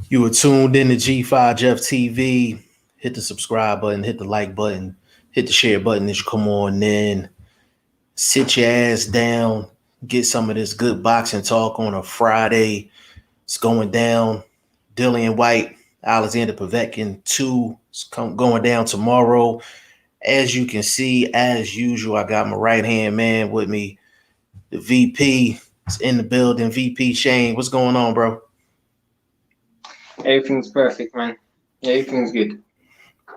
You were tuned in to G5 Jeff TV. Hit the subscribe button, hit the like button, hit the share button as you come on in. Sit your ass down, get some of this good boxing talk on a Friday. It's going down. Dillian Whyte, Alexander Povetkin 2 is going down tomorrow. As you can see, as usual, I got my right-hand man with me. The VP is in the building. VP Shane, what's going on, bro? Everything's perfect, man. Everything's good.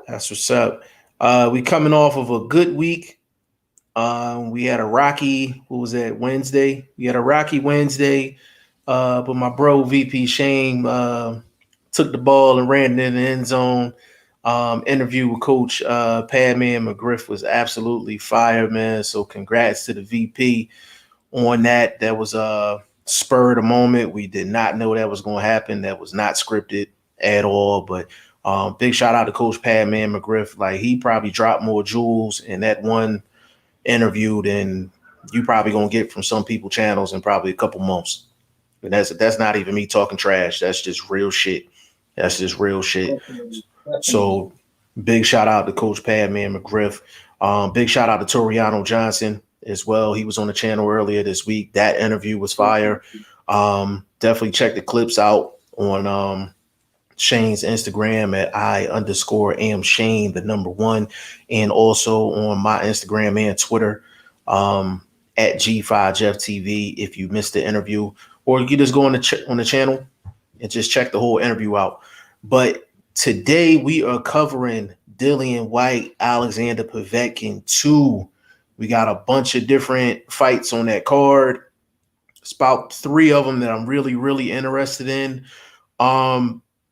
That's what's up. We coming off of a good week. We had a rocky, what was that, Wednesday? We had a rocky Wednesday. But my bro VP Shane took the ball and ran it in the end zone. Interview with Coach Padman McGriff was absolutely fire, man. So congrats to the VP on that. That was a spur of the moment. We did not know that was going to happen. That was not scripted at all. But big shout out to Coach Padman McGriff. Like, he probably dropped more jewels in that one interview than you probably gonna get from some people channels in probably a couple months. And that's not even me talking trash. That's just real shit. That's just real shit. Definitely. So big shout out to Coach Padman McGriff. Big shout out to Toriano Johnson as well. He was on the channel earlier this week. That interview was fire. Definitely check the clips out on Shane's Instagram at I_am Shane, the number 1, and also on my Instagram and Twitter at G5 Jeff TV if you missed the interview, or you can just go on the channel and just check the whole interview out. But today we are covering Dillian Whyte, Alexander Povetkin 2. We got a bunch of different fights on that card. It's about 3 of them that I'm really, really interested in.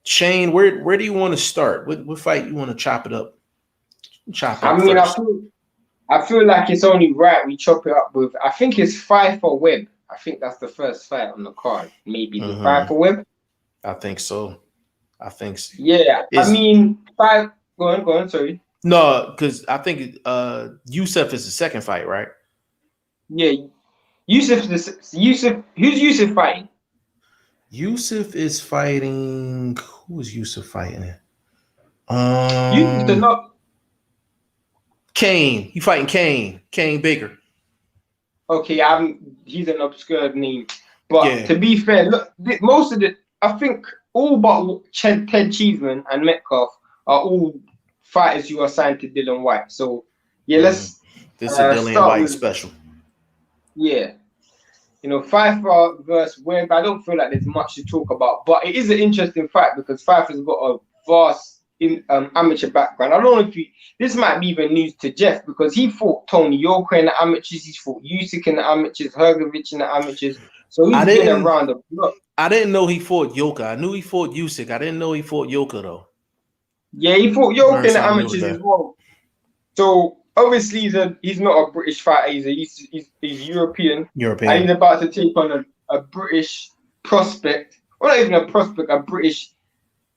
Shane, where do you want to start? What fight you want to chop it up? I feel like it's only right we chop it up with. I think it's Pfeiffer Webb. I think that's the first fight on the card. Maybe the Pfeiffer Webb. I think so. Yeah, I mean, Go on. Sorry. No, because I think Youssef is the second fight, right? Yeah, Youssef. Who's Youssef fighting? Youssef is fighting. Who is Youssef fighting? Kane. He fighting Kane Baker. Okay, he's an obscure name, but to be fair, look, most of I think all but Ted Cheeseman and Metcalf are all fighters you are signed to Dillian Whyte. So yeah, let's. This is a Dillian Whyte special. Yeah. You know, Pfeiffer versus Webb, I don't feel like there's much to talk about, but it is an interesting fight because Pfeiffer's got a vast amateur background. I don't know if this might be even news to Jeff because he fought Tony Yoka in the amateurs, he's fought Usyk in the amateurs, Hrgovic in the amateurs, so he's been around the block. I didn't know he fought Yoka. I knew he fought Usyk. I didn't know he fought Yoka though. Yeah, he fought Yoka in the amateurs as well. So obviously, he's not a British fighter. He's European. And he's about to take on a British prospect. Well, not even a prospect, a British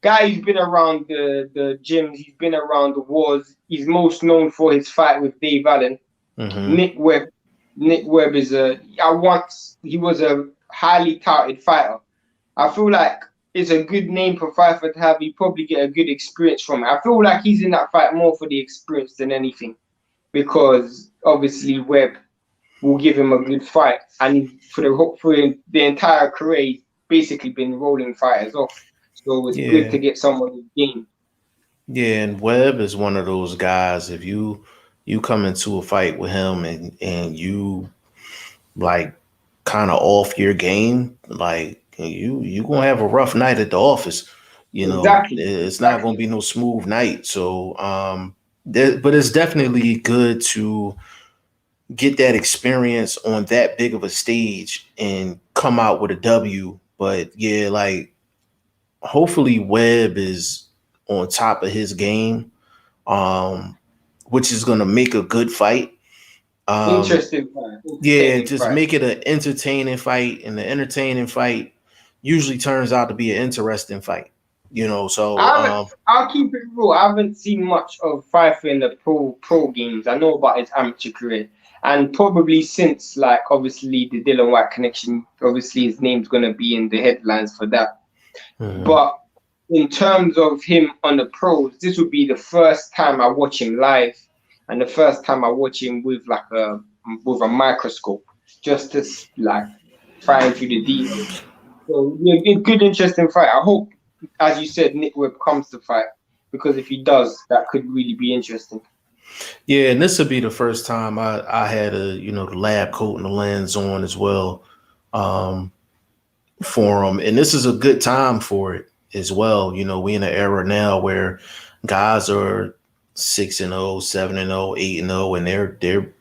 guy. He's been around the gyms. He's been around the wars. He's most known for his fight with Dave Allen. Nick Webb. Nick Webb is he was a highly touted fighter. I feel like it's a good name for Pfeiffer to have. He probably get a good experience from it. I feel like he's in that fight more for the experience than anything, because obviously Webb will give him a good fight, and for the entire career, he's basically been rolling fighters off. So it's good to get someone in the game. Yeah, and Webb is one of those guys. If you come into a fight with him and you like kind of off your game, like you gonna have a rough night at the office. You know, it's not gonna be no smooth night. So but it's definitely good to get that experience on that big of a stage and come out with a W. But yeah, like hopefully Webb is on top of his game, which is gonna make a good fight. Interesting fight. Make it an entertaining fight, and the entertaining fight usually turns out to be an interesting fight. You know, so I'll keep it real. I haven't seen much of Pfeiffer in the pro games. I know about his amateur career, and probably since, like, obviously the Dillian Whyte connection, obviously his name's gonna be in the headlines for that. But in terms of him on the pros, this would be the first time I watch him live, and the first time I watch him with a microscope, just to like prying through the details. So yeah, good, interesting fight. I hope, as you said, Nick Webb comes to fight, because if he does, that could really be interesting. Yeah, and this would be the first time I had the lab coat and the lens on as well for him, and this is a good time for it as well. We in an era now where guys are 6-0, 7-0, 8-0, and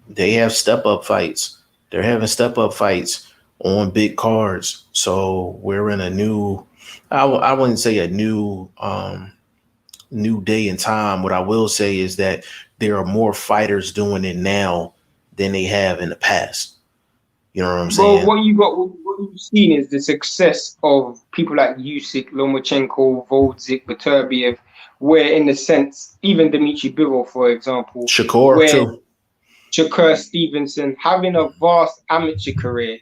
they have step up fights. They're having step up fights on big cards. So we're in a new, I wouldn't say a new day and time. What I will say is that there are more fighters doing it now than they have in the past. You know what I'm saying? What you've seen is the success of people like Usyk, Lomachenko, Volzik, Beterbiev, where in the sense, even Dmitry Bivol, for example, Shakur too. Shakur Stevenson, having a vast amateur career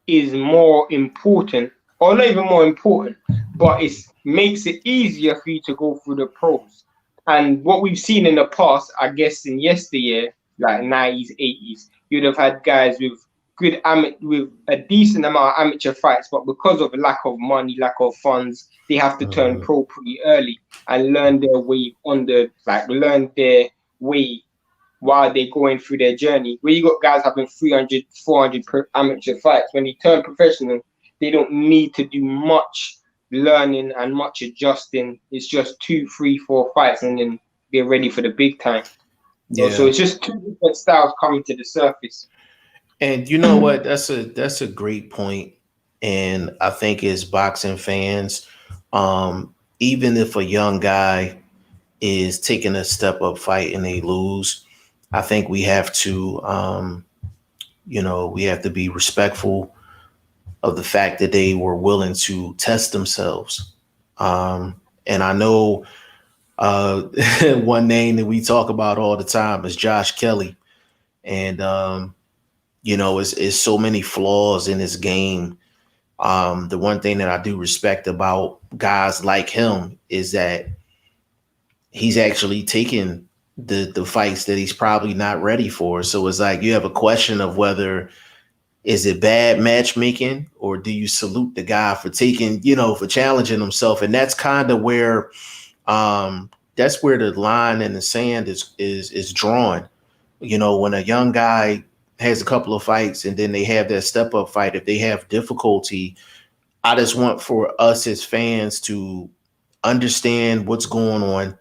is more important, or not even more important, but it makes it easier for you to go through the pros. And what we've seen in the past, I guess in yesteryear, like 90s, 80s, you'd have had guys with with a decent amount of amateur fights, but because of lack of money, lack of funds, they have to turn pro pretty early and learn their way while they're going through their journey. Where you got guys having 300, 400 amateur fights, when they turn professional, they don't need to do much learning and much adjusting. It's just 2, 3, 4 fights, and then they're ready for the big time. Yeah. So it's just 2 different styles coming to the surface. And you know what? That's a great point. And I think as boxing fans, even if a young guy is taking a step up fight and they lose, I think we have to, we have to be respectful of the fact that they were willing to test themselves. And I know one name that we talk about all the time is Josh Kelly. And, it's so many flaws in his game. The one thing that I do respect about guys like him is that he's actually taken the fights that he's probably not ready for. So it's like you have a question of whether is it bad matchmaking, or do you salute the guy for taking, for challenging himself? And that's kind of where the line in the sand is drawn. When a young guy has a couple of fights and then they have that step up fight, if they have difficulty, I just want for us as fans to understand what's going on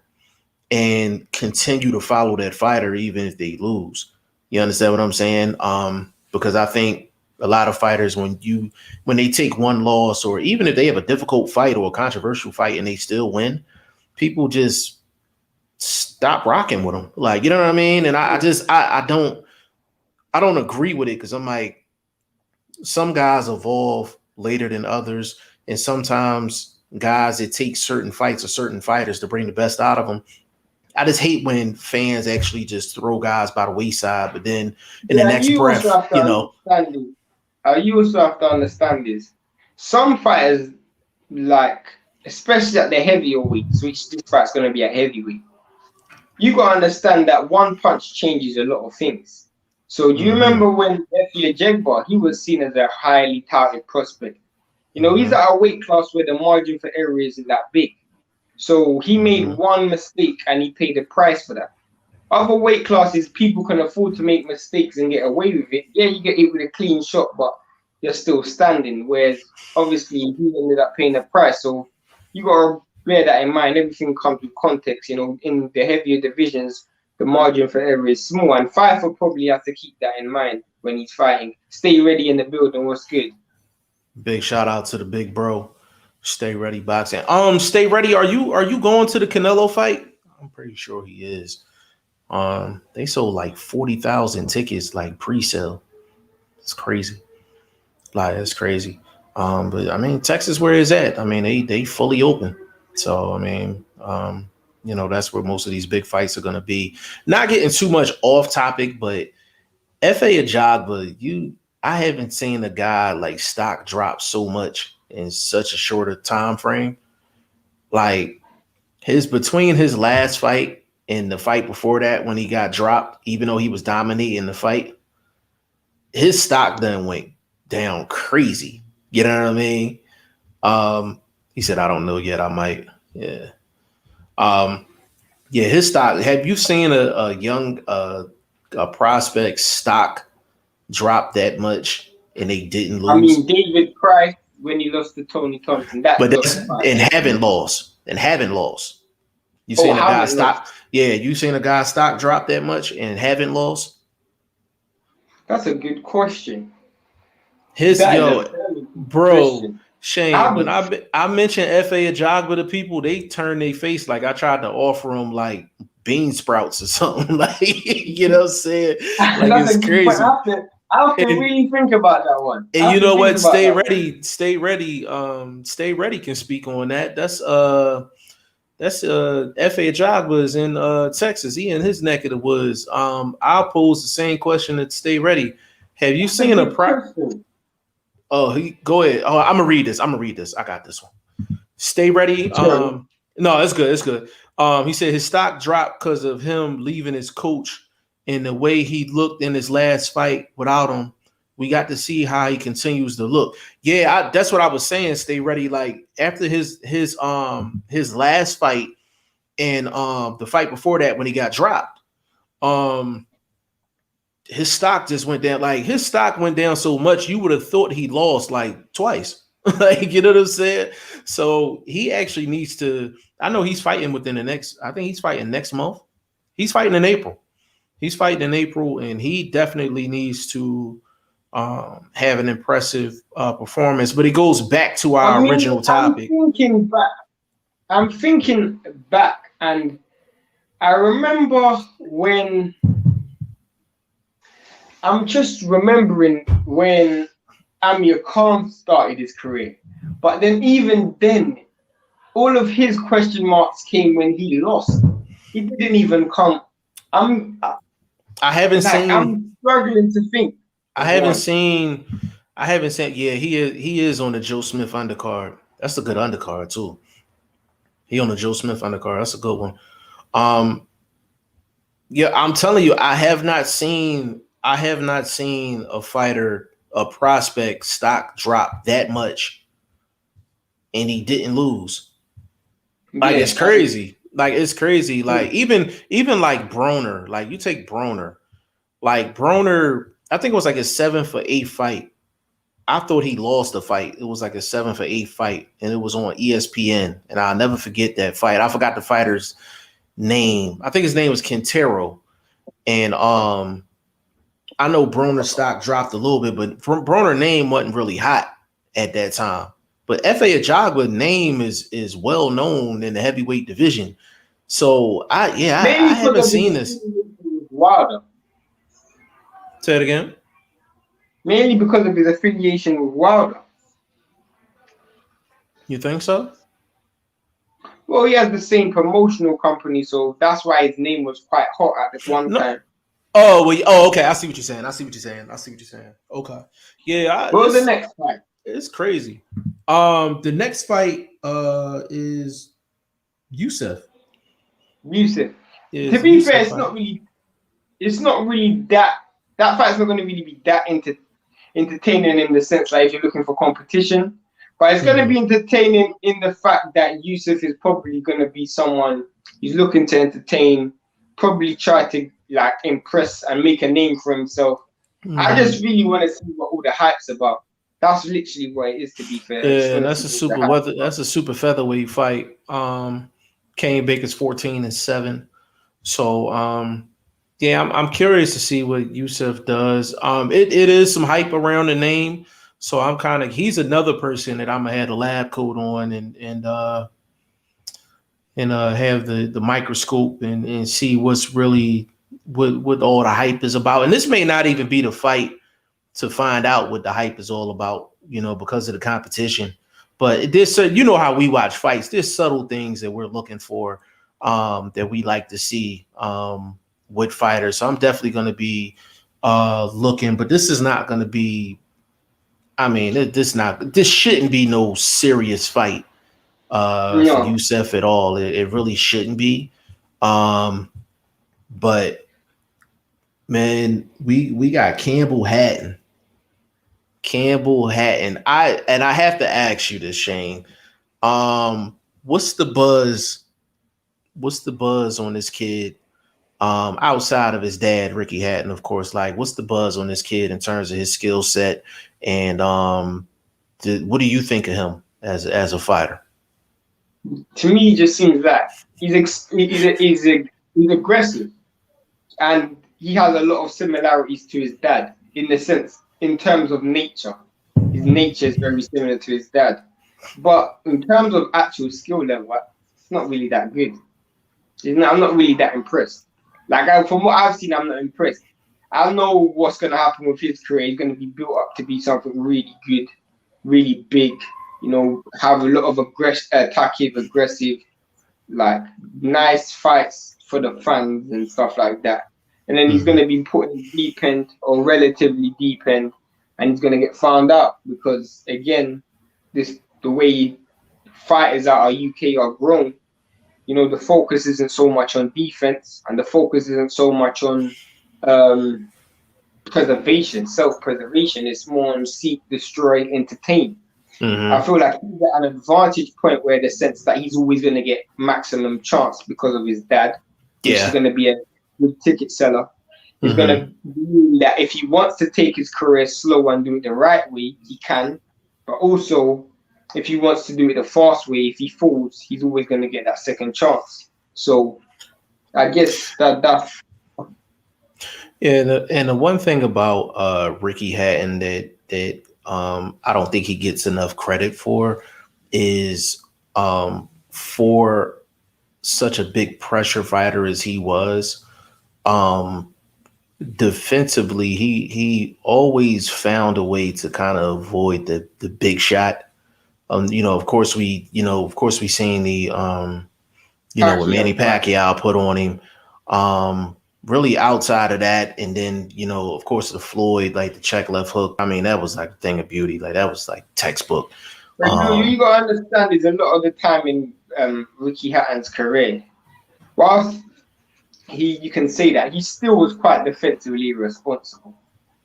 and continue to follow that fighter even if they lose. You understand what I'm saying? Because I think a lot of fighters, when they take one loss, or even if they have a difficult fight or a controversial fight and they still win, people just stop rocking with them. Like, you know what I mean? And I don't agree with it, because I'm like, some guys evolve later than others. And sometimes guys, it takes certain fights or certain fighters to bring the best out of them. I just hate when fans actually just throw guys by the wayside, but then in the next breath, you also have to understand this. Some fighters, like, especially at the heavier weights, which this fight's going to be at heavyweight, you got to understand that one punch changes a lot of things. So do you remember when Efe Ajegba, he was seen as a highly touted prospect? He's at a weight class where the margin for error isn't that big. So he made one mistake and he paid the price for that. Other weight classes, people can afford to make mistakes and get away with it. Yeah, you get hit with a clean shot, but you're still standing. Whereas obviously he ended up paying the price. So you got to bear that in mind. Everything comes with context. In the heavier divisions, the margin for error is small. And Pfeiffer probably has to keep that in mind when he's fighting. Stay ready in the building. What's good? Big shout out to the big bro. Stay Ready Boxing. Stay Ready. Are you going to the Canelo fight? I'm pretty sure he is. They sold like 40,000 tickets, like pre-sale. It's crazy. Like, it's crazy. But I mean, Texas, where is that? I mean, they fully open. So I mean, that's where most of these big fights are gonna be. Not getting too much off topic, but Efe Ajegba, I haven't seen a guy like stock drop so much in such a shorter time frame. like between his last fight and the fight before that when he got dropped, even though he was dominating the fight, his stock then went down crazy. You know what I mean? He said, I don't know yet. I might. Yeah. Yeah, his stock. Have you seen a young a prospect stock drop that much and they didn't lose? I mean, David Price when he lost to Tony Thompson. And haven't lost. You seen a guy stock? Yeah, you seen a guy stock drop that much and haven't lost? That's a good question. Bro, Shane, when I mentioned F.A. Ajagba to people, they turn their face like I tried to offer them like bean sprouts or something. Like, you know what I'm saying? Like, it's crazy. I have to really think about that one. And you know what? Stay ready. Stay ready can speak on that. That's F.A. Ajagba is in Texas. He in his neck of the woods. I'll pose the same question to Stay Ready. Have you seen a go ahead. Oh, I'm gonna read this. I got this one. Stay ready. No, it's good. It's good. He said his stock dropped because of him leaving his coach and the way he looked in his last fight without him. We got to see how he continues to look. Yeah, that's what I was saying. Stay ready. Like after his last fight and the fight before that when he got dropped, his stock just went down. Like his stock went down so much you would have thought he lost like twice. Like, you know what I'm saying? So he actually needs to. I know he's fighting within the next. I think he's fighting next month. He's fighting in April. And he definitely needs to have an impressive performance. But it goes back to our original topic. I'm thinking back, and I remember when. I'm just remembering when Amir Khan started his career. But then even then, all of his question marks came when he lost. He didn't even come. I'm struggling to think. I haven't seen. Yeah, he is on the Joe Smith undercard. That's a good undercard too. He on the Joe Smith undercard. That's a good one. Yeah, I'm telling you, I have not seen a fighter, a prospect stock drop that much and he didn't lose. Like, it's crazy. Like, it's crazy. Like, even like Broner, like you take Broner, like Broner, I think it was like a 7-for-8 fight. I thought he lost the fight. It was like a 7-for-8 fight, and it was on ESPN. And I'll never forget that fight. I forgot the fighter's name. I think his name was Quintero. And I know Broner's stock dropped a little bit, but Broner's name wasn't really hot at that time. But F.A. Ajagba's name is well known in the heavyweight division. So I haven't seen this. Wilder. Say it again. Mainly because of his affiliation with Wilder. You think so? Well, he has the same promotional company, so that's why his name was quite hot at this one time. Oh, well, okay. I see what you're saying. Okay. Yeah. What's the next fight? It's crazy. The next fight is Youssef. To be fair, it's not really that fight's not going to really be that entertaining in the sense that if you're looking for competition, but it's going to be entertaining in the fact that Youssef is probably going to be someone he's looking to entertain, probably try to like impress and make a name for himself. I just really want to see what all the hype's about. That's literally what it is, to be fair. Yeah, that's a super featherweight fight. Kane Baker's 14-7. So I'm curious to see what Youssef does. It is some hype around the name. So he's another person that I'm gonna have the lab coat on and have the microscope and see what's really what all the hype is about. And this may not even be the fight to find out what the hype is all about, because of the competition. But there's, how we watch fights. There's subtle things that we're looking for that we like to see with fighters. So I'm definitely going to be looking, but this is not going to be. I mean, this shouldn't be no serious fight for Youssef at all. It really shouldn't be. But man, we got Campbell Hatton. I have to ask you this, Shane. What's the buzz? What's the buzz on this kid? Outside of his dad, Ricky Hatton, of course. Like, what's the buzz on this kid in terms of his skill set? And what do you think of him as a fighter? To me, it just seems that he's aggressive, and he has a lot of similarities to his dad in terms of nature. His nature is very similar to his dad, but in terms of actual skill level, it's not really that good. I'm not really that impressed. Like, from what I've seen, I'm not impressed. I know what's going to happen with his career. He's going to be built up to be something really good, really big. You know, have a lot of aggressive, like nice fights for the fans and stuff like that. And then he's going to be put in deep end or relatively deep end, and he's going to get found out because, again, the way fighters out of UK are grown. You know, the focus isn't so much on defense, and the focus isn't so much on preservation, self-preservation. It's more on seek, destroy, entertain. I feel like he's at an advantage point where the sense that he's always going to get maximum chance because of his dad, which is going to be a good ticket seller. He's going to mean that if he wants to take his career slow and do it the right way, he can. But also, if he wants to do it the fast way, if he falls, he's always going to get that second chance. So I guess that's... Yeah, and the one thing about Ricky Hatton that I don't think he gets enough credit for is for such a big pressure fighter as he was, defensively, he always found a way to kind of avoid the big shot. Of course we seen the what Manny Pacquiao put on him. Really outside of that, and then of course the Floyd, like the check left hook. I mean, that was like a thing of beauty. Like that was like textbook. You gotta understand, is a lot of the time in Ricky Hatton's career, whilst you can say that he still was quite defensively responsible.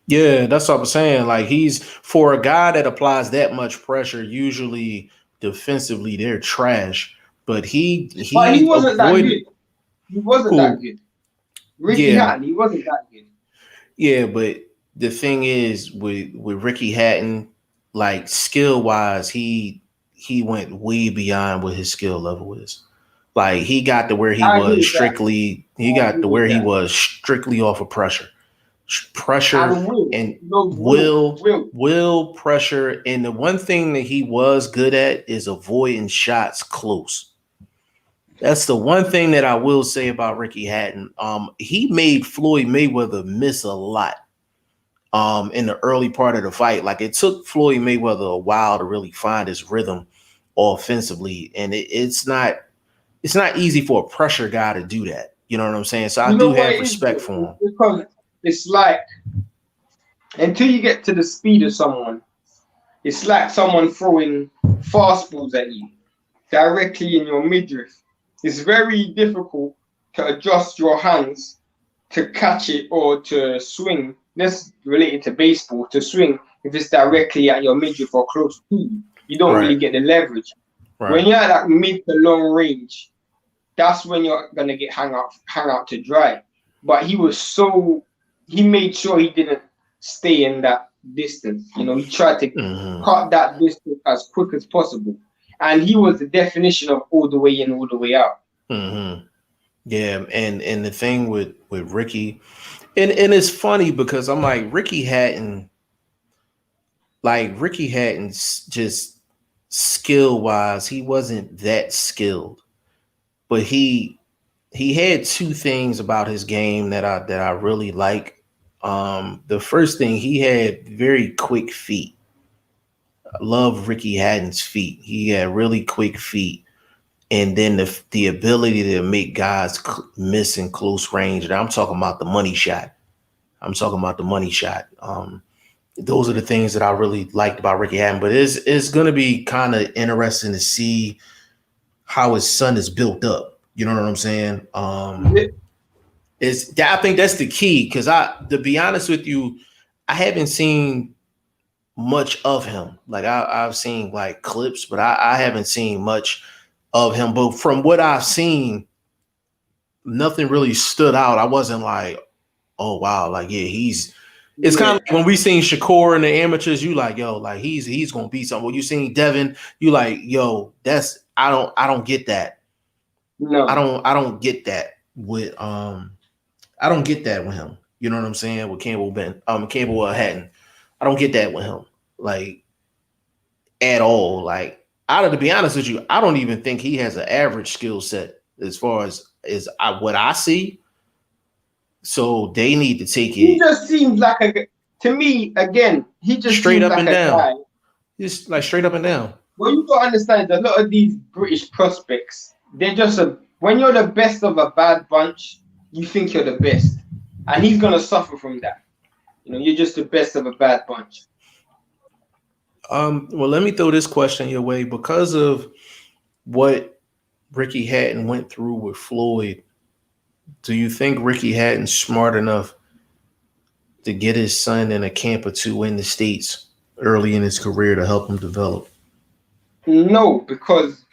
Yeah, that's what I'm saying. Like, he's, for a guy that applies that much pressure, usually defensively they're trash. But he wasn't that good. He wasn't that good. Ricky Hatton, he wasn't that good. Yeah, but the thing is with Ricky Hatton, like skill wise, he went way beyond what his skill level is. Like, he got to where he was strictly off of pressure. Will, pressure. And the one thing that he was good at is avoiding shots close. That's the one thing that I will say about Ricky Hatton. He made Floyd Mayweather miss a lot in the early part of the fight. Like, it took Floyd Mayweather a while to really find his rhythm offensively. And it's not easy for a pressure guy to do that. You know what I'm saying? So I do have respect for him. Because it's like, until you get to the speed of someone, it's like someone throwing fastballs at you directly in your midriff. It's very difficult to adjust your hands to catch it or to swing. That's related to baseball, to swing if it's directly at your midriff or close to you. You don't really get the leverage. Right. When you're at that mid to long range, that's when you're gonna get hang out to dry. But he made sure he didn't stay in that distance. He tried to cut that distance as quick as possible. And he was the definition of all the way in, all the way out. Yeah, and the thing with Ricky, and it's funny because I'm like, Ricky Hatton's just skill-wise, he wasn't that skilled. But he had two things about his game that I really like. The first thing, he had very quick feet. I love Ricky Hatton's feet. He had really quick feet, and then the ability to make guys miss in close range. And I'm talking about the money shot. Those are the things that I really liked about Ricky Hatton. But it's going to be kind of interesting to see how his son is built up. You know what I'm saying? I think that's the key, because to be honest with you, I haven't seen much of him. Like I've seen like clips, but I haven't seen much of him. But from what I've seen, nothing really stood out. I wasn't like, oh wow, like yeah, it's kind of like when we seen Shakur in the amateurs, you like, yo, like he's gonna be something. When you seen Devin, you like, yo, I don't get that. No, I don't get that with I don't get that with him. You know what I'm saying? With Campbell Hatton. I don't get that with him. Like at all. Like to be honest with you, I don't even think he has an average skill set as far as what I see. So they need to take it. He just seems like to me, again, he just straight up like and down. Just like straight up and down. Well, you gotta understand, a lot of these British prospects, they're just when you're the best of a bad bunch, you think you're the best. And he's gonna suffer from that. You know, you're just the best of a bad bunch. Well, let me throw this question your way. Because of what Ricky Hatton went through with Floyd, do you think Ricky Hatton's smart enough to get his son in a camp or two in the States early in his career to help him develop? No, because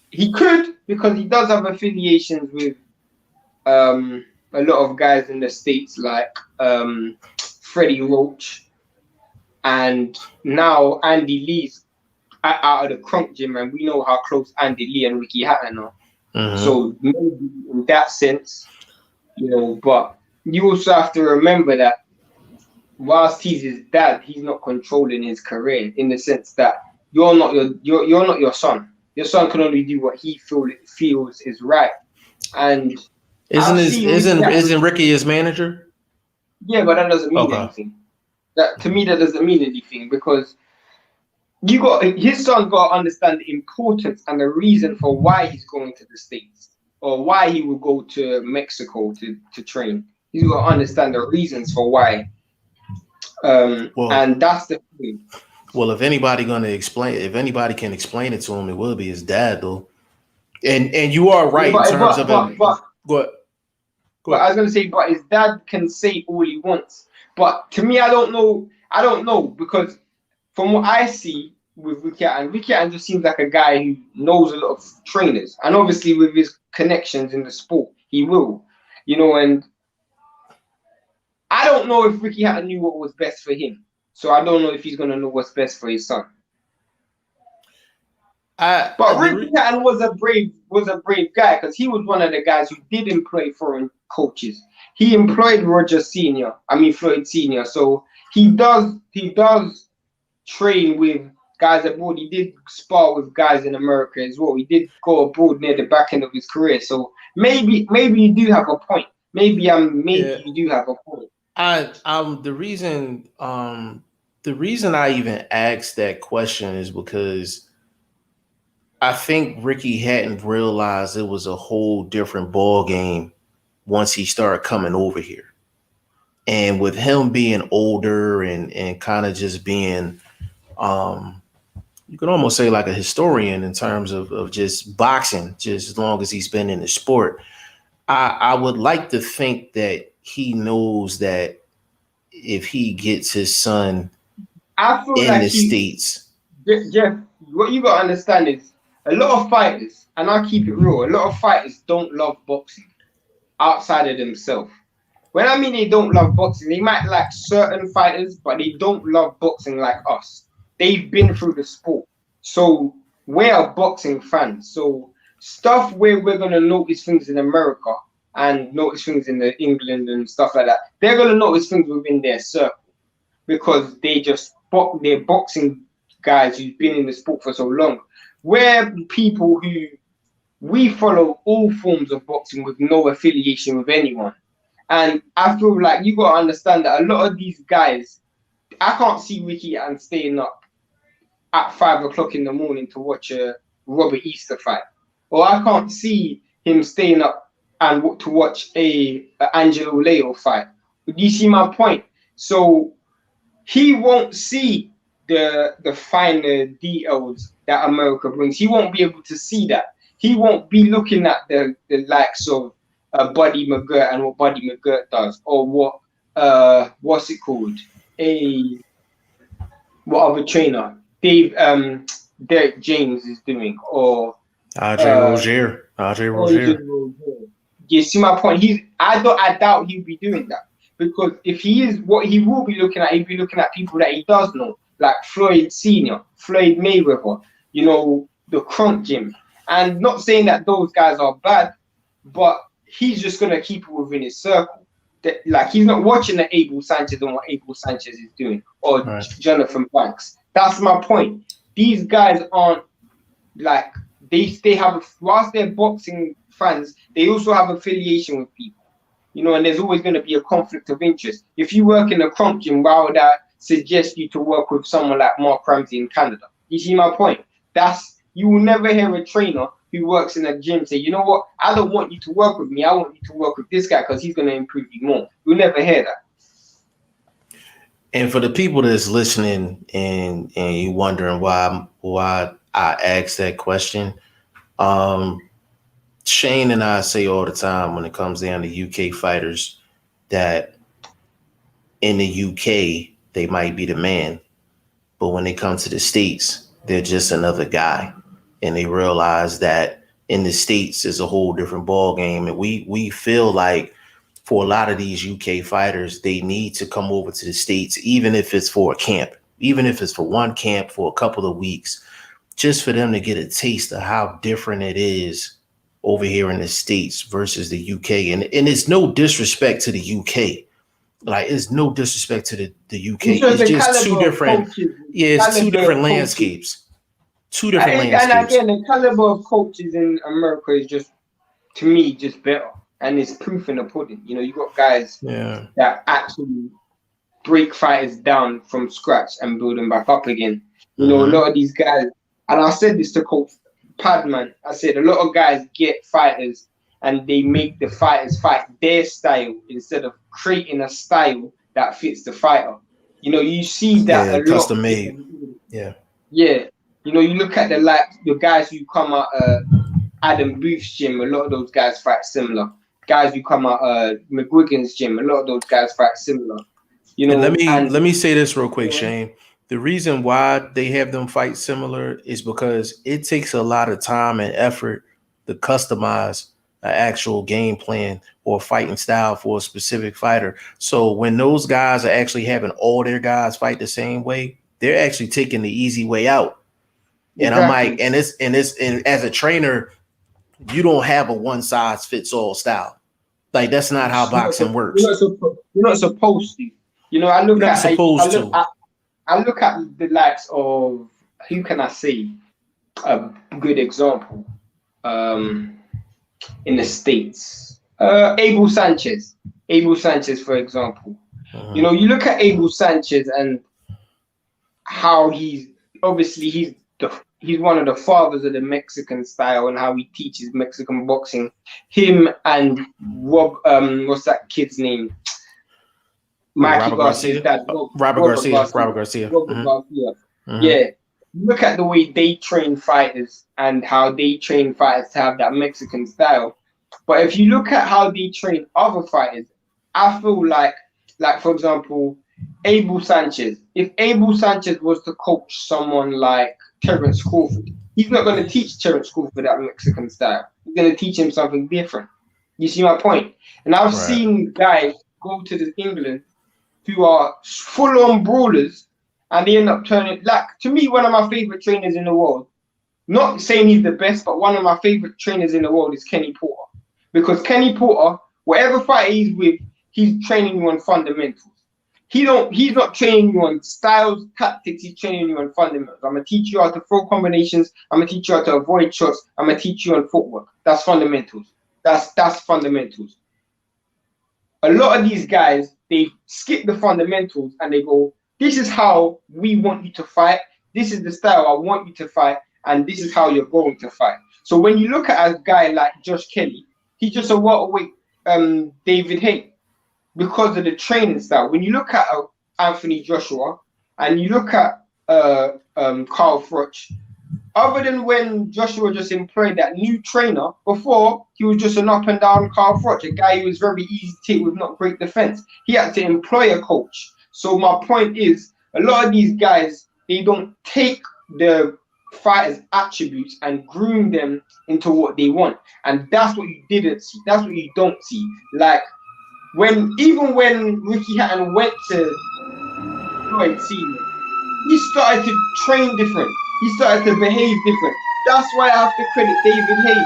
he does have affiliations with a lot of guys in the States, like Freddie Roach, and now Andy Lee's out of the Crunk gym, and we know how close Andy Lee and Ricky Hatton are. Mm-hmm. So maybe in that sense, you know, but you also have to remember that whilst he's his dad, he's not controlling his career, in the sense that you're not your son. Your son can only do what he feels is right. And isn't Ricky his manager? Yeah, but that doesn't mean anything. That to me, that doesn't mean anything, because his son got to understand the importance and the reason for why he's going to the States, or why he will go to Mexico to train. He's got to understand the reasons for why. And that's the thing. Well, if anybody can explain it to him, it will be his dad, though. And you are right in terms of him. Go ahead. But I was going to say, but his dad can say all he wants. But to me, I don't know, because from what I see with Ricky Hatton just seems like a guy who knows a lot of trainers. And obviously with his connections in the sport, he will. You know, and I don't know if Ricky Hatton knew what was best for him. So I don't know if he's going to know what's best for his son. But Ricky Hatton was a brave guy, because he was one of the guys who did employ foreign coaches. He employed Floyd Senior. So he does train with guys abroad. He did spar with guys in America as well. He did go abroad near the back end of his career. So maybe you do have a point. Maybe you do have a point. The reason I even asked that question is because I think Ricky Hatton realized it was a whole different ball game once he started coming over here. And with him being older and kind of just being, you could almost say like a historian in terms of just boxing, just as long as he's been in the sport, I would like to think that he knows that if he gets his son in the States. Jeff, what you got to understand is a lot of fighters, and I'll keep it real, a lot of fighters don't love boxing outside of themselves. When I mean they don't love boxing, they might like certain fighters, but they don't love boxing like us. They've been through the sport. So we're boxing fans. So stuff where we're going to notice things in America and notice things in England and stuff like that, they're going to notice things within their circle, because they're boxing guys who've been in the sport for so long. We're people we follow all forms of boxing with no affiliation with anyone. And I feel like you got to understand that a lot of these guys, I can't see Ricky and staying up at 5 o'clock in the morning to watch a Robert Easter fight. Or I can't see him staying up and to watch a Angelo Leo fight. Do you see my point? So he won't see the finer details that America brings. He won't be able to see that. he won't be looking at the likes of Buddy McGirt and what Buddy McGirt does, or what's it called? What other trainer? Derek James is doing, or Rozier. You see my point? I doubt he'll be doing that, because if he is, what he will be looking at, he'll be looking at people that he does know, like Floyd Senior, Floyd Mayweather, you know, the Crunk Gym. And not saying that those guys are bad, but he's just gonna keep it within his circle. Like, he's not watching the Abel Sanchez and what Abel Sanchez is doing, or Jonathan Banks. That's my point. These guys aren't like, they have, whilst they're boxing fans, they also have affiliation with people, you know, and there's always going to be a conflict of interest. If you work in a Crunk Gym, why would I suggest you to work with someone like Mark Ramsey in Canada? You see my point? You will never hear a trainer who works in a gym say, you know what, I don't want you to work with me, I want you to work with this guy because he's going to improve you more. You'll never hear that. And for the people that's listening and you wondering why I asked that question, Shane and I say all the time when it comes down to UK fighters that in the UK they might be the man, but when they come to the States, they're just another guy. And they realize that in the States is a whole different ball game. And we feel like for a lot of these UK fighters, they need to come over to the States, even if it's for a camp, even if it's for one camp for a couple of weeks, just for them to get a taste of how different it is over here in the States versus the UK. And it's no disrespect to the UK. Like, it's no disrespect to the UK. It's just two different, it's two different landscapes. Two different landscapes. And again, the caliber of coaches in America is just, to me, just better. And it's proof in the pudding. You know, you got guys that actually break fighters down from scratch and build them back up again. You know, a lot of these guys, and I said this to Coach Padman, I said a lot of guys get fighters and they make the fighters fight their style instead of creating a style that fits the fighter. You know, you see that a lot. Custom made. Yeah. You know, you look at the guys who come out Adam Booth's gym, a lot of those guys fight similar. Guys who come out McGuigan's gym, a lot of those guys fight similar. You know, and let me say this real quick, Shane. The reason why they have them fight similar is because it takes a lot of time and effort to customize an actual game plan or fighting style for a specific fighter. So when those guys are actually having all their guys fight the same way, they're actually taking the easy way out. And I'm like, and as a trainer, you don't have a one size fits all style. Like, that's not how boxing works. You're not supposed to. You know, I look at the likes of, who can I say a good example in the States? Abel Sanchez, for example. You know, you look at Abel Sanchez and how he's one of the fathers of the Mexican style and how he teaches Mexican boxing. Him and Rob, what's that kid's name? Mikey Garcia's dad. Robert Garcia. Yeah. Look at the way they train fighters and how they train fighters to have that Mexican style. But if you look at how they train other fighters, I feel like for example, Abel Sanchez. If Abel Sanchez was to coach someone like Terence Crawford, he's not going to teach Terence Crawford that Mexican style. He's going to teach him something different. You see my point? And I've seen guys go to England who are full-on brawlers, and they end up turning, like, to me, one of my favorite trainers in the world, not saying he's the best, but one of my favorite trainers in the world is Kenny Porter. Because Kenny Porter, whatever fight he's with, he's training you on fundamentals. He's not training you on styles, tactics, he's training you on fundamentals. I'm going to teach you how to throw combinations, I'm going to teach you how to avoid shots, I'm going to teach you on footwork. That's fundamentals. That's fundamentals. A lot of these guys, they skip the fundamentals and they go, this is how we want you to fight, this is the style I want you to fight, and this is how you're going to fight. So when you look at a guy like Josh Kelly, he's just a welterweight David Haye because of the training style. When you look at Anthony Joshua and you look at Carl Froch, other than when Joshua just employed that new trainer, before he was just an up and down Carl Froch, a guy who was very easy to take with not great defense. He had to employ a coach. So my point is, a lot of these guys, they don't take the fighters' attributes and groom them into what they want. And that's what you didn't see. That's what you don't see. Like even when Ricky Hatton went to Floyd Senior, he started to train different. He started to behave different. That's why I have to credit David Hay.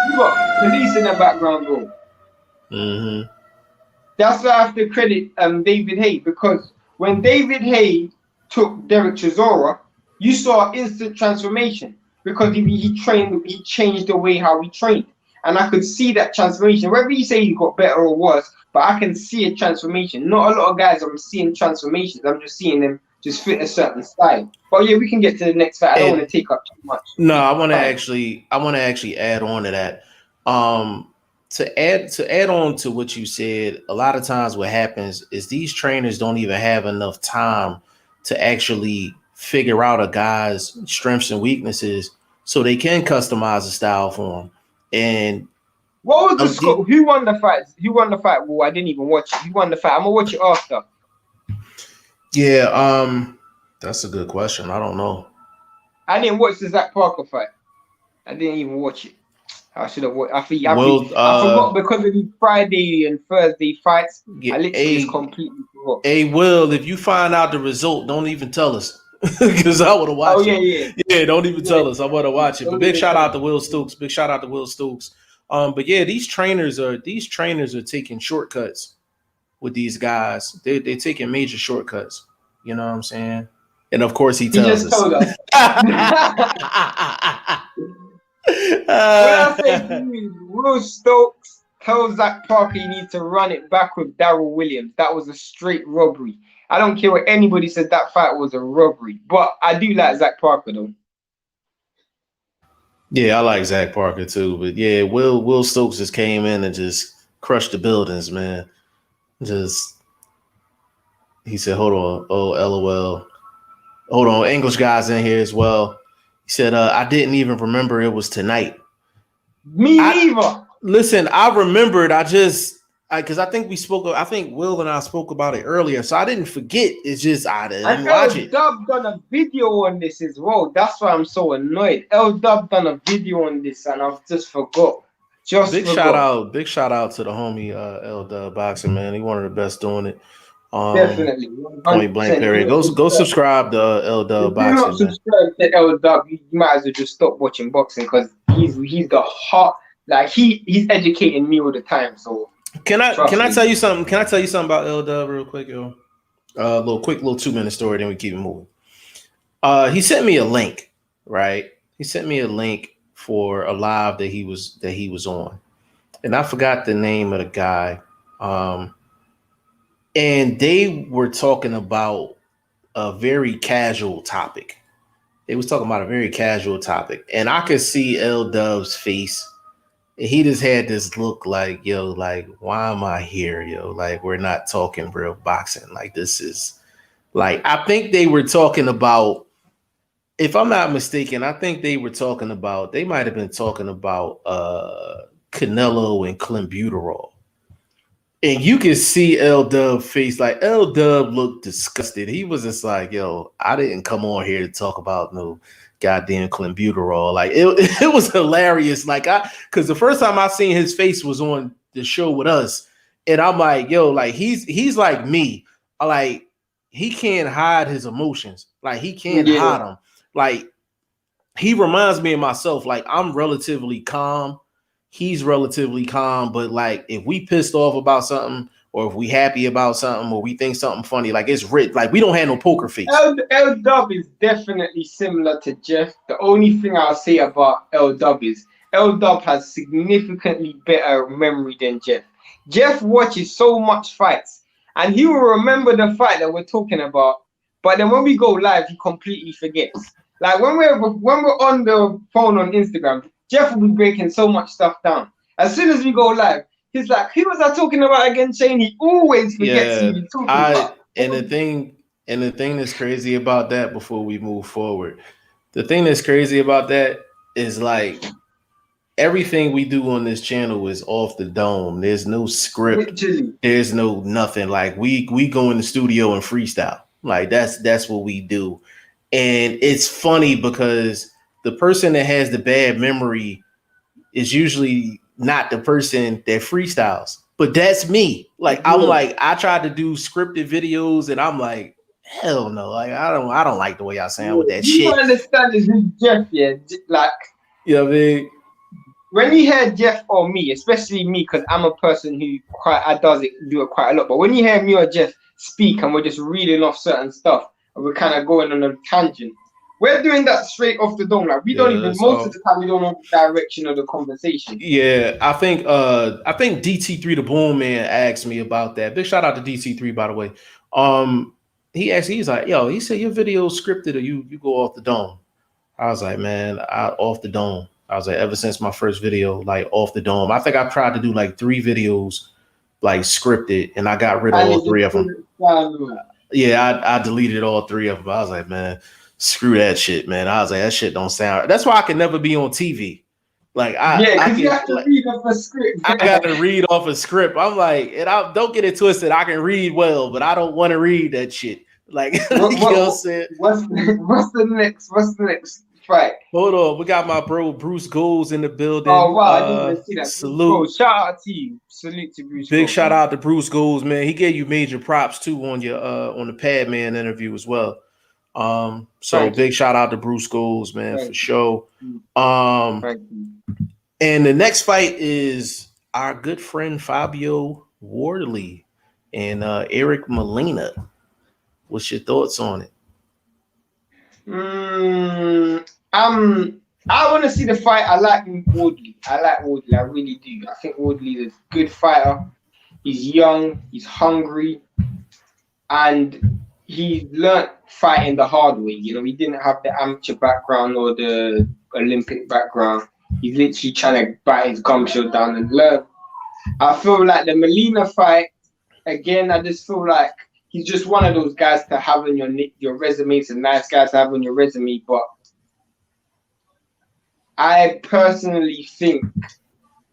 You got police in the background, bro. Mm-hmm. That's why I have to credit David Hay, because when David Hay took Derek Chisora, you saw instant transformation because he changed the way how he trained. And I could see that transformation. Whether you say he got better or worse, but I can see a transformation. Not a lot of guys I'm seeing transformations. I'm just seeing them just fit a certain style. But yeah, we can get to the next fight. I don't want to take up too much. No, I want to actually add on to that. To add on to what you said, a lot of times what happens is these trainers don't even have enough time to actually figure out a guy's strengths and weaknesses so they can customize a style for him. And what was the score? Who won the fight? Who won the fight? Well, I didn't even watch it. Who won the fight? I'm gonna watch it after. Yeah, that's a good question. I don't know. I didn't watch the Zach Parker fight. I didn't even watch it. I should have watched. I forgot because of the Friday and Thursday fights. Yeah, I literally just completely forgot. Hey, Will, if you find out the result, don't even tell us. Because I would have watched it. Yeah, don't even tell us. I want to watch it. But big shout out to Will Stokes. But yeah, these trainers are taking shortcuts with these guys. They're taking major shortcuts. You know what I'm saying? And of course he tells us. Told us. When I say Will Stokes tells Zach Parker you need to run it back with Darryl Williams. That was a straight robbery. I don't care what anybody said, that fight was a robbery. But I do like Zach Parker though. Yeah, I like Zach Parker too. But yeah, Will Stokes just came in and just crushed the buildings, man. He said, hold on. Oh, LOL. Hold on. English guys in here as well. He said, I didn't even remember it was tonight. Me neither. Listen, I remembered. Because I think Will and I spoke about it earlier, so I didn't forget. It's just I didn't watch it. L-Dub done a video on this as well. That's why I'm so annoyed. L-Dub done a video on this, and I've just forgot. Big shout out to the homie L-Dub boxing, man. He one of the best doing it. Definitely. Point blank period. Go subscribe to L-Dub boxing. If you don't subscribe to L-Dub, you might as well just stop watching boxing because he's got heart. Like he's educating me all the time. So. Can I tell you something? Can I tell you something about L-Dub real quick, yo? Little 2-minute story, then we keep it moving. He sent me a link, right? He sent me a link for a live that he was on, and I forgot the name of the guy. And they were talking about a very casual topic. They was talking about a very casual topic, and I could see L-Dub's face. He just had this look like, yo, like, why am I here, yo? Like, we're not talking real boxing. Like, this is, like, I think they were talking about, if I'm not mistaken, I think they might have been talking about Canelo and clenbuterol. And you can see L-Dub face, like, L-Dub looked disgusted. He was just like, yo, I didn't come on here to talk about no goddamn clenbuterol. Like it was hilarious. Like because the first time I seen his face was on the show with us, and I'm like, yo, like he's like me. Like he can't hide his emotions. Like he can't hide them. Like he reminds me of myself. Like I'm relatively calm. He's relatively calm, but like if we pissed off about something, or if we happy about something, or we think something funny, like it's writ. Like we don't have no poker face. L-Dub is definitely similar to Jeff. The only thing I'll say about L-Dub is L-Dub has significantly better memory than Jeff. Jeff watches so much fights, and he will remember the fight that we're talking about. But then when we go live, he completely forgets. Like when we're on the phone on Instagram, Jeff will be breaking so much stuff down. As soon as we go live, he's like, who was I talking about again, Shane? He always forgets who he's talking about. And the thing that's crazy about that before we move forward, The thing that's crazy about that is like everything we do on this channel is off the dome. There's no script. Literally. There's no nothing. Like we go in the studio and freestyle. Like that's what we do. And it's funny because the person that has the bad memory is usually not the person that freestyles. But that's me. Like I'm like, I tried to do scripted videos and I'm like, hell no. Like I don't like the way I sound with that shit. You understand this with Jeff, yeah? Like, you know what I mean? When you hear Jeff or me, especially me, because I'm a person who do it quite a lot. But when you hear me or Jeff speak and we're just reading off certain stuff and we're kind of going on a tangent, we're doing that straight off the dome. Like we don't even most of the time we don't know the direction of the conversation. Yeah, I think DT3 the Boom Man asked me about that. Big shout out to DT3 by the way. He's like, yo, he said your video scripted or you go off the dome. I was like, man, off the dome. I was like, ever since my first video, like off the dome. I think I tried to do like 3 videos like scripted and I got rid of all 3 of them. Yeah, I deleted all 3 of them. I was like, man, screw that shit, man. I was like, that shit don't sound. That's why I can never be on TV. Like because you have to read off a script. I got to read off a script. I'm like, and I don't get it twisted. I can read well, but I don't want to read that shit. Like, you know what I'm saying? What's the next fight? Hold on, we got my bro Bruce Goals in the building. Oh wow, I didn't even see that. Salute! Bro, shout out to you. Salute to Bruce. Big shout out to Bruce Goals, man. He gave you major props too on your on the Padman interview as well. So big shout out to Bruce Goals, man, for sure. And the next fight is our good friend Fabio Wardley and Eric Molina. What's your thoughts on it? I want to see the fight. I like Wardley. I really do. I think Wardley is a good fighter. He's young. He's hungry, and he learned fighting the hard way. You know, he didn't have the amateur background or the Olympic background. He's literally trying to bite his gumshoe down and learn. I feel like the Molina fight, again, I just feel like he's just one of those guys to have on your resume. It's a nice guy to have on your resume, but I personally think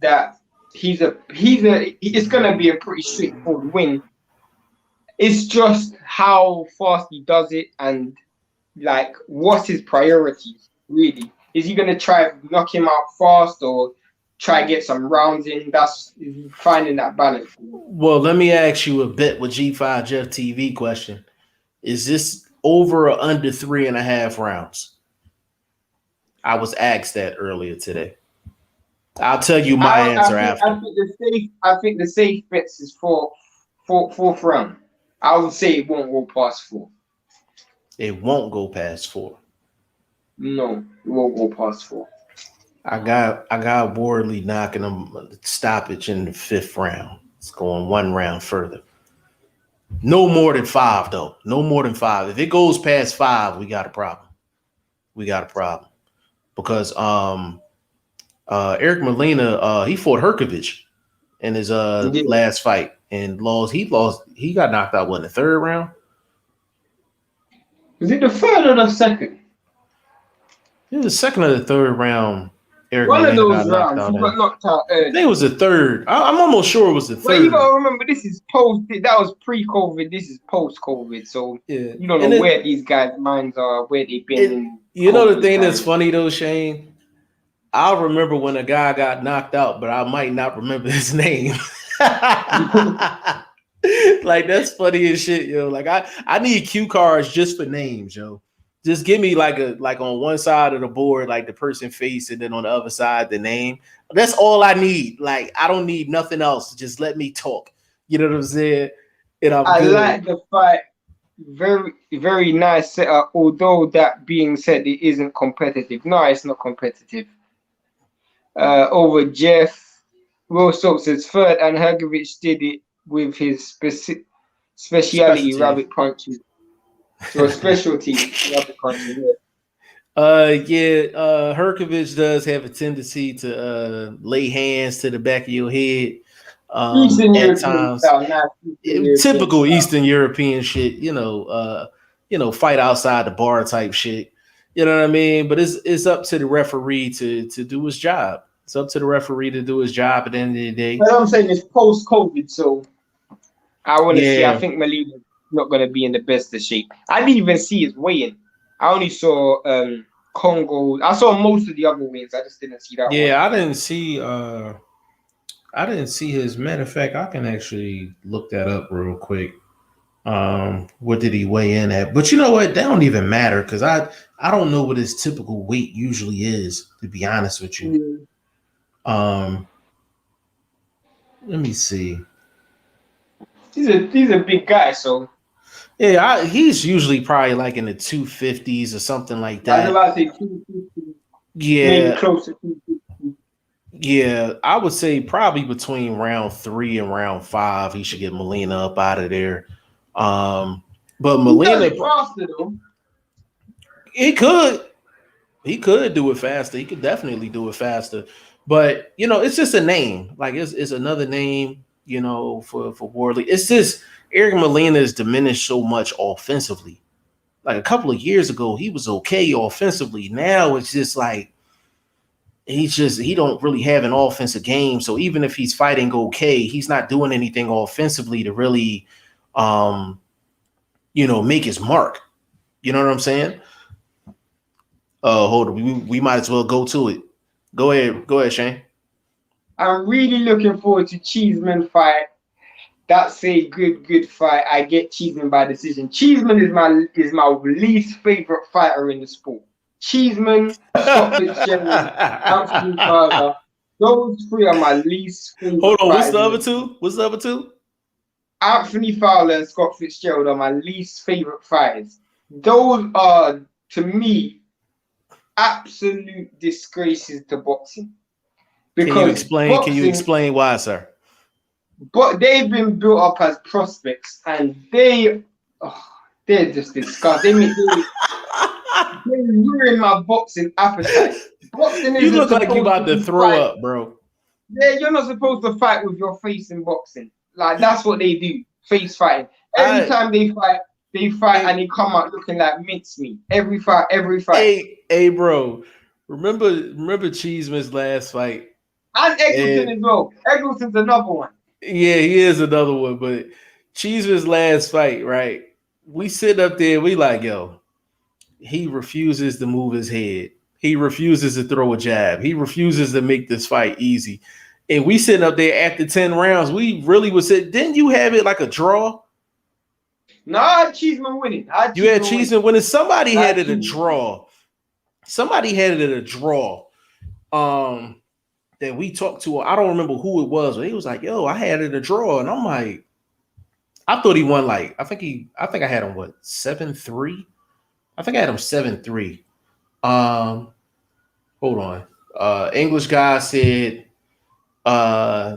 that it's gonna be a pretty straightforward win. It's just how fast he does it and like what's his priorities really. Is he gonna try knock him out fast or try get some rounds in? That's finding that balance. Well, let me ask you a bet with G5 Jeff TV question. Is this over or under 3.5 rounds? I was asked that earlier today. I'll tell you my answer after. I think the safe bets is fourth round. I would say it won't go past 4. It won't go past 4. No, it won't go past 4. I got Wardley knocking him stoppage in the 5th round. It's going 1 round further. No more than 5 though. No more than 5. If it goes past 5, we got a problem. Because Eric Molina he fought Herkovich in his last fight and lost. He got knocked out in the 3rd round. Was it the 3rd or the 2nd? It was the 2nd or the 3rd round. Eric One Molina of those rounds, he got knocked out early. I think it was the 3rd. I'm almost sure it was the 3rd. Well, you gotta remember, this is that was pre-COVID. This is post-COVID, so you don't know where these guys' minds are, where they've been. You know the thing that's funny though, Shane? I'll remember when a guy got knocked out, but I might not remember his name. Like that's funny as shit, yo. Like I need cue cards just for names, yo. Just give me like on one side of the board, like the person face, and then on the other side, the name. That's all I need. Like I don't need nothing else. Just let me talk. You know what I'm saying? And I like the fight. Very, very nice setup. Although that being said, it isn't competitive. No, it's not competitive. Over Jeff, Will Stokes is 3rd, and Hergovich did it with his speciality rabbit punches. So a specialty rabbit punches. Herkovich does have a tendency to lay hands to the back of your head. At times, typical Eastern European shit, fight outside the bar type shit. You know what I mean? But it's up to the referee to do his job. It's up to the referee to do his job at the end of the day. But I'm saying it's post-COVID, so I want to see. I think Molina's not going to be in the best of shape. I didn't even see his weigh-in. I only saw Kongo. I saw most of the other wins. I just didn't see that one. Yeah, I didn't see his. Matter of fact, I can actually look that up real quick. What did he weigh in at? But you know what? That don't even matter because I don't know what his typical weight usually is, to be honest with you. Let me see. He's a big guy, so yeah, he's usually probably like in the 250s or something like that. I was about to say 250. Yeah, maybe close to 250. Yeah, I would say probably between round 3 and round 5, he should get Molina up out of there. But Molina, faster though. He could do it faster. He could definitely do it faster. But you know, it's just a name. Like it's another name. You know, for Wardley. It's just Eric Molina is diminished so much offensively. Like a couple of years ago, he was okay offensively. Now it's just like he don't really have an offensive game. So even if he's fighting okay, he's not doing anything offensively to really, make his mark. You know what I'm saying? Hold on. We might as well go to it. Go ahead, Shane. I'm really looking forward to Cheeseman fight. That's a good fight. I get Cheeseman by decision. Cheeseman is my least favorite fighter in the sport. Cheeseman, Scott Fitzgerald, Anthony Fowler. Those three are my least favorite. Hold on, what's the other two? Anthony Fowler and Scott Fitzgerald are my least favorite fighters. Those are, to me, absolute disgraces to boxing. Because can you explain why, sir? But they've been built up as prospects, and they're just disgusting. They ruin my boxing appetite. Boxing you look like you about to throw up, bro. Yeah, you're not supposed to fight with your face in boxing. Like that's what they do, face fighting. Every time they fight and they come out looking like mincemeat. Every fight. Hey, bro. Remember Cheeseman's last fight? And Eggleton as well. Eggleton's another one. Yeah, he is another one. But Cheeseman's last fight, right? We sit up there, we like, yo, he refuses to move his head. He refuses to throw a jab. He refuses to make this fight easy. And we sitting up there after 10 rounds. We really would say, didn't you have it like a draw? No, I had Cheeseman winning. You had Cheeseman winning. Somebody had it a draw. Somebody had it at a draw. That we talked to. I don't remember who it was, but he was like, yo, I had it a draw. And I'm like, I thought he won like, I think I had him 7-3? I think I had him 7-3. Hold on. English guy said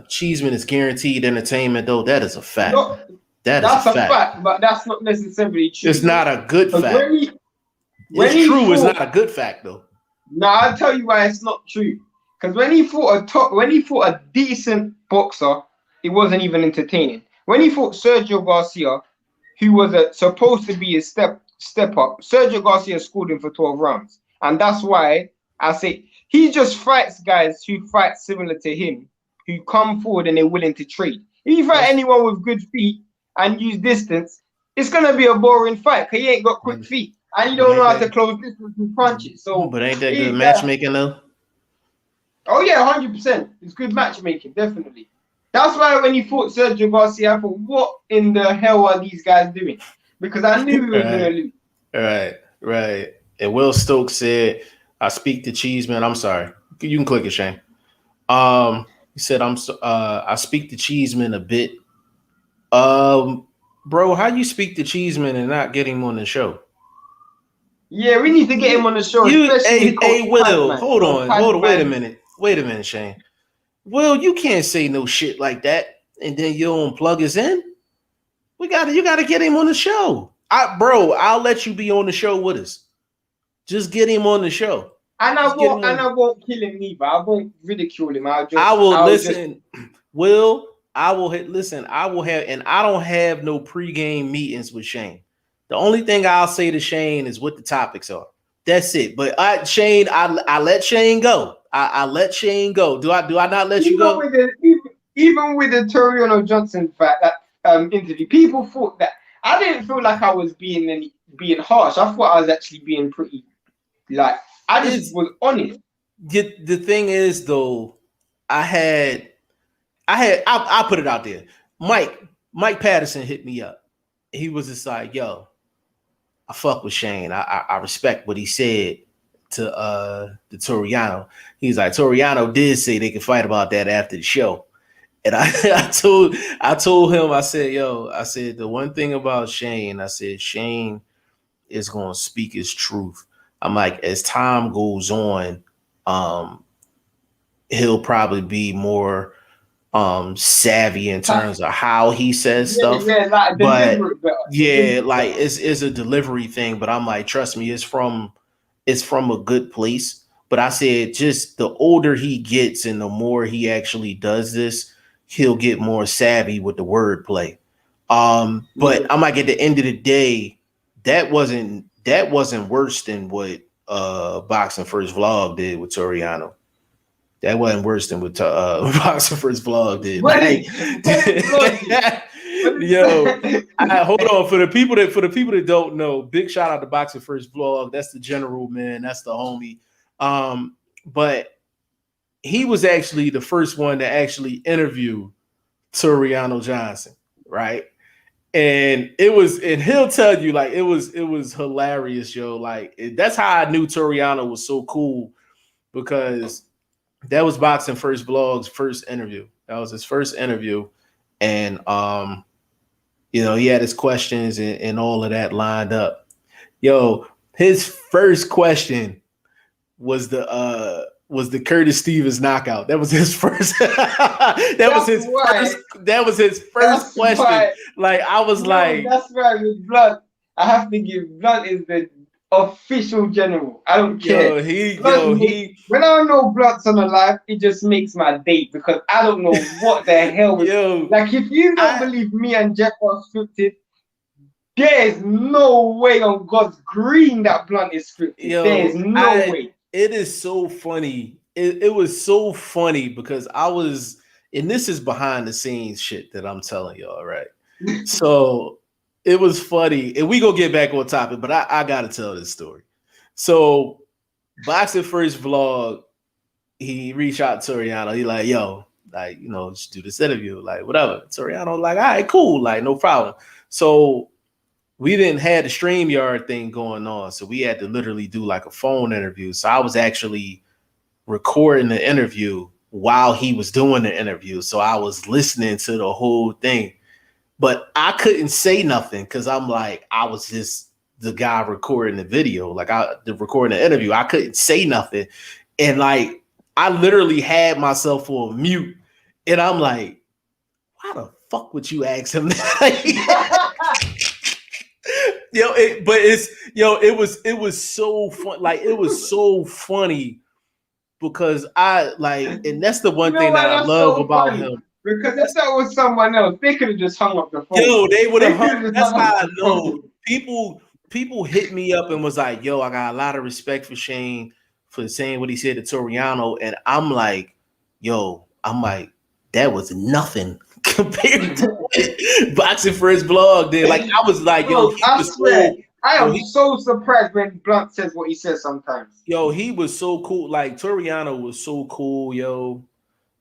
Cheeseman is guaranteed entertainment, though. That is a fact. No, that's a fact, but that's not necessarily true. It's not a good fact. It's not a good fact, though. No, I'll tell you why it's not true. Because when he fought a decent boxer, it wasn't even entertaining. When he fought Sergio Garcia, who was supposed to be a step up, Sergio Garcia scored him for 12 rounds. And that's why I say he just fights guys who fight similar to him, who come forward and they're willing to trade. If you fight anyone with good feet and use distance, it's going to be a boring fight because he ain't got quick feet. And you don't know how to close distance and punch it. So, but ain't that good matchmaking, though? Oh, yeah, 100%. It's good matchmaking, definitely. That's why when he fought Sergio Garcia, I thought, what in the hell are these guys doing? Because I knew he was going to lose. Right. And Will Stokes said, I speak to Cheeseman. I'm sorry. You can click it, Shane. He said, I speak to Cheeseman a bit. Bro, how you speak to Cheeseman and not get him on the show? Yeah, we need to get him on the show. Hey, Will, hold on. Wait a minute, Shane. Will, you can't say no shit like that and then you don't plug us in. You gotta get him on the show. I'll let you be on the show with us. Just get him on the show. And I won't kill him either. I won't ridicule him. I don't have no pregame meetings with Shane. The only thing I'll say to Shane is what the topics are. That's it. But Shane, I let Shane go. I let Shane go. Do I not let you go? Even with the Toriano Johnson fact, that interview, people thought that I didn't feel like I was being harsh. I thought I was actually being pretty, like, I just was honest. The thing is, though, I put it out there. Mike Patterson hit me up. He was just like, yo, I fuck with Shane. I respect what he said to the Toriano. He's like, Toriano did say they could fight about that after the show. And I told him, I said, yo, I said, the one thing about Shane, I said, Shane is going to speak his truth. I'm like, as time goes on, he'll probably be more savvy in terms of how he says stuff. Like, but like it's a delivery thing. But I'm like, trust me, it's from a good place. But I said, just the older he gets and the more he actually does this, he'll get more savvy with the wordplay. But I'm like, at the end of the day, that wasn't worse than what BoxingFirst Vlog did with Toriano. That wasn't worse than what BoxingFirst Vlog did. Yo, hold on, for the people that don't know, big shout out to BoxingFirst Vlog. That's the general, man. That's the homie. But he was actually the first one to actually interview Toriano Johnson, right? And he'll tell you, like, it was hilarious, yo. Like, that's how I knew Toriano was so cool, because that was BoxingFirst Vlog's first interview. That was his first interview. And he had his questions and all of that lined up. Yo, his first question was the Curtis Stevens knockout. That was his first. that was his first question. Why. Like, I was like, that's right. With Blunt, I have to give Blunt is the official general. I don't care. When I know Blunt's on a live, it just makes my day, because I don't know what the hell was. Like, if you don't believe me and Jeff are scripted, there's no way on God's green that Blunt is scripted. There's no way. It is so funny. It was so funny because I was, and this is behind the scenes shit that I'm telling y'all, right? So it was funny, and we gonna get back on topic, but I gotta tell this story. So BoxingFirst Vlog, he reached out to Toriano. He like, yo, like, just do this interview, like, whatever. Toriano like, all right, cool, like, no problem. So we didn't have the StreamYard thing going on, so we had to literally do like a phone interview. So I was actually recording the interview while he was doing the interview. So I was listening to the whole thing, but I couldn't say nothing because I'm like, I was just the guy recording the video, like recording the interview. I couldn't say nothing. And like, I literally had myself on mute, and I'm like, why the fuck would you ask him that? It was so fun. Like, it was so funny because and that's the one thing that I love about him. Because if that was someone else, they could have just hung up the phone. Yo, they would have hung. That's how I know. People hit me up and was like, yo, I got a lot of respect for Shane for saying what he said to Toriano. And I'm like, that was nothing compared to what BoxingFirst Vlog did. Like, I was like, yo, I am so surprised when Blunt says what he says sometimes. Yo, he was so cool. Like, Toriano was so cool, yo.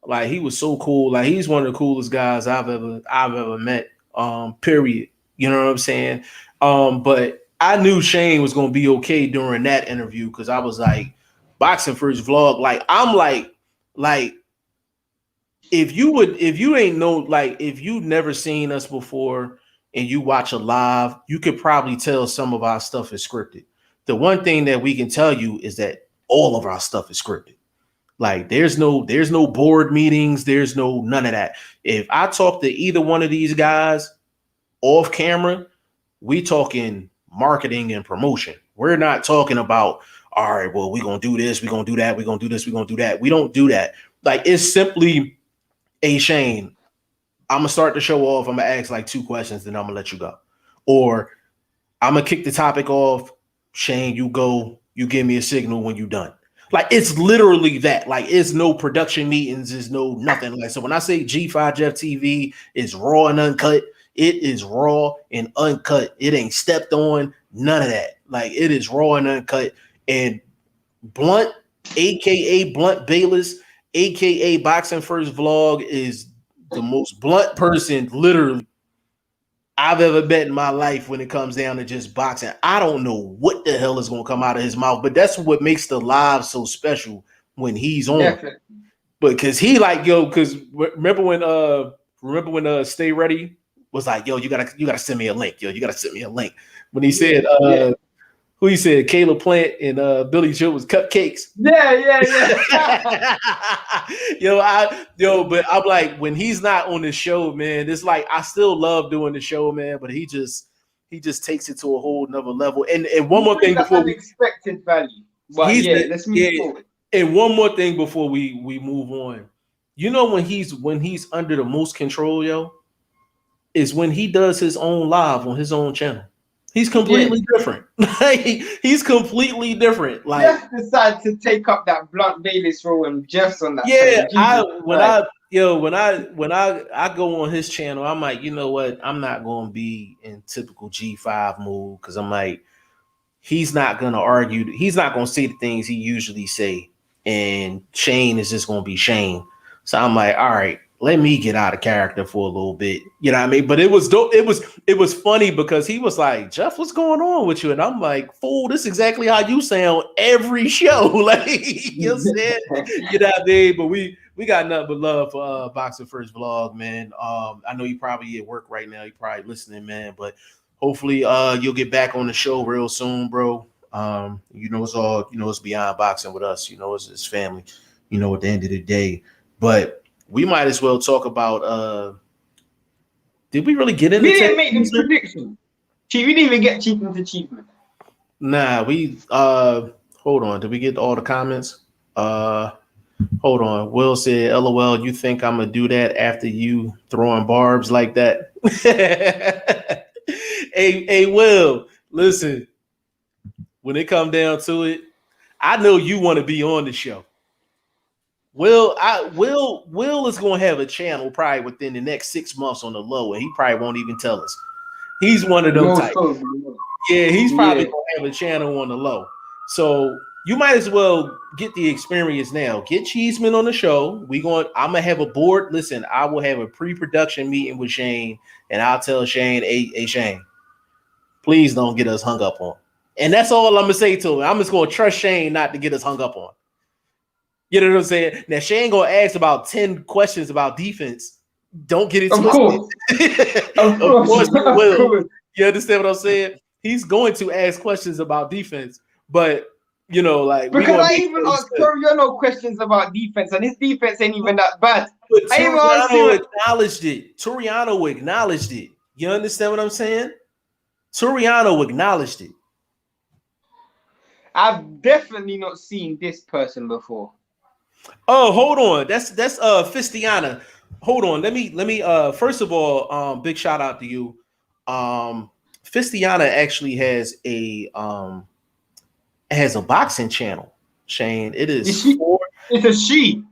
Like, he was so cool. Like, he's one of the coolest guys I've ever met. Period. You know what I'm saying? But I knew Shane was gonna be okay during that interview because I was like, BoxingFirst Vlog. Like, I'm like, if you never seen us before and you watch a live, you could probably tell some of our stuff is scripted. The one thing that we can tell you is that all of our stuff is scripted. Like, there's no board meetings. There's none of that. If I talk to either one of these guys off camera, we talking marketing and promotion. We're not talking about, all right, well, we're going to do this, we're going to do that, we're going to do this, we're going to do that. We don't do that. Like, it's simply, hey, Shane, I'm going to start the show off. I'm going to ask like 2 questions, then I'm going to let you go. Or I'm going to kick the topic off. Shane, you go you give me a signal when you're done. Like, it's literally that. Like, it's no production meetings, it's no nothing. Like, so when I say G5 Jeff TV is raw and uncut, it is raw and uncut. It ain't stepped on, none of that. Like, it is raw and uncut. And Blunt, aka Blunt Bayless, aka Boxing First Vlog, is the most blunt person literally I've ever met in my life when it comes down to just boxing. I don't know what the hell is going to come out of his mouth, but that's what makes the live so special when he's on. Definitely. Because he like, yo, because remember when Stay Ready was like, yo, you gotta send me a link, yo, you gotta send me a link. When he said who he said Caleb Plant and Billy Joe was cupcakes. Yeah. But I'm like, when he's not on the show, man, it's like I still love doing the show, man. But he just takes it to a whole nother level. And one more thing before unexpected value. But let's move forward. And one more thing before we move on. You know when he's under the most control, yo, is when he does his own live on his own channel. He's completely different. He's completely different. Like, Jeff decided to take up that Blunt Bayless role and Jeff's on that. Yeah, when I go on his channel, I'm like, you know what? I'm not gonna be in typical G5 mood because I'm like, he's not gonna argue. He's not gonna say the things he usually say, and Shane is just gonna be Shane. So I'm like, all right, let me get out of character for a little bit. You know what I mean? But it was dope. It was funny because he was like, Jeff, what's going on with you? And I'm like, fool, this is exactly how you sound every show. Like, you said, you know what I mean? But we got nothing but love for Boxing First Vlog, man. I know you probably at work right now. You're probably listening, man. But hopefully you'll get back on the show real soon, bro. It's beyond boxing with us. It's family, at the end of the day. But we might as well talk about did we really get into we didn't make this prediction. We didn't even get Chiefman's achievement. Nah, we hold on. Did we get all the comments? Hold on. Will said, LOL, you think I'm gonna do that after you throwing barbs like that? Hey, Will, listen, when it come down to it, I know you want to be on the show. Will is going to have a channel probably within the next 6 months on the low, and he probably won't even tell us. He's one of them types. Yeah, he's probably going to have a channel on the low. So you might as well get the experience now. Get Cheeseman on the show. I'm gonna have a board. Listen, I will have a pre-production meeting with Shane, and I'll tell Shane, hey Shane, please don't get us hung up on. And that's all I'm gonna say to him. I'm just gonna trust Shane not to get us hung up on. You know what I'm saying? Now, Shane gonna ask about 10 questions about defense. Don't get it twisted. Of course he will. You understand what I'm saying? He's going to ask questions about defense, but because I even asked Toriano questions about defense, and his defense ain't even that bad. But Toriano acknowledged it. Toriano acknowledged it. You understand what I'm saying? Toriano acknowledged it. I've definitely not seen this person before. Oh, hold on. That's Fistiana. Hold on. Let me first of all, big shout out to you. Fistiana actually has a boxing channel, Shane. It is it's a she.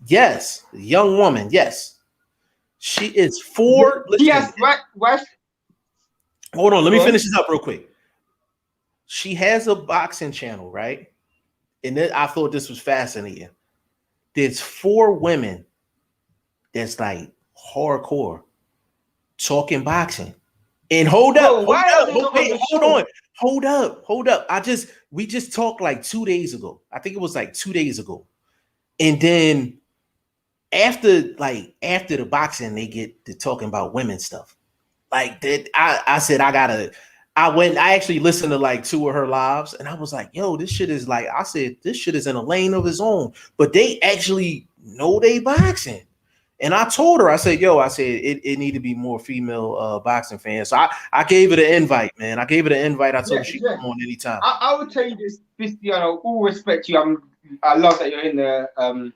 Yes, a young woman. Yes. She is 4. Yes, right. Hold on, let me finish this up real quick. She has a boxing channel, right? And then I thought this was fascinating. There's 4 women that's like hardcore talking boxing. And hold up. We just talked like 2 days ago. I think it was like 2 days ago. And then after the boxing, they get to talking about women stuff. Like that, I said I actually listened to like 2 of her lives, and I was like, yo, this shit is like, I said, this shit is in a lane of its own. But they actually know they boxing. And I told her, I said, it need to be more female boxing fans. So I gave it an invite, man. I told her she can come on anytime. I will tell you this, Cristiano, all respect you. I love that you're in the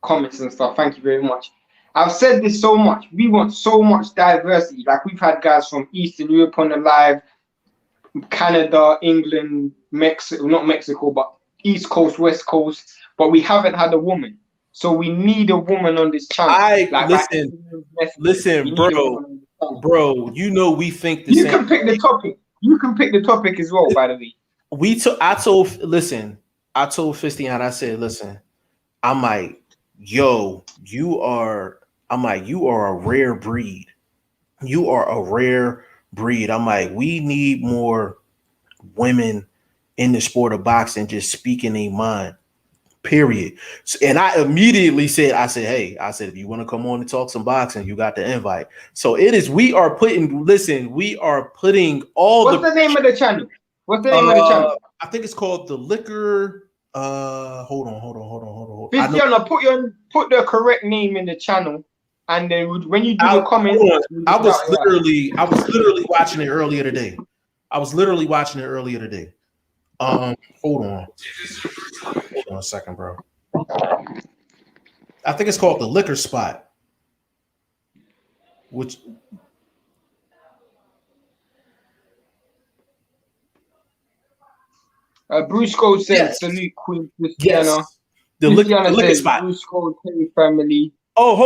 comments and stuff. Thank you very much. I've said this so much. We want so much diversity. Like, we've had guys from Eastern Europe on the live. Canada, England, Mexico, not Mexico, but East Coast, West Coast, but we haven't had a woman. So we need a woman on this channel. Listen, bro. You know we think the same. You can pick the topic. You can pick the topic as well. By the way, I told Fistian, I said, listen, I'm like, yo, you are a rare breed. You are a rare breed. I'm like, we need more women in the sport of boxing just speaking their mind. Period. And I immediately said, hey, if you want to come on and talk some boxing, you got the invite. So we are putting all What's the name of the channel? What's the name of the channel? I think it's called The Liquor. Hold on. Cristiano, put the correct name in the channel, and then when you do the comments, I was literally watching it earlier today. Hold on a second, bro. I think it's called The Liquor Spot. Which Brusco says salute Queen Cristiano. Yes. The liquor spot. Brusco family. Oh,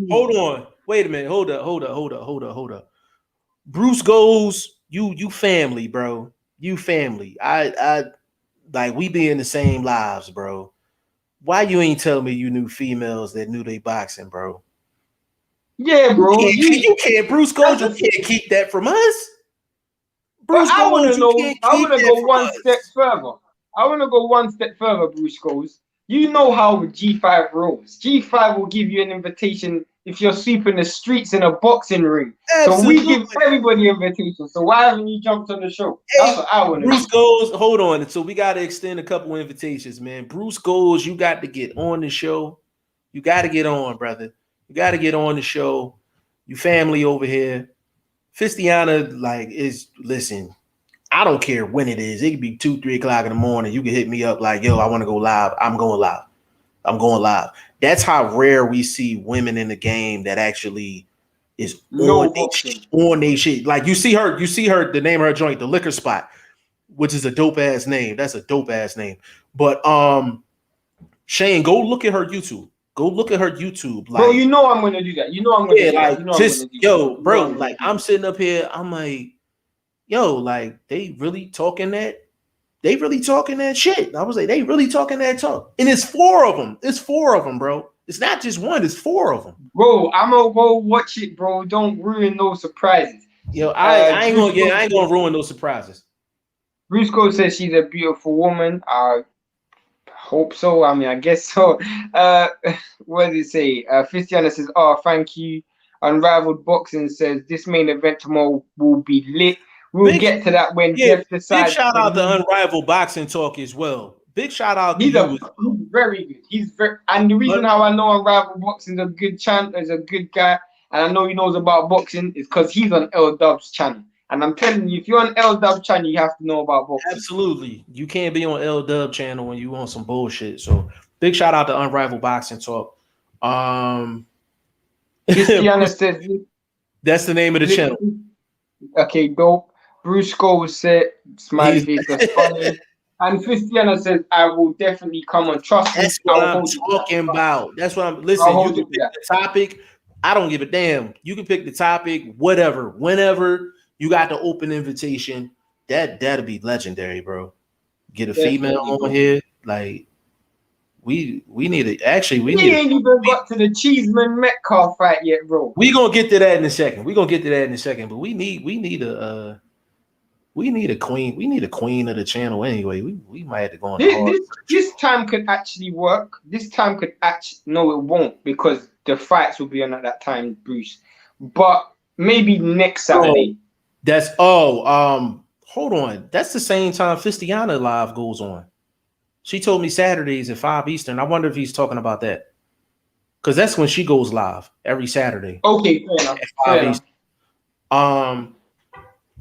hold on. Wait a minute. Hold up. Bruce goes, you family, bro. You family. I like we be in the same lives, bro. Why you ain't tell me you knew females that knew they boxing, bro? Yeah, bro. You can't, Bruce goes, you can't keep that from us. Bruce goes, I want to know. I want to go one step further. I want to go one step further, Bruce goes. You know how G5 rolls. G5 will give you an invitation if you're sweeping the streets in a boxing ring. Absolutely. So we give everybody an invitation. So why haven't you jumped on the show? That's what I want to Bruce goes, hold on. So we got to extend a couple invitations, man. Bruce goes, you got to get on the show. You got to get on, brother. You got to get on the show. You family over here. Fistiana, listen, I don't care when it is. It could be 2-3 o'clock in the morning. You can hit me up like, yo, I want to go live. I'm going live. That's how rare we see women in the game that actually is on they shit. Like you see her, the name of her joint, The Liquor Spot, which is a dope ass name. That's a dope ass name. But Shane, go look at her YouTube. Like, bro, you know I'm gonna do that. You know I'm gonna do that. You know just yo, bro. Like I'm sitting up here, I'm like, yo, like they really talking that shit. I was like, they really talking that talk. And it's 4 of them. It's 4 of them, bro. It's not just one, it's 4 of them. Bro, I'm gonna go watch it, bro. Don't ruin no surprises. Yo, I ain't gonna ruin those surprises. Brusco says she's a beautiful woman. I hope so. I mean, I guess so. What did he say? Fistiana says, oh, thank you. Unrivaled Boxing says this main event tomorrow will be lit. We'll get to that when Jeff decides. Big shout out to Unrivaled Boxing Talk as well. Big shout out to you. He's very good. And the reason how I know Unrivaled Boxing is a good is a good guy, and I know he knows about boxing is because he's on L Dub's channel. And I'm telling you, if you're on L Dub channel, you have to know about boxing. Absolutely. You can't be on L Dub channel when you want some bullshit. So big shout out to Unrivaled Boxing Talk. Cristiana says that's the name of the channel. Okay, dope. Bruce Scholes said, smiley face, that's funny. And Fistiana says, I will definitely come and trust me. That's what I'm talking about. That's what I'm listening. You can pick the topic. I don't give a damn. You can pick the topic, whatever, whenever you got the open invitation. That'll be legendary, bro. Get a female on here. Like we need it. Actually, we ain't even got to the Cheeseman Metcalf fight yet, bro. We gonna get to that in a second. But we need a queen. We need a queen of the channel anyway. We might have to go on. This time could actually work. No, it won't, because the fights will be on at that time, Bruce. But maybe next Saturday. Hold on. That's the same time Fistiana live goes on. She told me Saturdays at 5 Eastern. I wonder if he's talking about that. Because that's when she goes live every Saturday. Okay, fair enough. At 5 Eastern.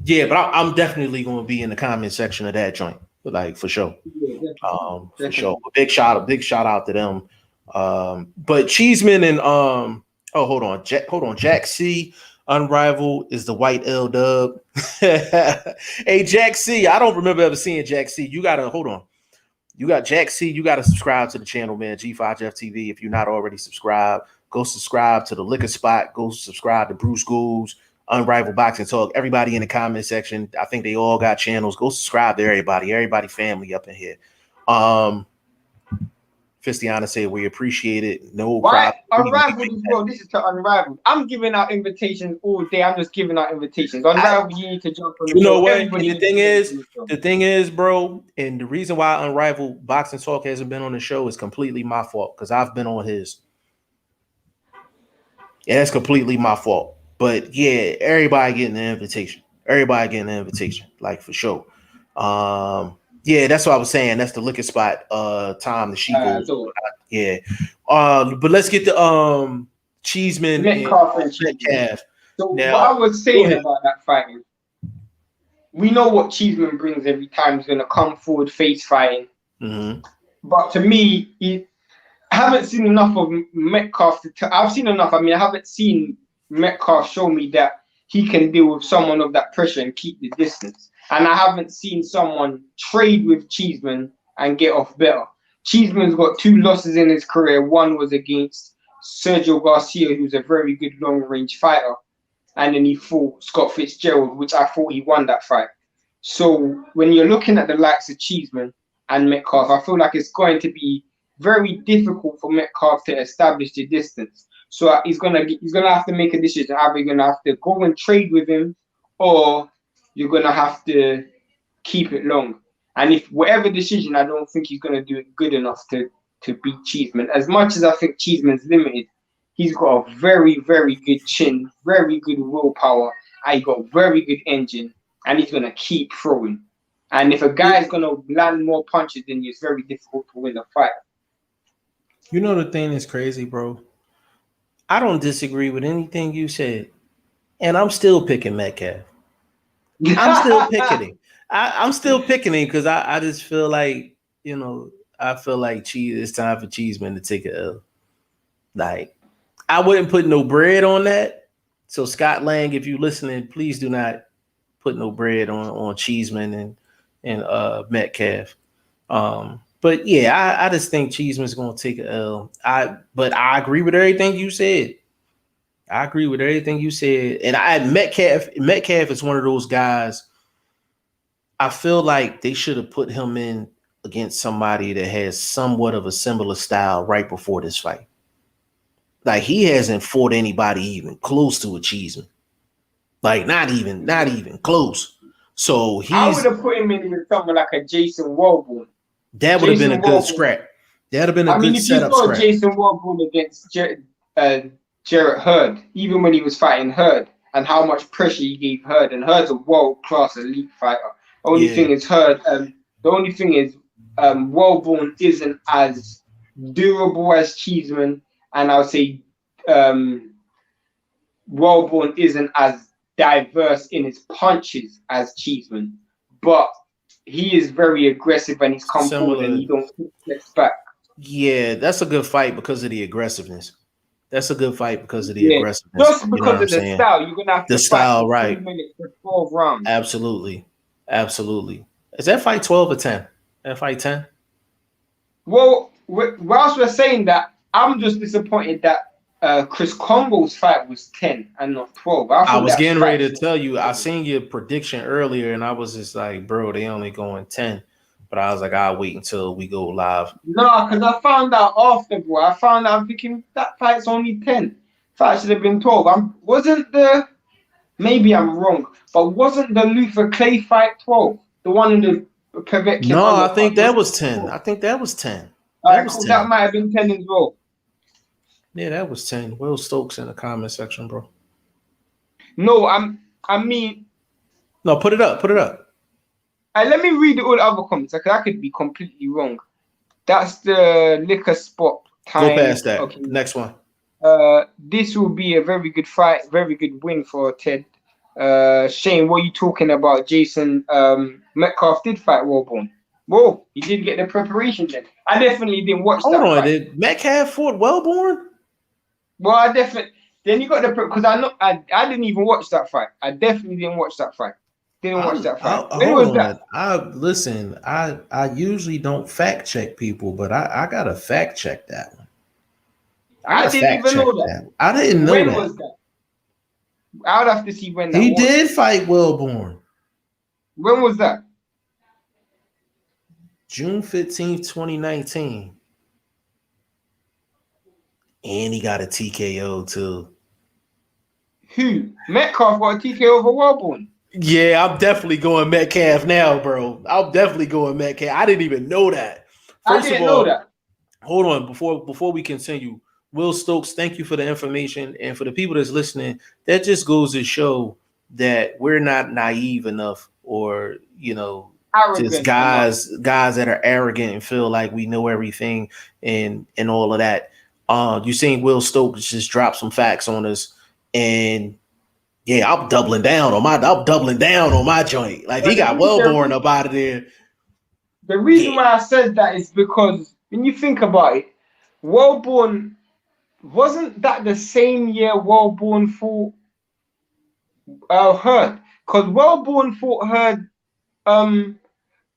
Yeah, but I'm definitely going to be in the comment section of that joint, like for sure. For sure. Big shout out to them. But Cheeseman and hold on, Jack C. Unrivaled is the Whyte L Dub. Hey, Jack C. I don't remember ever seeing Jack C. You gotta hold on. You got Jack C. You gotta subscribe to the channel, man. G5F TV. If you're not already subscribed, go subscribe to the Liquor Spot. Go subscribe to Bruce Goulds, Unrivaled Boxing Talk. Everybody in the comment section, I think they all got channels. Go subscribe to everybody. Everybody family up in here. Fistiana said we appreciate it. No problem. Unrivaled as well. This is to Unrivaled. I'm giving out invitations all day. I'm just giving out invitations. Unrivaled, you need to jump on the You know what? And the thing is, bro, and the reason why Unrivaled Boxing Talk hasn't been on the show is completely my fault because I've been on his. Yeah, that's completely my fault. But yeah, everybody getting the invitation. Everybody getting the invitation, like for sure. Yeah, that's what I was saying. That's the Liquor Spot time the she goes. Yeah. But let's get the Cheeseman and Metcalf. So now, what I was saying about that fight is we know what Cheeseman brings every time. He's gonna come forward face fighting. But to me, I haven't seen enough of Metcalf. I've seen enough. I mean, I haven't seen Metcalf show me that he can deal with someone of that pressure and keep the distance. And I haven't seen someone trade with Cheeseman and get off better. Cheeseman's got 2 losses in his career. One was against Sergio Garcia, who's a very good long-range fighter. And then he fought Scott Fitzgerald, which I thought he won that fight. So when you're looking at the likes of Cheeseman and Metcalf, I feel like it's going to be very difficult for Metcalf to establish the distance. So he's gonna have to make a decision. Either you're gonna have to go and trade with him, or you're gonna have to keep it long. And if whatever decision, I don't think he's gonna do it good enough to beat Cheeseman. As much as I think Cheeseman's limited, he's got a very, very good chin, very good willpower, and he got a very good engine, and he's gonna keep throwing. And if a guy's gonna land more punches than you, it's very difficult to win a fight. You know the thing that's crazy, bro? I don't disagree with anything you said, and I'm still picking Metcalf. I'm still picking him. I'm still picking him because I just feel like, you know, I feel like it's time for Cheeseman to take a L. Like, I wouldn't put no bread on that. So Scott Lang, if you're listening, please do not put no bread on Cheeseman and Metcalf. But yeah, I just think Cheeseman's gonna take a L. But I agree with everything you said. And Metcalf is one of those guys. I feel like they should have put him in against somebody that has somewhat of a similar style right before this fight. Like, he hasn't fought anybody even close to a Cheeseman. Like, not even close. So I would have put him in with someone like a Jason Wardley. That would have been a good scrap. That would have been a good setup scrap. I mean, if you saw Jason Wardley against Jarrett Hurd, even when he was fighting Hurd, and how much pressure he gave Hurd, and Hurd's a world-class elite fighter. The only thing is Wellborn isn't as durable as Cheeseman, and I would say Wellborn isn't as diverse in his punches as Cheeseman, but he is very aggressive and he's come forward and he don't flex back. Yeah, that's a good fight because of the aggressiveness. Aggressiveness. Just because of the style, you're gonna have to fight right? 2 minutes for 12 rounds. Absolutely. Is that fight 12 or 10? That fight 10? Well, whilst we're saying that, I'm just disappointed that Chris Kongo's fight was 10 and not 12. I was getting ready to tell you, I seen your prediction earlier and I was just like, bro, they only going 10. But I was like, I'll wait until we go live. No, because I found out after, bro. I'm thinking that fight's only 10. Fight should have been 12. Maybe I'm wrong, but wasn't the Luther Clay fight 12? The one in the Povetkin? No, I think that was 10. That might have been 10 as well. Yeah, that was 10. Will Stokes in the comment section, bro. No, I mean. No, put it up. Let me read all the other comments, because I could be completely wrong. That's the Liquor Spot time. Go past that. Okay. Next one. This will be a very good fight, very good win for Ted. Shane, what are you talking about? Jason Metcalf did fight Wellborn. Whoa, he did get the preparation then. I definitely didn't watch that fight. Did Metcalf fought Wellborn? Well, I definitely. Then you got the because I didn't even watch that fight. I definitely didn't watch that fight. Didn't watch that fight. When was that? I usually don't fact check people, but I gotta fact check that one. I didn't even know that. I didn't know when that. When was that? I would have to see when that he did fight Wellborn. When was that? June 15th, 2019. And he got a TKO too. Who? Metcalf got a TKO over Wellborn. Yeah, I'm definitely going Metcalf now, bro. I'm definitely going Metcalf. I didn't even know that. First of all, know that. Hold on, before we continue, Will Stokes, thank you for the information. And for the people that's listening, that just goes to show that we're not naive enough, or arrogant just guys that are arrogant and feel like we know everything and all of that. You seen Will Stokes just drop some facts on us, and yeah, I'm doubling down on my joint. Like, he got Wellborn up out of there. The reason why I said that is because when you think about it, Wellborn, wasn't that the same year Wellborn fought Hurd? Because Wellborn fought Hurd on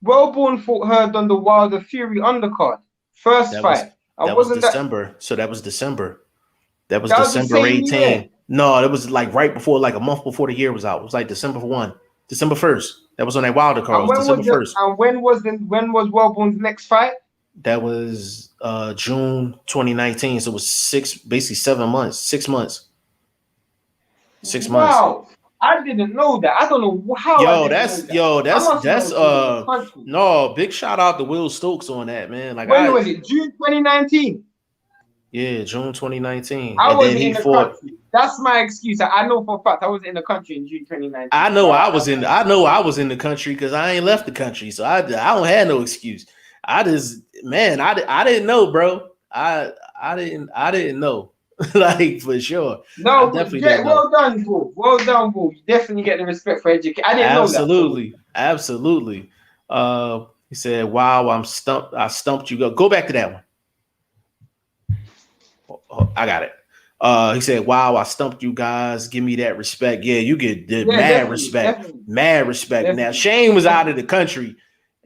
the Wilder Fury undercard. First fight. That was December. So that was December. That was December 18th. No, it was like right before, like a month before the year was out. It was like December 1st. That was on that Wilder card. December 1st. And when was Wellborn's next fight? That was June 2019. So it was basically 7 months, 6 months. 6 months. Wow. I didn't know that. I don't know how. No, big shout out to Will Stokes on that, man. Like, when was it? June 2019. Yeah, June 2019. I wasn't in the country. That's my excuse. I know for a fact I was in the country in June 2019. I know I was in the country because I ain't left the country, so I don't have no excuse. I didn't know, bro. I didn't know. Like, for sure. No, well done, bro. Well done, bro. You definitely get the respect for education. I didn't know that. Absolutely. He said, "Wow, I stumped you." Go back to that one. Oh, I got it. He said, "Wow, I stumped you guys. Give me that respect." Yeah, you get mad respect. Mad respect. Definitely. Now, Shane was out of the country.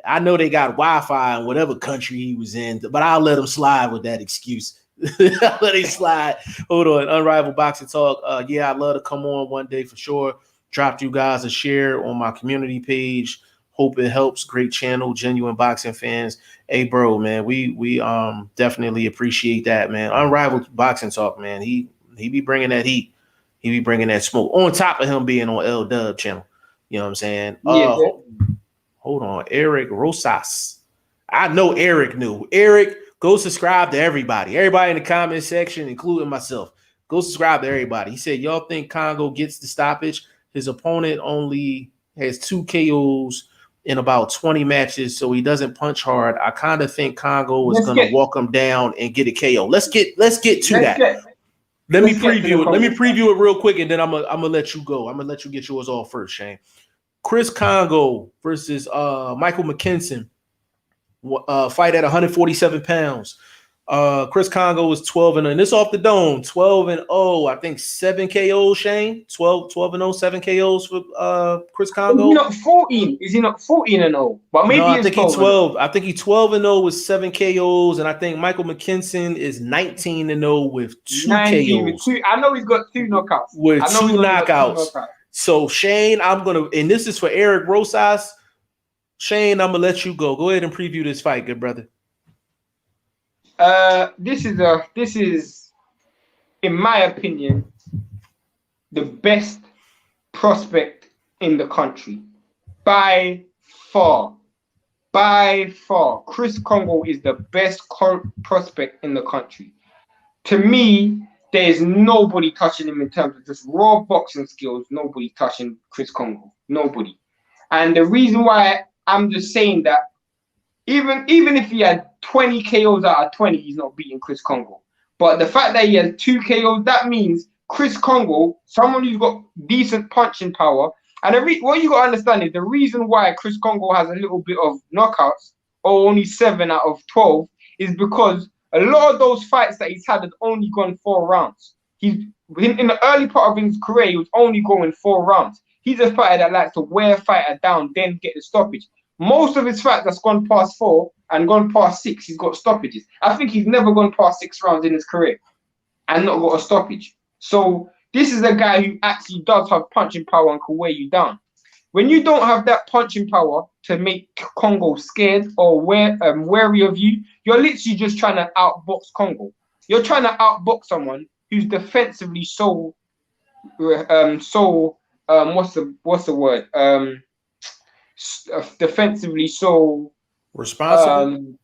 I know they got Wi-Fi in whatever country he was in, but I'll let him slide with that excuse. Let him slide. Hold on. Unrivaled Boxing Talk. Yeah, I'd love to come on one day for sure. Dropped you guys a share on my community page. Hope it helps. Great channel, genuine boxing fans. Hey, bro, man, we definitely appreciate that, man. Unrivaled Boxing Talk, man. He be bringing that heat. He be bringing that smoke. On top of him being on L Dub channel. You know what I'm saying? Yeah. Hold on. Eric Rosas. I know Eric knew. Eric, go subscribe to everybody. Everybody in the comment section, including myself. Go subscribe to everybody. He said, y'all think Kongo gets the stoppage? His opponent only has 2 KOs in about 20 matches, so he doesn't punch hard. I kind of think Kongo is going to walk him down and get a KO. Let's get to that. Let me preview it real quick, and then I'm gonna let you go. I'm gonna let you get yours all first, Shane. Chris Kongo versus Michael McKinson. Fight at 147 pounds. Chris Kongo is 12-0, and this off the dome. 12-0. I think 7 KOs, Shane. 12-0, 7 KOs for Chris Kongo. Is he not 14? Is he not 14-0? But maybe I think he's 12. I think he's 12-0 with 7 KOs, and I think Michael McKinson is 19-0 with 2 KOs. I know he's got 2 knockouts. With 2 knockouts. So Shane, and this is for Eric Rosas. Shane, I'm gonna let you go. Go ahead and preview this fight, good brother. This is, in my opinion, the best prospect in the country. By far. Chris Kongo is the best prospect in the country. To me, there's nobody touching him in terms of just raw boxing skills. Nobody touching Chris Kongo. Nobody. And the reason why I'm just saying that, even if he had 20 KOs out of 20, he's not beating Chris Kongo. But the fact that he has 2 KOs, that means Chris Kongo, someone who's got decent punching power. And what you got to understand is the reason why Chris Kongo has a little bit of knockouts, or only 7 out of 12, is because a lot of those fights that he's had have only gone 4 rounds. he's in the early part of his career, he was only going 4 rounds. He's a fighter that likes to wear a fighter down, then get the stoppage. Most of his fights that's gone past 4 and gone past 6, he's got stoppages. I think he's never gone past 6 rounds in his career and not got a stoppage. So this is a guy who actually does have punching power and can wear you down. When you don't have that punching power to make Kongo scared or wary of you, you're literally just trying to outbox Kongo. You're trying to outbox someone who's defensively defensively so responsible.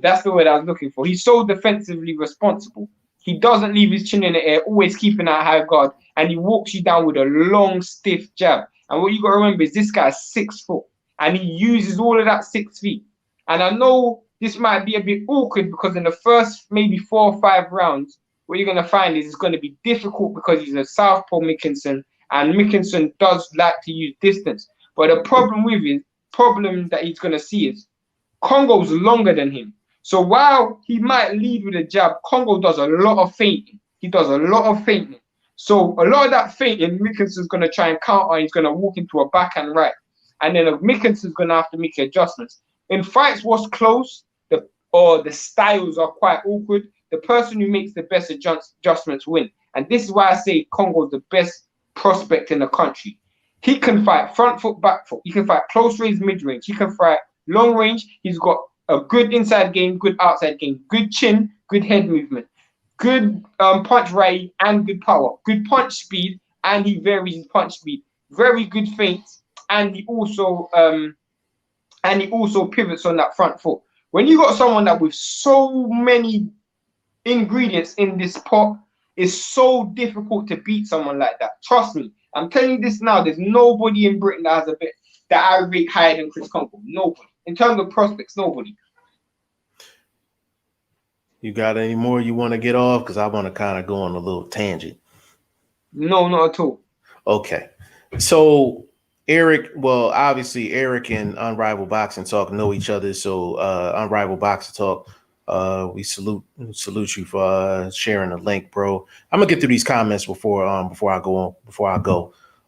That's the word I was looking for. He's so defensively responsible. He doesn't leave his chin in the air, always keeping that high guard, and he walks you down with a long, stiff jab. And what you got to remember is this guy's 6 foot, and he uses all of that 6 feet. And I know this might be a bit awkward because in the first maybe 4 or 5 rounds, what you're going to find is it's going to be difficult because he's a southpaw McKinson, and McKinson does like to use distance. But the problem that he's going to see is Kongo's longer than him. So while he might lead with a jab, Kongo does a lot of feinting. He does a lot of feinting. So a lot of that feinting, McKinson's going to try and counter. He's going to walk into a backhand right. And then McKinson's going to have to make adjustments. In fights what's close, the styles are quite awkward, the person who makes the best adjustments win. And this is why I say Kongo's the best prospect in the country. He can fight front foot, back foot. He can fight close range, mid range. He can fight long range. He's got a good inside game, good outside game, good chin, good head movement, good punch rate and good power, good punch speed, and he varies his punch speed. Very good feints, and he also pivots on that front foot. When you got someone that with so many ingredients in this pot, it's so difficult to beat someone like that. Trust me, I'm telling you this now. There's nobody in Britain that has a bit that I rate higher than Chris Kongo. Nobody. In terms of prospects, nobody. You got any more you want to get off? Because I want to kind of go on a little tangent. No, not at all. Okay. So Eric, well, obviously Eric and Unrivaled Boxing Talk know each other. So Unrivaled Boxing Talk, we salute you for sharing the link, bro. I'm gonna get through these comments before I go.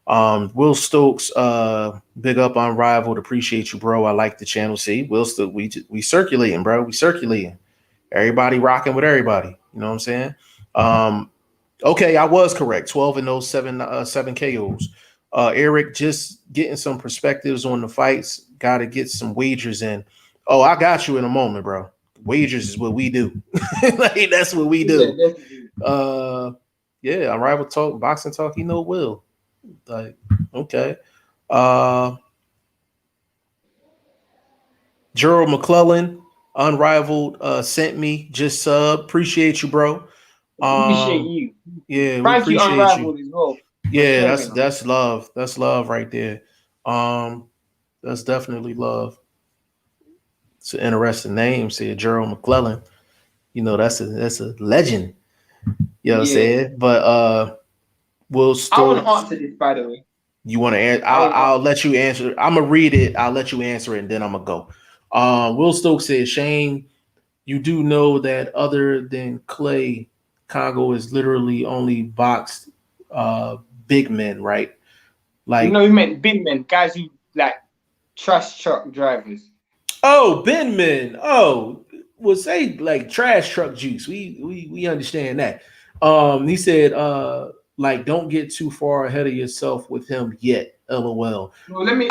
Will Stokes, big up Unrivaled, appreciate you, bro. I like the channel. See, Will Stokes, we circulating, bro. We circulating. Everybody rocking with everybody. You know what I'm saying? Okay, I was correct. 12-0, 7 KOs. Eric, just getting some perspectives on the fights. Got to get some wagers in. Oh, I got you in a moment, bro. Wagers is what we do. Like, that's what we do. Yeah, Unrivaled Talk, Boxing Talk, you know Will. Like, okay. Gerald McClellan, Unrivaled, sent me just sub. Appreciate you, bro. Appreciate you. Yeah, we Thank you, appreciate Unrivaled, you. as well. Yeah, that's love. That's love right there. That's definitely love. It's an interesting name, said Gerald McClellan. You know, that's a legend. You know what I'm saying? But Will Stokes, I want to answer this, by the way. You want to answer? I'll let you answer. I'm gonna read it. I'll let you answer it, and then I'm gonna go. Will Stokes said, Shane, you do know that other than Clay, Kongo is literally only boxed big men, right? Like, no, you meant big men, guys who like trash truck drivers. Oh, bin men. Oh, we'll say like trash truck juice. We understand that. He said, like, don't get too far ahead of yourself with him yet. LOL. Well, let me,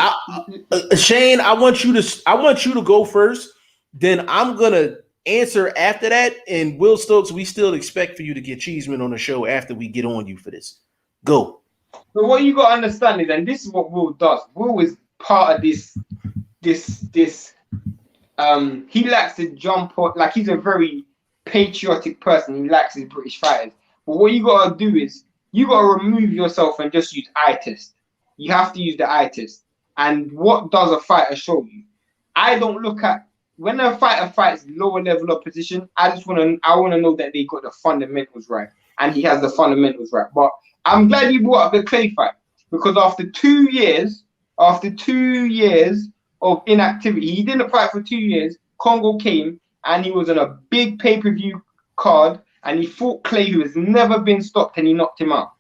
Shane. I want you to go first. Then I'm gonna answer after that. And Will Stokes, we still expect for you to get Cheeseman on the show after we get on you for this. Go. But what you got to understand is, and this is what Will does. Will is part of this. He likes to jump on, like, he's a very patriotic person. He likes his British fighters. But what you got to do is you got to remove yourself and just use eye test. You have to use the eye test. And what does a fighter show you? I don't look at, when a fighter fights lower level opposition, I want to know that they got the fundamentals right. And he has the fundamentals right. But I'm glad you brought up the Clay fight, because after 2 years of inactivity, he didn't fight for 2 years. Kongo came and he was on a big pay-per-view card, and he fought Clay, who has never been stopped, and he knocked him out.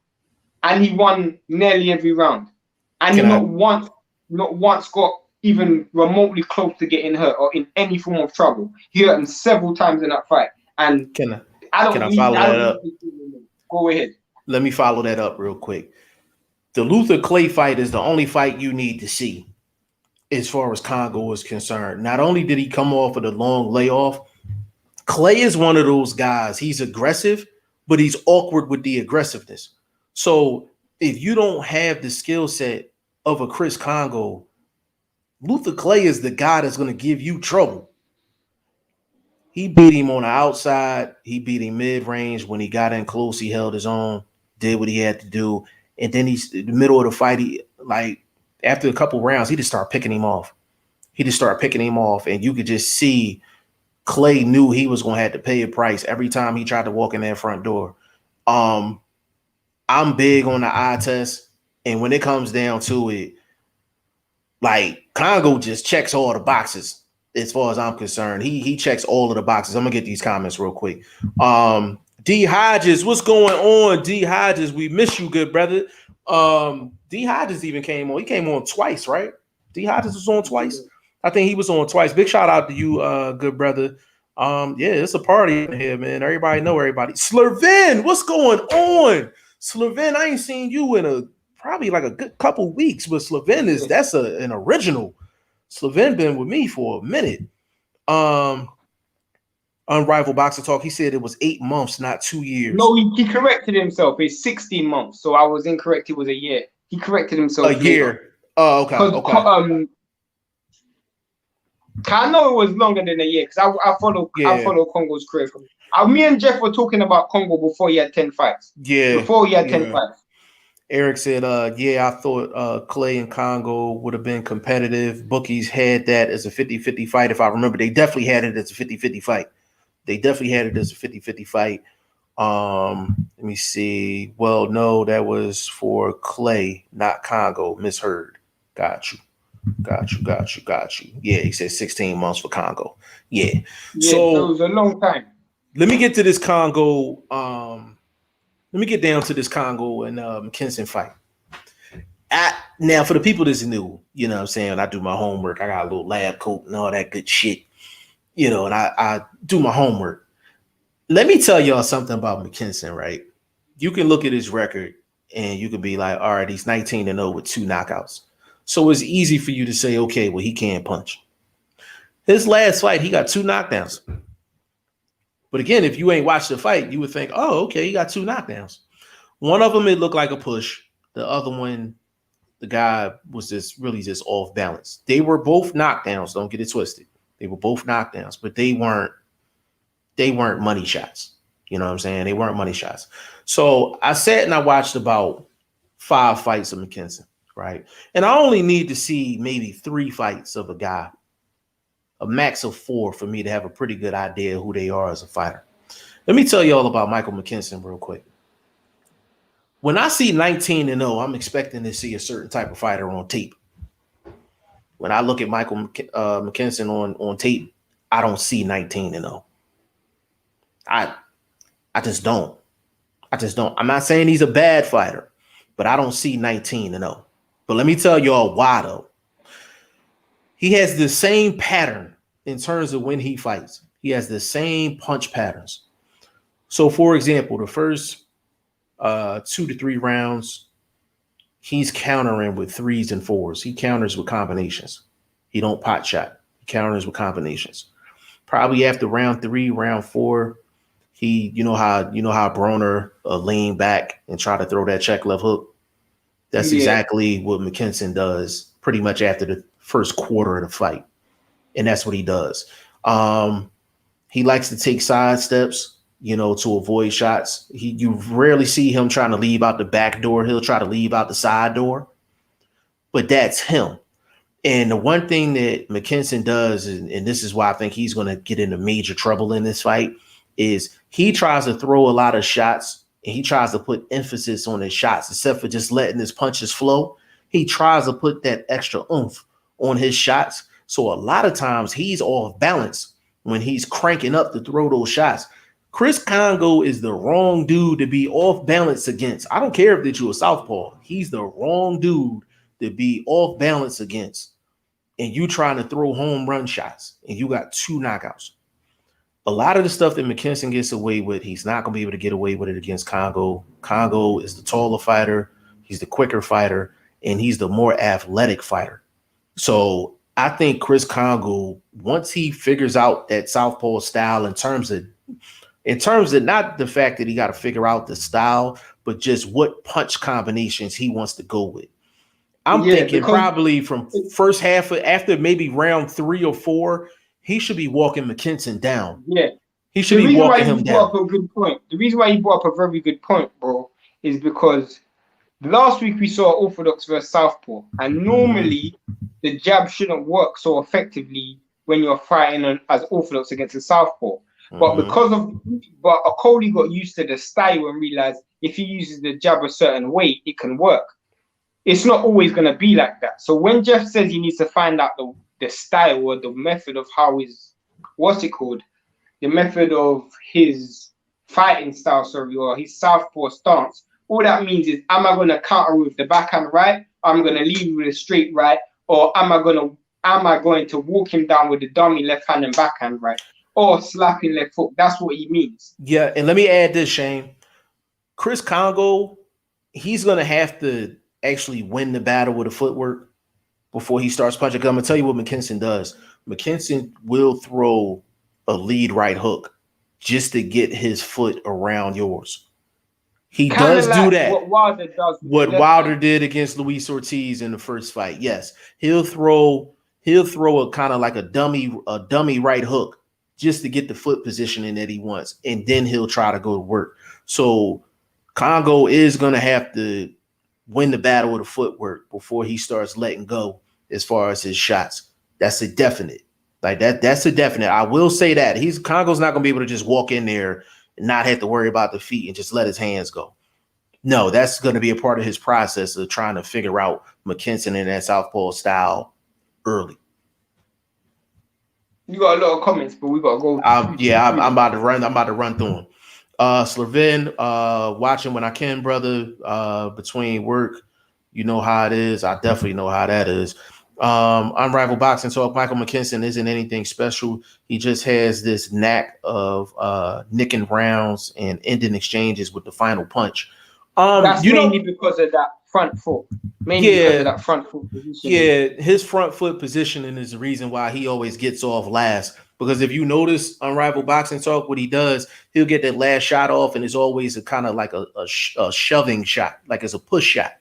And he won nearly every round. And he not once got even remotely close to getting hurt or in any form of trouble. He hurt him several times in that fight. And can I follow that up? Go ahead. Let me follow that up real quick. The Luther Clay fight is the only fight you need to see as far as Kongo is concerned. Not only did he come off of the long layoff, Clay is one of those guys. He's aggressive, but he's awkward with the aggressiveness. So if you don't have the skill set of a Chris Kongo, Luther Clay is the guy that's going to give you trouble. He beat him on the outside. He beat him mid-range. When he got in close, he held his own, did what he had to do. And then he's in the middle of the fight, after a couple rounds, he just started picking him off. And you could just see Clay knew he was going to have to pay a price every time he tried to walk in that front door. I'm big on the eye test. And when it comes down to it, Kongo just checks all the boxes as far as I'm concerned. He checks all of the boxes. I'm going to get these comments real quick. D Hodges, what's going on? D Hodges, we miss you, good brother. D Hodges even came on. He came on twice, right? D Hodges was on twice. I think he was on twice. Big shout out to you, good brother. Yeah, it's a party in here, man. Everybody know everybody. Slervin, what's going on? Slervin, I ain't seen you in probably like a good couple weeks, but Slervin that's an original. Slervin been with me for a minute. Unrivaled Boxer Talk, he said it was 8 months, not 2 years. No, he corrected himself. It's 16 months. So I was incorrect. It was a year. He corrected himself. A year. Oh, okay. I know it was longer than a year because I follow Kongo's career. Me and Jeff were talking about Kongo before he had 10 fights. Yeah. Before he had 10 fights. Eric said, I thought Clay and Kongo would have been competitive. Bookies had that as a 50-50 fight. If I remember, they definitely had it as a 50-50 fight. Let me see. Well, no, that was for Clay, not Kongo. Misheard. Got you. Yeah, he said 16 months for Kongo. Yeah. So it was a long time. Let me get to this Kongo. Let me get down to this Kongo and McKinson fight. Now, for the people that's new, you know what I'm saying, I do my homework. I got a little lab coat and all that good shit, and I do my homework. Let me tell y'all something about McKinson, right? You can look at his record and you can be like, all right, he's 19-0 with 2 knockouts. So it's easy for you to say, okay, well, he can't punch. His last fight, he got 2 knockdowns. But again, if you ain't watched the fight, you would think, oh, okay, he got 2 knockdowns. One of them, it looked like a push. The other one, the guy was just off balance. They were both knockdowns. Don't get it twisted. They were both knockdowns, but they weren't money shots. You know what I'm saying? They weren't money shots. So I sat and I watched about 5 fights of McKinson, right? And I only need to see maybe 3 fights of a guy, a max of 4 for me to have a pretty good idea who they are as a fighter. Let me tell you all about Michael McKinson real quick. When I see 19-0, I'm expecting to see a certain type of fighter on tape. When I look at Michael McKinson on tape, I don't see 19-0. I just don't. I'm not saying he's a bad fighter, but I don't see 19-0. But let me tell y'all why, though. He has the same pattern in terms of when he fights. He has the same punch patterns. So, for example, the first 2 to 3 rounds, he's countering with 3s and 4s. He counters with combinations. He don't pot shot. He counters with combinations. Probably after round 3, round 4, he, you know how Broner lean back and try to throw that check left hook. That's exactly what McKinson does pretty much after the first quarter of the fight. And that's what he does. He likes to take side steps, to avoid shots. You rarely see him trying to leave out the back door. He'll try to leave out the side door. But that's him. And the one thing that McKinson does, and this is why I think he's going to get into major trouble in this fight, is he tries to throw a lot of shots and he tries to put emphasis on his shots instead for just letting his punches flow. He tries to put that extra oomph on his shots. So a lot of times he's off balance when he's cranking up to throw those shots. Chris Kongo is the wrong dude to be off balance against. I don't care if that you're a southpaw. He's the wrong dude to be off balance against. And you trying to throw home run shots and you got 2 knockouts. A lot of the stuff that McKinson gets away with, he's not going to be able to get away with it against Kongo. Kongo is the taller fighter. He's the quicker fighter, and he's the more athletic fighter. So I think Chris Kongo, once he figures out that southpaw style in terms of not the fact that he got to figure out the style, but just what punch combinations he wants to go with. I'm thinking probably from first half after maybe round 3 or 4, he should be walking McKinson down. Yeah. He should be walking him down. The reason why he brought up a very good point, bro, is because last week we saw Orthodox versus Southpaw. And normally the jab shouldn't work so effectively when you're fighting as Orthodox against a Southpaw. But Cody got used to the style and realized if he uses the jab a certain way, it can work. It's not always going to be like that. So when Jeff says he needs to find out the style or the method of how the method of his fighting style, or his southpaw stance, all that means is, am I going to counter with the backhand right? I'm going to lead with a straight right, or am I going to walk him down with the dummy left hand and backhand right, or slapping left foot? That's what he means. Yeah, and let me add this, Shane. Chris Kongo, he's going to have to actually win the battle with the footwork before he starts punching. I'm going to tell you what McKinson does. McKinson will throw a lead right hook just to get his foot around yours. He does do that. What Wilder did against Luis Ortiz in the first fight. Yes, he'll throw a kind of like a dummy right hook just to get the foot positioning that he wants, and then he'll try to go to work. So Kongo is going to have to win the battle with the footwork before he starts letting go as far as his shots. That's a definite. Like that's a definite. I will say that Kongo's not going to be able to just walk in there and not have to worry about the feet and just let his hands go. No, that's going to be a part of his process of trying to figure out McKinson in that southpaw style early. You got a lot of comments, but we got to go. I'm about to run. I'm about to run through them. Slavin, watching when I can, brother, between work. You know how it is. I definitely know how that is. Unrivaled Boxing Talk. Michael McKinson isn't anything special. He just has this knack of nicking rounds and ending exchanges with the final punch. That's mainly because of that front foot. Because of that front foot position. Yeah, his front foot positioning is the reason why he always gets off last. Because if you notice Unrivaled Boxing Talk, what he does, he'll get that last shot off, and it's always a kind of like a shoving shot, like it's a push shot.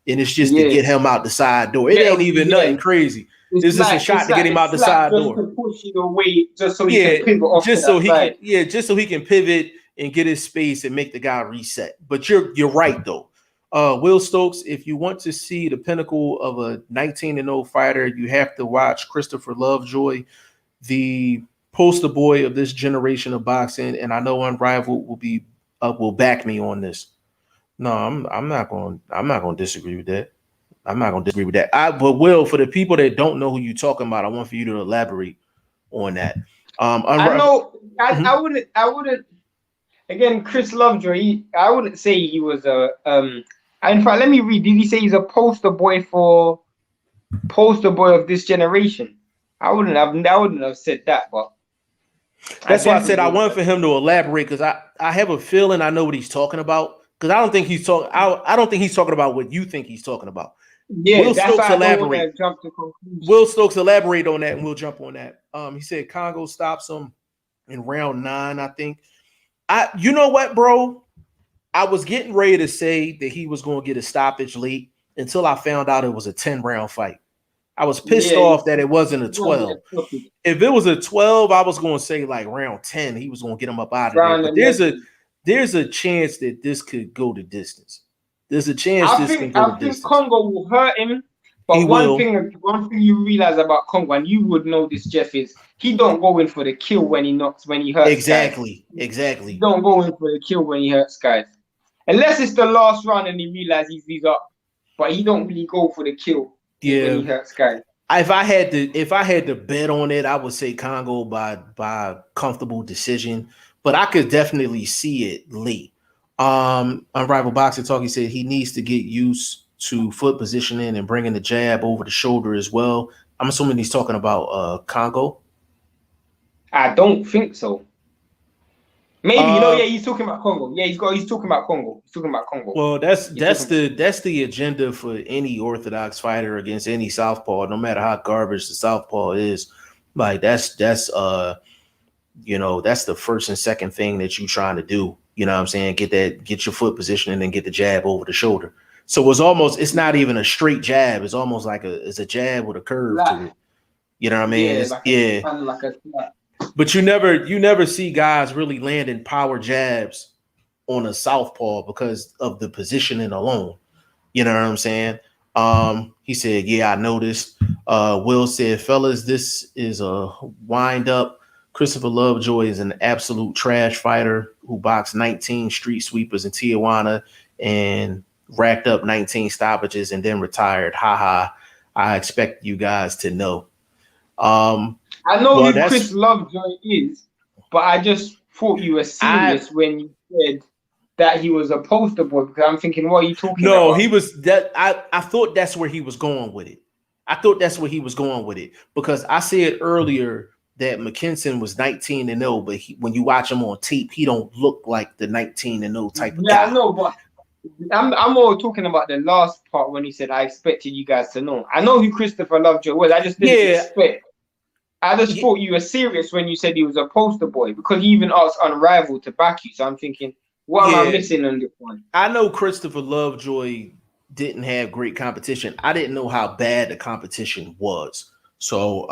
And it's just to get him out the side door. It ain't even nothing crazy. It's just a shot to get him out the side door. To push it away, just so he can pivot off just so he can pivot and get his space and make the guy reset. But you're right though. Will Stokes, if you want to see the pinnacle of a 19-0 fighter, you have to watch Christopher Lovejoy, the poster boy of this generation of boxing. And I know Unrivaled will back me on this. No, I'm not going to disagree with that. I'm not going to disagree with that. But Will, for the people that don't know who you're talking about, I want for you to elaborate on that. I know. I wouldn't. Again, Chris Lovejoy. I wouldn't say he was a. In fact, let me read. Did he say he's a poster boy of this generation? I wouldn't have said that, but. That's why I said I want for him to elaborate, because I have a feeling I know what he's talking about. Because I don't think he's talking. I don't think he's talking about what you think he's talking about. Yeah, Will Stokes elaborate. Will Stokes elaborate on that, and we'll jump on that. He said Kongo stops him in round 9. I think. You know what, bro? I was getting ready to say that he was going to get a stoppage late until I found out it was a 10-round fight. I was pissed off that it wasn't a 12. If it was a 12, I was going to say like round 10, he was going to get him up out of there. But there's a chance that this could go the distance. There's a chance can go the distance. I think Kongo will hurt him. But one thing you realize about Kongo, and you would know this, Jeff, is he don't go in for the kill when he hurts. Exactly. He don't go in for the kill when he hurts guys. Unless it's the last round and he realizes he's up. But he don't really go for the kill when he hurts guys. If I had to bet on it, I would say Kongo by comfortable decision. but I could definitely see it late. Unrivaled Boxing Talk, he said he needs to get used to foot positioning and bringing the jab over the shoulder as well. I'm assuming he's talking about Kongo. I don't think so. Maybe yeah, he's talking about Kongo. Yeah, he's talking about Kongo. He's talking about Kongo. Well, that's the agenda for any orthodox fighter against any southpaw, no matter how garbage the southpaw is. Like that's you know, that's the first and second thing that you're trying to do. You know what I'm saying? Get your foot position and then get the jab over the shoulder. So it's not even a straight jab. It's almost like it's a jab with a curve to it. You know what I mean? But you never see guys really landing power jabs on a southpaw because of the positioning alone. You know what I'm saying? He said, yeah, I noticed. Will said, fellas, this is a wind up. Christopher Lovejoy is an absolute trash fighter who boxed 19 street sweepers in Tijuana and racked up 19 stoppages and then retired. Haha. I expect you guys to know. I know who Chris Lovejoy is, but I just thought you were serious when you said that he was a poster boy, because I'm thinking, what are you talking about? No, he was that. I thought that's where he was going with it. Because I said earlier that McKinson was 19-0, but when you watch him on tape, he don't look like the 19-0 type of guy. Yeah, I know, but I'm more talking about the last part when he said, I expected you guys to know. I know who Christopher Lovejoy was. I just didn't expect. I just thought you were serious when you said he was a poster boy, because he even asked Unrivaled to back you. So I'm thinking, what am I missing on this one? I know Christopher Lovejoy didn't have great competition. I didn't know how bad the competition was. So,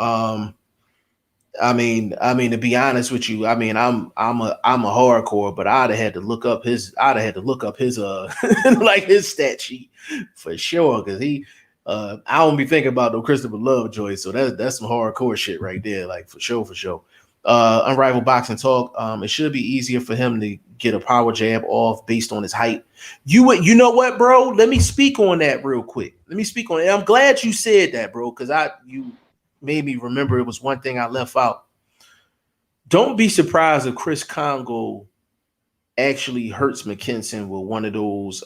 I mean, to be honest with you, I mean, I'm a hardcore, but I'd have had to look up his like his stat sheet for sure, because I don't be thinking about no Christopher Lovejoy, so that's some hardcore shit right there, like for sure. Unrivaled Boxing Talk. It should be easier for him to get a power jab off based on his height. You know what, bro? Let me speak on that real quick. I'm glad you said that, bro, because you made me remember it was one thing I left out. Don't be surprised if Chris Kongo actually hurts McKinson with one of those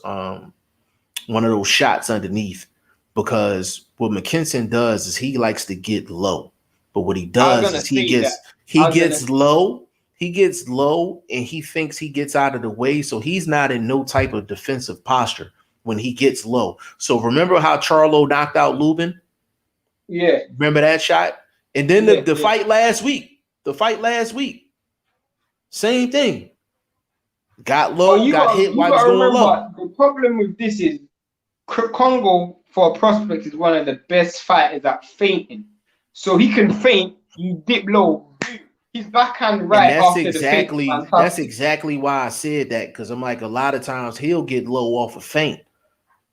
shots underneath, because what McKinson does is he likes to get low. But what he does is he gets low and he thinks he gets out of the way, so he's not in no type of defensive posture when he gets low. So remember how Charlo knocked out Lubin? Yeah. Remember that shot? And then the fight last week. Same thing. Got low, got hit while he's going low. The problem with this is Kongo, for a prospect, is one of the best fighters at feinting. So he can feint, you dip low, he's backhand right after the feint. That's exactly why I said that, because I'm like, a lot of times he'll get low off a feint.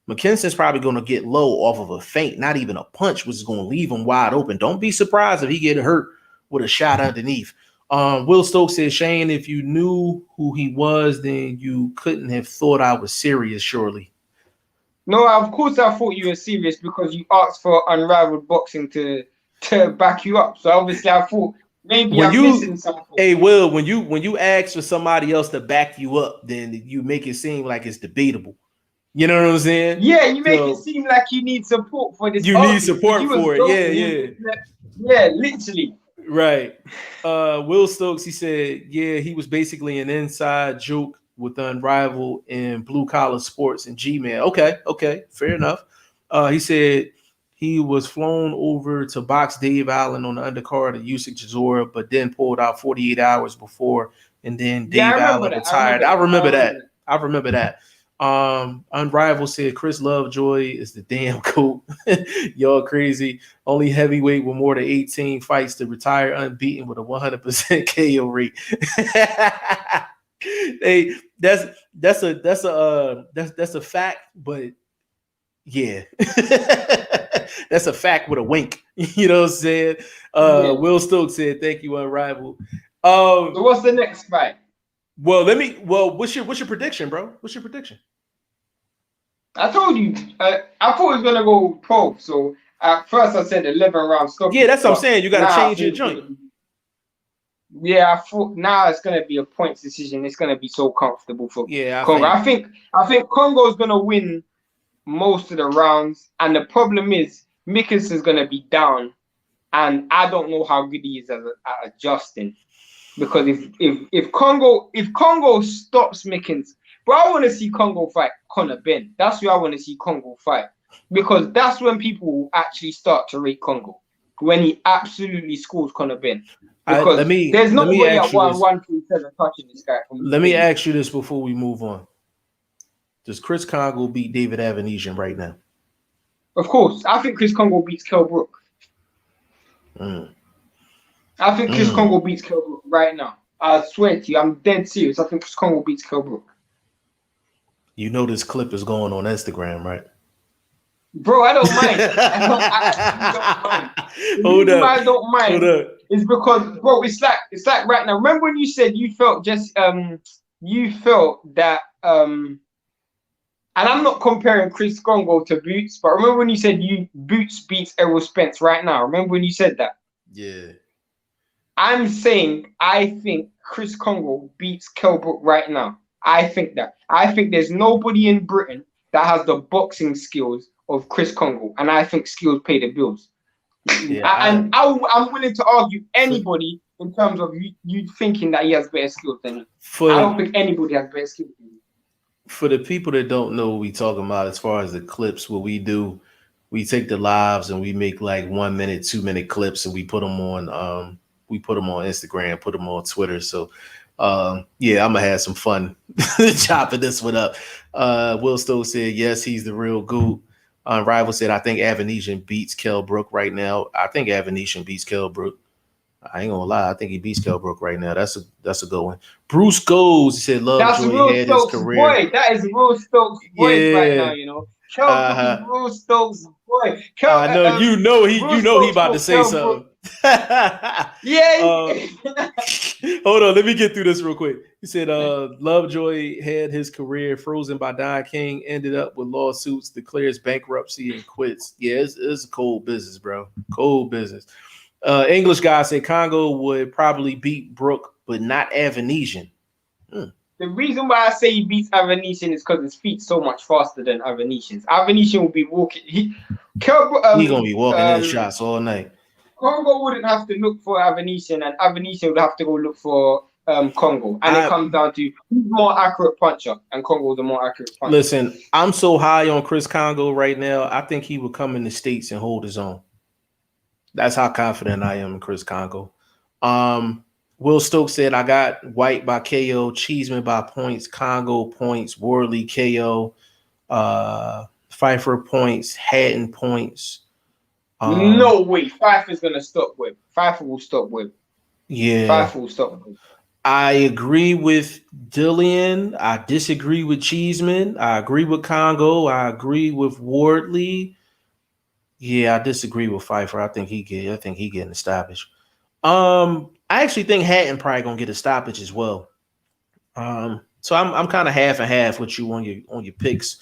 McKinson's probably going to get low off of a feint, not even a punch, which is going to leave him wide open. Don't be surprised if he get hurt with a shot underneath. Will Stokes says, Shane, if you knew who he was, then you couldn't have thought I was serious, surely. No, of course I thought you were serious, because you asked for Unrivaled Boxing to back you up. So obviously I thought maybe I'm missing something. Hey, Will, when you ask for somebody else to back you up, then you make it seem like it's debatable. You know what I'm saying? Yeah, you make it seem like you need support for this. You need support for it. Yeah, literally. Right. Will Stokes, he said, yeah, he was basically an inside joke with Unrivaled in Blue Collar Sports and G-Man. Okay, fair enough. He said he was flown over to box Dave Allen on the undercard of Usyk Chisora, but then pulled out 48 hours before, and then Dave Allen retired. I remember that. Unrivaled said Chris Lovejoy is the damn coat. Y'all crazy. Only heavyweight with more than 18 fights to retire unbeaten with a 100% KO rate. Hey, that's a fact, but yeah. That's a fact with a wink. You know what I'm saying? Will Stokes said, thank you, Unrivaled. So what's the next fight? What's your prediction, bro? What's your prediction? I told you, I thought it was gonna go pro. So at first I said 11 round stop. Yeah, that's what I'm saying. You gotta change your joint. Yeah, I thought now it's gonna be a points decision. It's gonna be so comfortable for Kongo. I think Kongo's gonna win most of the rounds, and the problem is McKinson's gonna be down, and I don't know how good he is at adjusting. Because if Kongo stops McKinson, bro, I want to see Kongo fight Conor Benn. That's who I want to see Kongo fight, because that's when people will actually start to rate Kongo, when he absolutely scores Conor Benn. Because there's no way at 137 touching this guy. Let me ask you this before we move on. Does Chris Kongo beat David Avanesian right now? Of course. I think Chris Kongo beats Kell Brook. I think Chris Kongo beats Kell Brook right now. I swear to you, I'm dead serious. I think Chris Kongo beats Kell Brook. You know this clip is going on Instagram, right? Bro, I don't mind. I don't mind. I don't mind. It's because, bro, it's like right now. Remember when you said you felt that and I'm not comparing Chris Kongo to Boots, but remember when you said Boots beats Errol Spence right now? Remember when you said that? Yeah. I'm saying I think Chris Kongo beats Kell Brook right now. I think that. I think there's nobody in Britain that has the boxing skills of Chris Kongo, and I think skills pay the bills. Yeah, I'm willing to argue anybody in terms of you thinking that he has better skills than me. I don't think anybody has better skills than me. For the people that don't know what we talking about as far as the clips, what we do, we take the lives and we make like 1 minute, 2 minute clips, and we put them on Instagram, put them on Twitter. So yeah, I'm gonna have some fun chopping this one up. Will Stokes said yes, he's the real goat. Rival said I think Avanesian beats Kell Brook right now. I think Avanesian beats Kell Brook. I ain't gonna lie, I think he beats Kell Brook right now. That's a good one. Bruce Goes, he said Lovejoy had his career. Boy. That is Will Stokes' voice right now, you know. Kell Brook is Will Stokes' boy. I know you know he about to say something. Yeah. Hold on, let me get through this real quick. He said Lovejoy had his career frozen by Don King, ended up with lawsuits, declares bankruptcy, and quits. Yeah, it's a cold business, bro. Cold business. English guy said Kongo would probably beat Brook, but not Avanesian. The reason why I say he beats Avanesian is because his feet's so much faster than Avanesian's. Avanesian will be walking. He gonna be walking in shots all night. Kongo wouldn't have to look for Avanesian, and Avanesian would have to go look for Kongo. And it comes down to who's more accurate puncher, and Kongo's the more accurate puncher. Listen, I'm so high on Chris Kongo right now. I think he would come in the States and hold his own. That's how confident I am in Chris Kongo. Will Stokes said, I got Whyte by KO, Cheeseman by points, Kongo points, Wardley KO, Pfeiffer points, Hatton points. No way. Pfeiffer's going to stop with. Pfeiffer will stop with. Yeah. Pfeiffer will stop with. I agree with Dillian. I disagree with Cheeseman. I agree with Kongo. I agree with Wardley. Yeah, I disagree with Pfeiffer. I think he getting established. I actually think Hatton probably gonna get a stoppage as well. So I'm kind of half and half with you on your picks.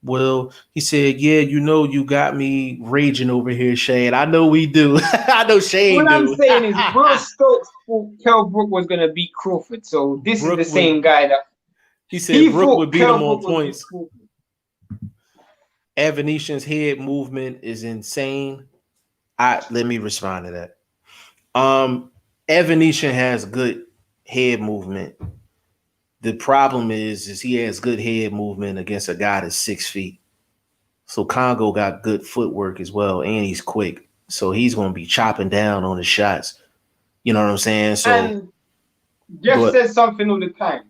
Will, he said, yeah, you got me raging over here, Shane. I know we do. I know Shane. What I'm saying is, Will Stokes thought Kell Brook was gonna beat Crawford. So this is the same guy that he said Brook would beat him on points. Avanesian's head movement is insane. Let me respond to that. Avanesian has good head movement. The problem is he has good head movement against a guy that's 6 feet. So Kongo got good footwork as well, and he's quick. So he's going to be chopping down on the shots. You know what I'm saying? So and Jeff says something all the time.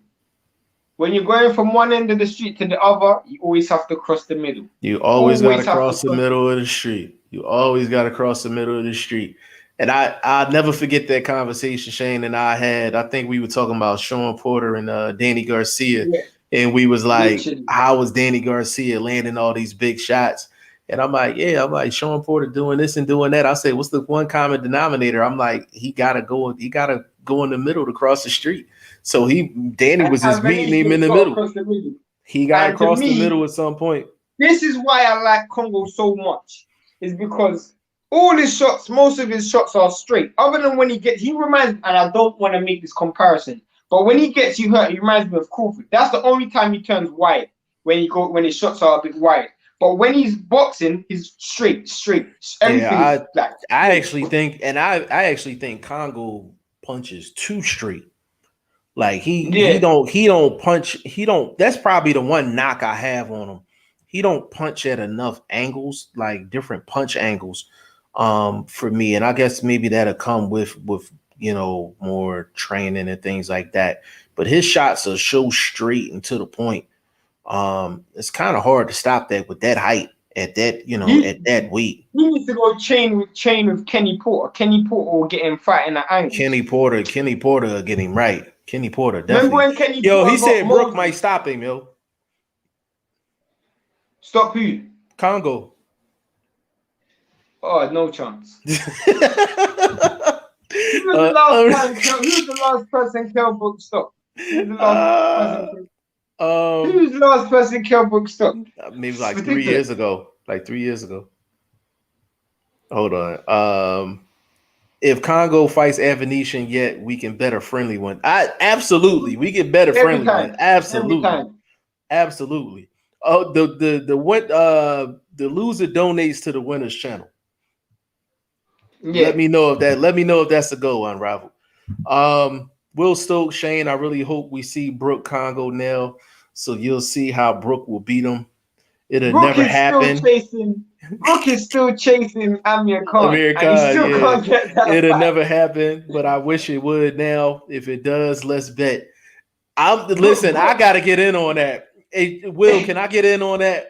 When you're going from one end of the street to the other, you always have to cross the middle. You always got to cross the middle of the street. You always got to cross the middle of the street. And I'll never forget that conversation Shane and I had. I think we were talking about Sean Porter and Danny Garcia. Yeah. And we was like, how was Danny Garcia landing all these big shots? And I'm like, Sean Porter doing this and doing that. I said, what's the one common denominator? I'm like, he gotta go in the middle to cross the street. So Danny was just meeting him in the middle. He got to cross the middle at some point. This is why I like Kongo so much. Is because all his shots, most of his shots are straight. Other than when he reminds, and I don't want to make this comparison, but when he gets you hurt, he reminds me of Crawford. That's the only time he turns wide, when his shots are a bit wide. But when he's boxing, he's straight. Everything I actually think Kongo punches too straight. Like he don't punch. That's probably the one knock I have on him. He don't punch at enough angles, like different punch angles, for me. And I guess maybe that'll come with more training and things like that. But his shots are so straight and to the point. It's kind of hard to stop that with that height at that, at that weight. He needs to go chain with Kenny Porter. Kenny Porter will get him fighting at angles. Kenny Porter will get him right. Kenny Porter definitely. Remember when Kenny Porter he said Brooke might stop him, yo. Stop who? Kongo. Oh, no chance. Who was the last person Kell Brook stopped? Who's the last person Kell Brook stopped? Maybe like 3 years ago. Like 3 years ago. Hold on. If Kongo fights Avenetian yet, we can bet a friendly one. Absolutely. We can bet a friendly one. Absolutely. Oh, the loser donates to the winner's channel. Yeah. Let me know if that's a go, Unrivaled. Will Stokes, Shane, I really hope we see Brooke Kongo now, so you'll see how Brooke will beat him. It'll never happen. Brooke is still chasing Amir Khan. Can't get that It'll never happen, but I wish it would now. If it does, let's bet. Listen, I gotta get in on that. Hey, Will, can I get in on that?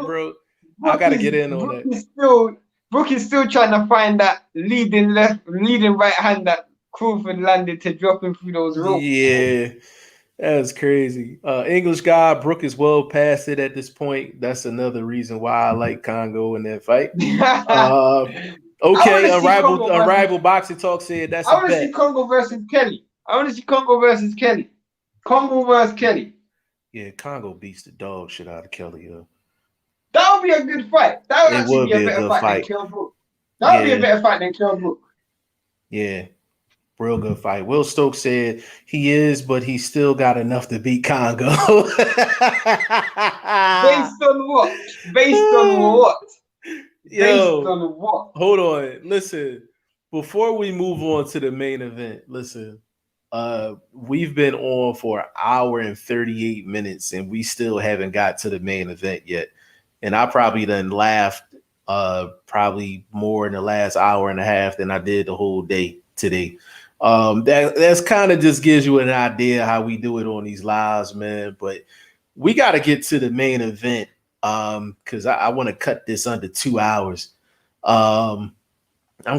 Bro? I gotta get in on that. Brooke is still trying to find that leading right hand that Crawford landed to drop him through those ropes. Yeah, that's crazy. English guy, Brooke is well past it at this point. That's another reason why I like Kongo in that fight. Okay, Unrivaled Boxing Talk said that's I want to see Kongo versus Kelly. Kongo versus Kelly. Yeah, Kongo beats the dog shit out of Kelly. That would be a good fight. That would actually be a better fight than Kell Brook. That would be a better fight than Kell Brook. Yeah, real good fight. Will Stokes said he is, but he still got enough to beat Kongo. Based on what? Based on what? Hold on. Listen, before we move on to the main event, we've been on for an hour and 38 minutes, and we still haven't got to the main event yet. And I probably done laughed probably more in the last hour and a half than I did the whole day today. That's kind of just gives you an idea how we do it on these lives, man. But we got to get to the main event because I want to cut this under 2 hours. I'm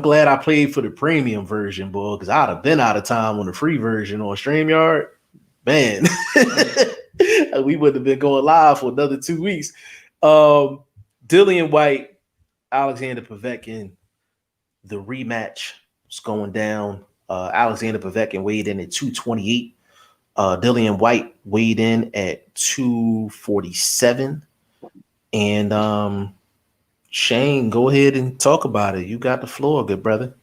glad I played for the premium version, boy, because I'd have been out of time on the free version on StreamYard. Man, we would have been going live for another 2 weeks. Dillian Whyte, Alexander Povetkin, the rematch is going down. Alexander Povetkin weighed in at 228. Dillian Whyte weighed in at 247. And Shane, go ahead and talk about it. You got the floor, good brother.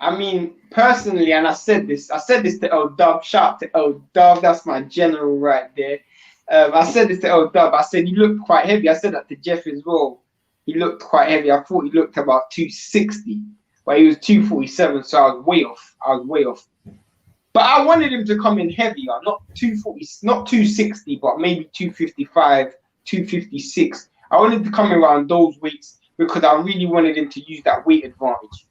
I mean, personally, and I said this to L Dub. Shout out to L Dub. That's my general right there. I said this to L Dub. I said he looked quite heavy. I said that to Jeff as well. He looked quite heavy. I thought he looked about 260, but he was 247, so I was way off. But I wanted him to come in heavier, not 240, not 260, but maybe 255, 256. I wanted to come around those weights because I really wanted him to use that weight advantage.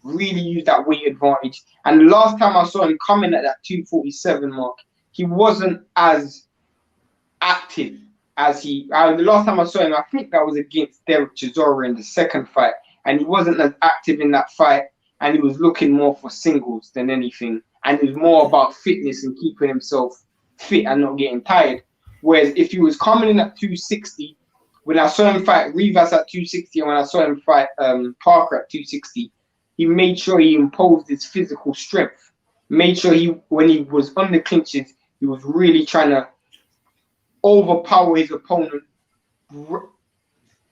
And the last time I saw him coming at that 247 mark, he wasn't as active as the last time I saw him. I think that was against Derek Chisora in the second fight, and he wasn't as active in that fight, and he was looking more for singles than anything, and it was more about fitness and keeping himself fit and not getting tired. Whereas if he was coming in at 260, when I saw him fight Rivas at 260, and when I saw him fight Parker at 260, he made sure he imposed his physical strength. Made sure when he was on the clinches, he was really trying to overpower his opponent,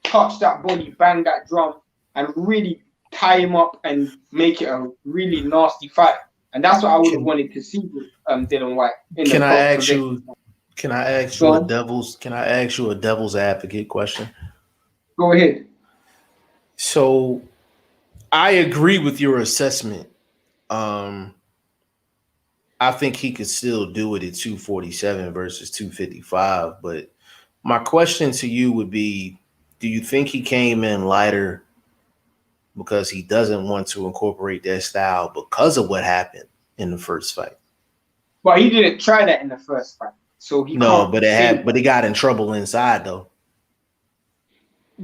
touch that body, bang that drum, and really tie him up and make it a really nasty fight. And that's what I would have wanted to see with Dillian Whyte. Can I ask you a devil's advocate question? Go ahead. So I agree with your assessment. I think he could still do it at 247 versus 255. But my question to you would be, do you think he came in lighter because he doesn't want to incorporate that style because of what happened in the first fight? Well, he didn't try that in the first fight. So he but he got in trouble inside though.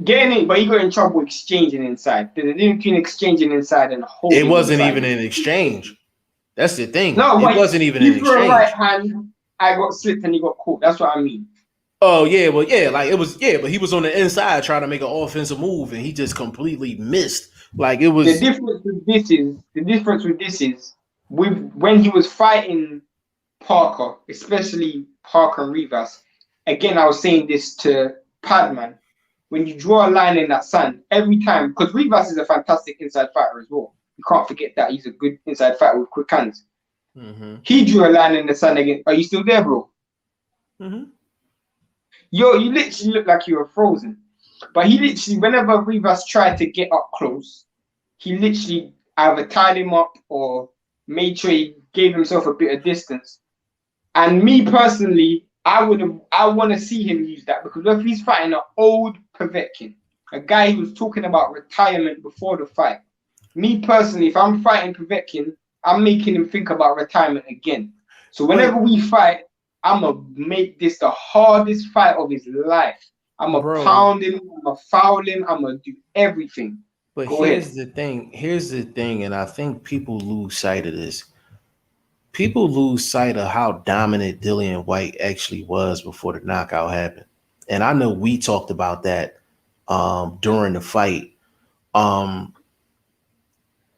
Getting it, but he got in trouble exchanging inside. There's a difference between exchanging inside and holding. It wasn't even an exchange. That's the thing. No, it wasn't even an exchange. Right hand, I got slipped and he got caught. That's what I mean. Oh yeah, well yeah, like it was but he was on the inside trying to make an offensive move and he just completely missed. Like it was. The difference with this is when he was fighting Parker, especially Parker and Rivas. Again, I was saying this to Padman. When you draw a line in that sand, every time, because Rivas is a fantastic inside fighter as well. You can't forget that he's a good inside fighter with quick hands. Mm-hmm. He drew a line in the sand again. Are you still there, bro? Mm-hmm. You literally look like you were frozen. But he literally, whenever Rivas tried to get up close, he literally either tied him up or made sure he gave himself a bit of distance. And me personally, I want to see him use that, because if he's fighting an old Povetkin, a guy who was talking about retirement before the fight, me personally, if I'm fighting Povetkin, I'm making him think about retirement again. So whenever we fight, I'm going to make this the hardest fight of his life. I'm going to pound him, I'm going to foul him, I'm going to do everything. But here's the thing, and I think people lose sight of this. People lose sight of how dominant Dillian Whyte actually was before the knockout happened. And I know we talked about that during the fight.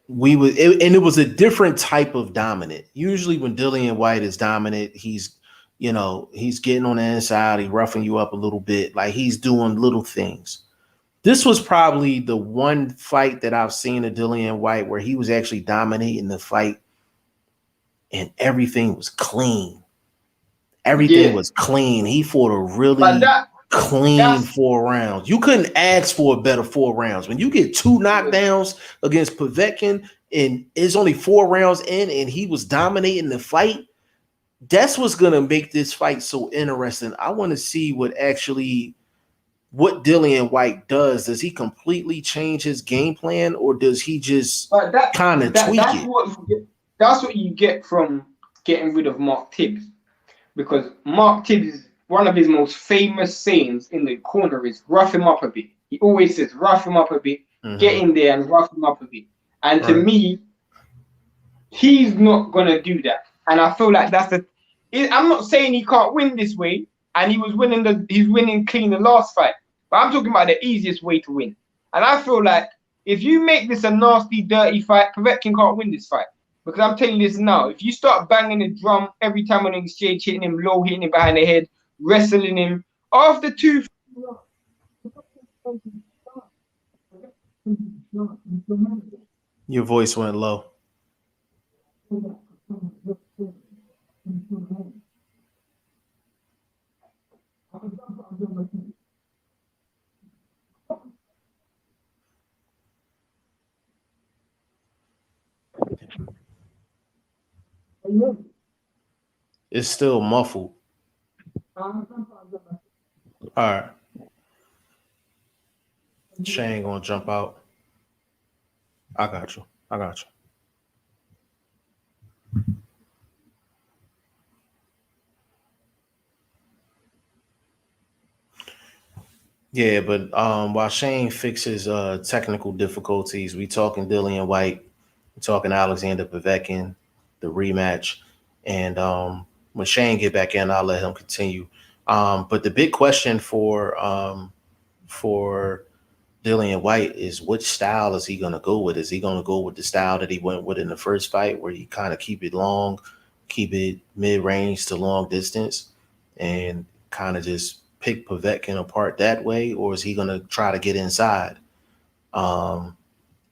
It was a different type of dominant. Usually when Dillian Whyte is dominant, he's getting on the inside, he's roughing you up a little bit, like he's doing little things. This was probably the one fight that I've seen of Dillian Whyte where he was actually dominating the fight and everything was clean. Everything was clean. He fought a really clean 4 rounds. You couldn't ask for a better 4 rounds. When you get 2 knockdowns against Povetkin and it's only 4 rounds in and he was dominating the fight, that's what's going to make this fight so interesting. I want to see what Dillian Whyte does. Does he completely change his game plan, or does he just kind of tweak it? That's what you get from getting rid of Mark Tibbs, because Mark Tibbs, one of his most famous sayings in the corner is rough him up a bit. He always says rough him up a bit, get in there and rough him up a bit. And to me, he's not gonna do that. And I feel like I'm not saying he can't win this way, and he's winning clean the last fight, but I'm talking about the easiest way to win. And I feel like if you make this a nasty, dirty fight, Povetkin can't win this fight. Because I'm telling you this now, if you start banging the drum every time on an exchange, hitting him low, hitting him behind the head, wrestling him, after 2... Your voice went low. It's still muffled. All right. Shane gonna jump out. I got you. Yeah, but while Shane fixes technical difficulties, we talking Dillian Whyte, we talking Alexander Povetkin, the rematch, and when Shane get back in, I'll let him continue. But the big question for Dillian Whyte is, which style is he going to go with? Is he going to go with the style that he went with in the first fight, where he kind of keep it long, keep it mid-range to long distance, and kind of just pick Povetkin apart that way? Or is he going to try to get inside?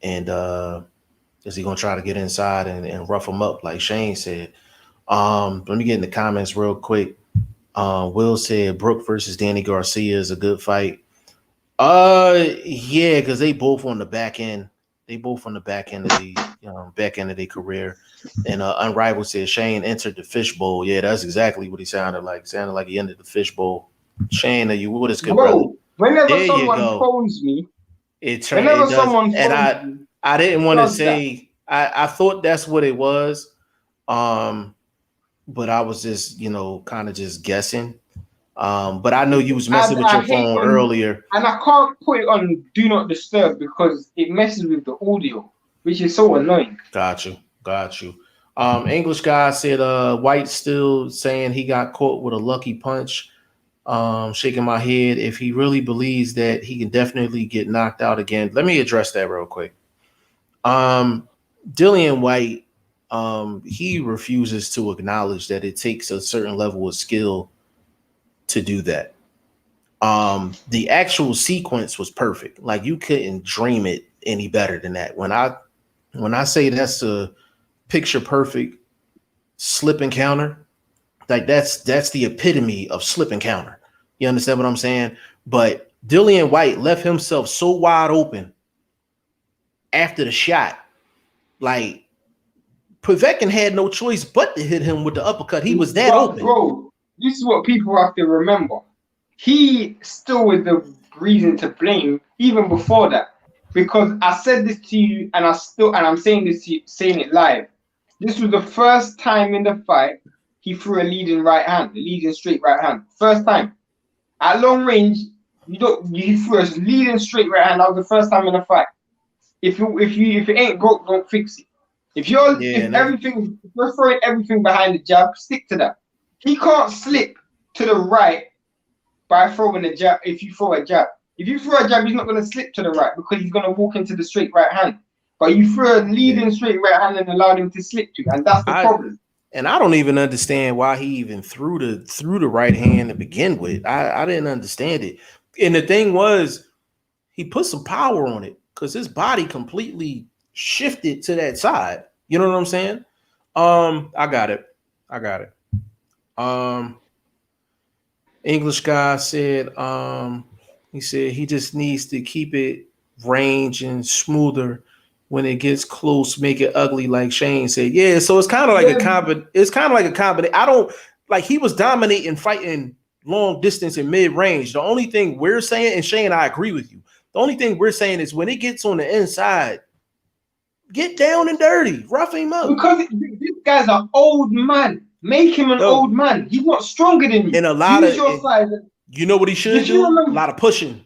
And is he gonna try to get inside and rough him up like Shane said? Let me get in the comments real quick. Will said Brooke versus Danny Garcia is a good fight. Yeah, because they both on the back end. They both on the back end of the back end of their career. And Unrivaled said Shane entered the fishbowl. Yeah, that's exactly what he sounded like. Sounded like he entered the fishbowl. Shane, are you with us, good brother? Whenever someone phones me, I didn't want to say I thought that's what it was. But I was just, kind of just guessing. But I know you was messing with your phone earlier. And I can't put it on Do Not Disturb because it messes with the audio, which is so annoying. Got you. English guy said Whyte still saying he got caught with a lucky punch. Shaking my head. If he really believes that, he can definitely get knocked out again. Let me address that real quick. Dillian Whyte, he refuses to acknowledge that it takes a certain level of skill to do that. The actual sequence was perfect. Like you couldn't dream it any better than that. When I say that's a picture perfect slip and counter, like that's the epitome of slip and counter. You understand what I'm saying? But Dillian Whyte left himself so wide open after the shot. Like Povetkin had no choice but to hit him with the uppercut. He was that open. Bro, this is what people have to remember. He still was the reason to blame even before that. Because I said this to you and I'm saying this to you, saying it live. This was the first time in the fight he threw a leading straight right hand. First time. At long range, you threw a leading straight right hand. That was the first time in the fight. If it ain't broke, don't fix it. If you're throwing everything behind the jab, stick to that. He can't slip to the right by throwing a jab. If you throw a jab, he's not going to slip to the right because he's going to walk into the straight right hand. But you threw a leading straight right hand and allowed him to slip to, and that's the problem. And I don't even understand why he even threw the right hand to begin with. I didn't understand it. And the thing was, he put some power on it because his body completely shifted to that side. You know what I'm saying? I got it. English guy said, he said he just needs to keep it range and smoother. When it gets close, make it ugly, like Shane said. Yeah, so it's kind of like a combination. I don't like he was dominating, fighting long distance and mid range. The only thing we're saying, and Shane, I agree with you. The only thing we're saying is when it gets on the inside, get down and dirty, rough him up. Because this guy's an old man. Make him an old man. He's not stronger than you. And a lot of, you know what he should do? A lot of pushing.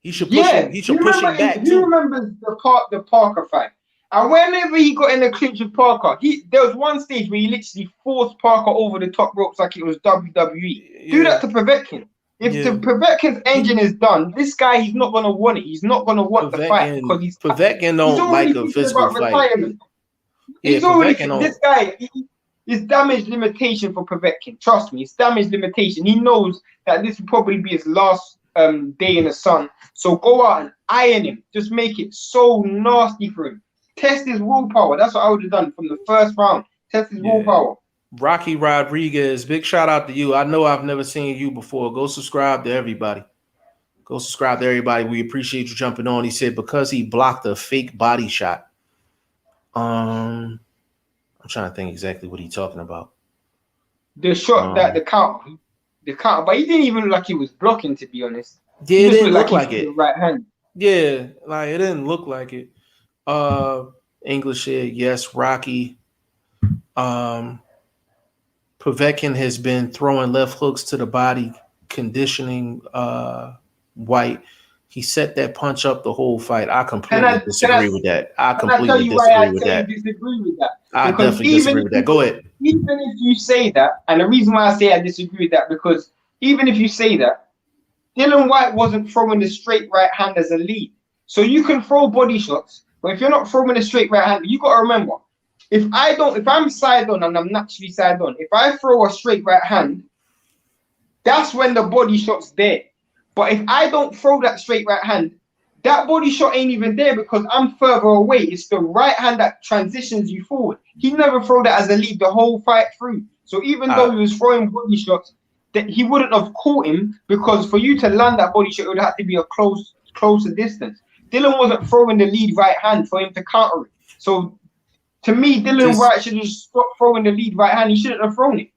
He should push him. He should push him back too. You remember the Parker fight? And whenever he got in the clinch with Parker, there was one stage where he literally forced Parker over the top ropes like it was WWE. Yeah. Do that to Povetkin. If the Povetkin's engine is done, this guy, he's not going to want it. He's not going to want the fight because Povetkin don't like a physical fight. He's already this guy. It's damage limitation for Povetkin. Trust me, it's damage limitation. He knows that this will probably be his last day in the sun. So go out and iron him. Just make it so nasty for him. Test his willpower. That's what I would have done from the first round. Test his willpower. Rocky Rodriguez, big shout out to you. I know I've never seen you before. Go subscribe to everybody. We appreciate you jumping on. He said because he blocked a fake body shot. I'm trying to think exactly what he's talking about. The shot that the counter, but he didn't even look like he was blocking, to be honest. Yeah, it didn't look like it. Right hand. Yeah, like it didn't look like it. English said yes, Rocky. Povetkin has been throwing left hooks to the body, conditioning Whyte. He set that punch up the whole fight. I completely disagree with that. I completely disagree with that. I definitely disagree with that. Go ahead. Even if you say that, and the reason why I say I disagree with that, because even if you say that, Dillian Whyte wasn't throwing the straight right hand as a lead. So you can throw body shots, but if you're not throwing a straight right hand, you got to remember, if I'm side on and I'm naturally side on, if I throw a straight right hand, that's when the body shot's there. But if I don't throw that straight right hand, that body shot ain't even there because I'm further away. It's the right hand that transitions you forward. He never threw that as a lead the whole fight through. So even though he was throwing body shots, that he wouldn't have caught him, because for you to land that body shot, it would have to be a closer distance. Dillian wasn't throwing the lead right hand for him to counter it. So to me, Dillian Whyte should have stopped throwing the lead right hand. He shouldn't have thrown it.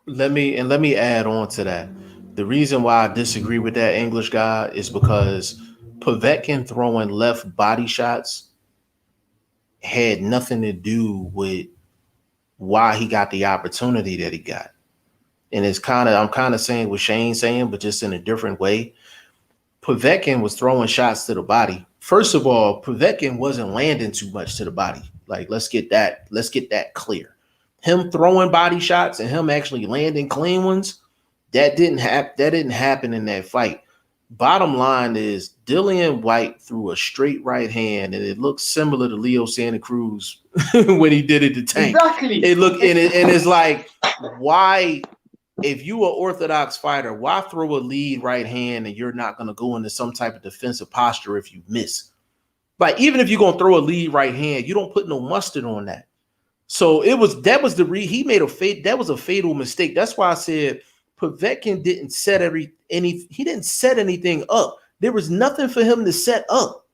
Let me add on to that. The reason why I disagree with that English guy is because Povetkin throwing left body shots had nothing to do with why he got the opportunity that he got. And I'm kind of saying what Shane's saying, but just in a different way. Povetkin was throwing shots to the body. First of all, Povetkin wasn't landing too much to the body. Like, let's get that clear. Him throwing body shots and him actually landing clean ones, that didn't happen in that fight. Bottom line is Dillian Whyte threw a straight right hand, and it looks similar to Leo Santa Cruz when he did it to Tank. Exactly. It looked and it's like, why, if you are an orthodox fighter, why throw a lead right hand and you're not going to go into some type of defensive posture if you miss? Like, even if you're going to throw a lead right hand, you don't put no mustard on that. So he made a fatal mistake. That's why I said Povetkin didn't set anything up. There was nothing for him to set up.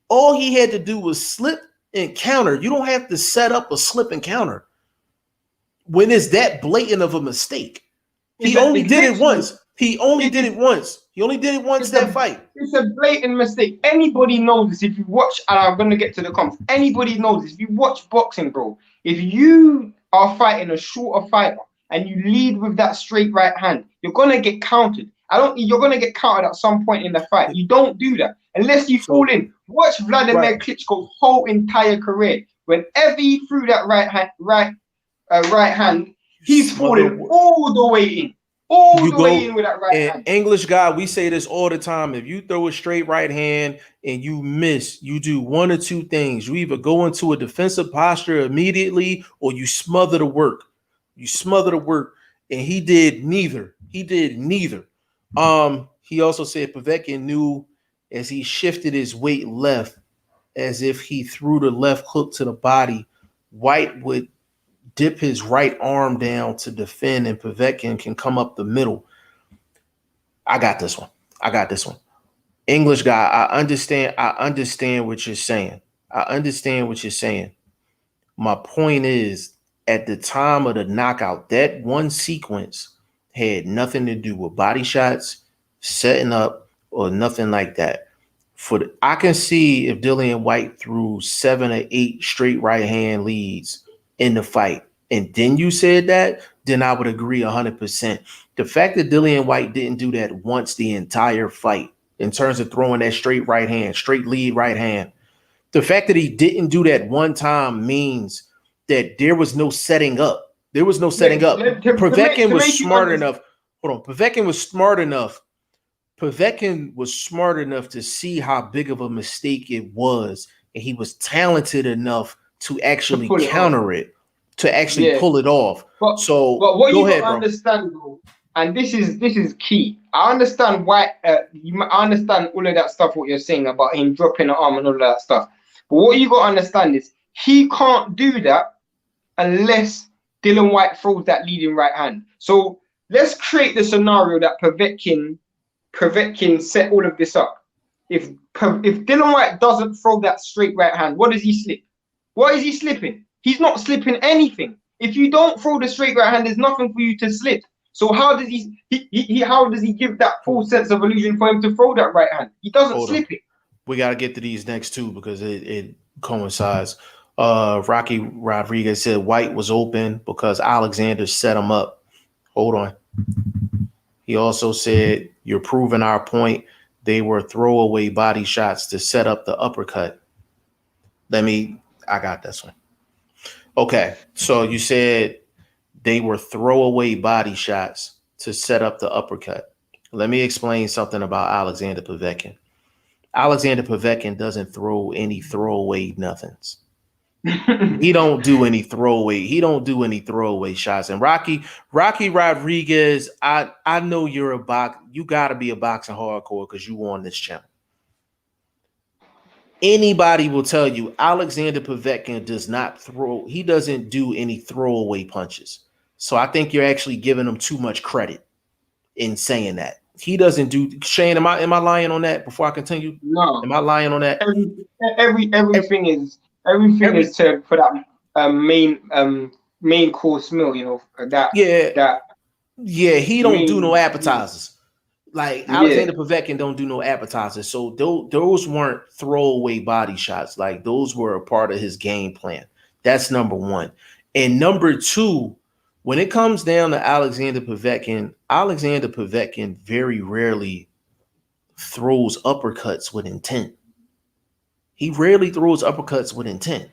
All he had to do was slip and counter. You don't have to set up a slip and counter when it's that blatant of a mistake. He only did it once. He only did it once that fight. It's a blatant mistake. Anybody knows this if you watch, and I'm going to get to the comments. Anybody knows this. If you watch boxing, bro, if you are fighting a shorter fighter and you lead with that straight right hand, you're going to get countered. You're going to get countered at some point in the fight. You don't do that unless you fall in. Watch Vladimir Klitschko's whole entire career. Whenever he threw that right hand, he's falling all the way in. All the way in with that right hand. English guy, we say this all the time. If you throw a straight right hand and you miss, you do one or two things. You either go into a defensive posture immediately or you smother the work. And he did neither. He also said Povetkin knew as he shifted his weight left, as if he threw the left hook to the body, Whyte would dip his right arm down to defend, and Povetkin can come up the middle. I got this one. English guy, I understand what you're saying. My point is, at the time of the knockout, that one sequence had nothing to do with body shots, setting up, or nothing like that. I can see if Dillian Whyte threw 7 or 8 straight right hand leads in the fight, and then you said that, then I would agree 100%. The fact that Dillian Whyte didn't do that once the entire fight, in terms of throwing that straight lead right hand, the fact that he didn't do that one time means that there was no setting up. Povetkin was smart enough. Hold on. Povetkin was smart enough to see how big of a mistake it was, and he was talented enough to actually counter it. To actually pull it off. But what you don't understand, bro, and this is key. I understand why I understand all of that stuff, what you're saying about him dropping the arm and all of that stuff. But what you got to understand is he can't do that unless Dillian Whyte throws that leading right hand. So let's create the scenario that Povetkin set all of this up. If Dillian Whyte doesn't throw that straight right hand, what does he slip? What is he slipping? He's not slipping anything. If you don't throw the straight right hand, there's nothing for you to slip. So how does he give that full sense of illusion for him to throw that right hand? He doesn't slip it. We got to get to these next two because it coincides. Rocky Rodriguez said Whyte was open because Alexander set him up. Hold on. He also said, you're proving our point. They were throwaway body shots to set up the uppercut. I got this one. Okay, so you said they were throwaway body shots to set up the uppercut. Let me explain something about Alexander Povetkin. Alexander Povetkin doesn't throw any throwaway nothings. He don't do any throwaway shots. And Rocky Rodriguez, I know you got to be a boxing hardcore because you on this channel. Anybody will tell you Alexander Povetkin does not throw. He doesn't do any throwaway punches. So I think you're actually giving him too much credit in saying that. He doesn't do. Shane, am I lying on that? Before I continue, no. Am I lying on that? Everything is to for that main course meal. You know that. Yeah. He don't do no appetizers. Like Alexander Povetkin don't do no appetizers. So those weren't throwaway body shots. Like those were a part of his game plan. That's number one. And number two, when it comes down to Alexander Povetkin very rarely throws uppercuts with intent. He rarely throws uppercuts with intent.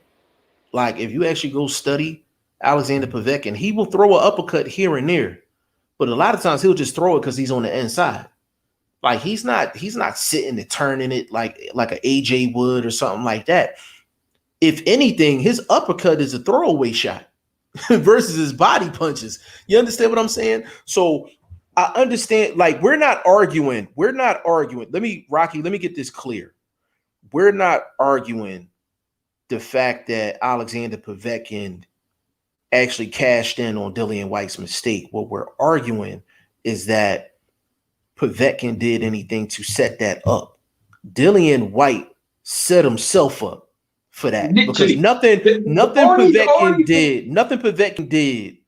Like if you actually go study Alexander Povetkin, he will throw an uppercut here and there, but a lot of times he'll just throw it because he's on the inside. Like he's not sitting and turning it like an AJ would or something like that. If anything, his uppercut is a throwaway shot versus his body punches. You understand what I'm saying? So I understand, like, we're not arguing. Let me get this clear. We're not arguing the fact that Alexander Povetkin actually cashed in on Dillian Whyte's mistake. What we're arguing is that Povetkin did anything to set that up. Dillian Whyte set himself up for that. Literally. Because nothing Povetkin did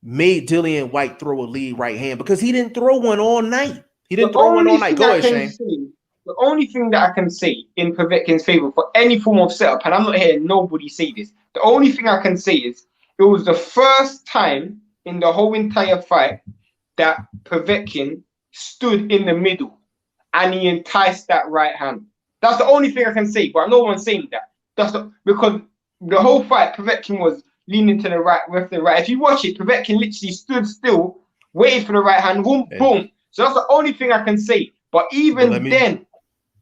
made Dillian Whyte throw a lead right hand, because he didn't throw one all night. Go ahead, Shane. The only thing that I can say in Povetkin's favor for any form of setup, and I'm not hearing nobody say this, the only thing I can say is it was the first time in the whole entire fight that Povetkin stood in the middle and he enticed that right hand. That's the only thing I can say, but no one's saying that. Because the whole fight, Povetkin was leaning to the right, left to the right. If you watch it, Povetkin literally stood still, waiting for the right hand, boom, boom. So that's the only thing I can say. But even then,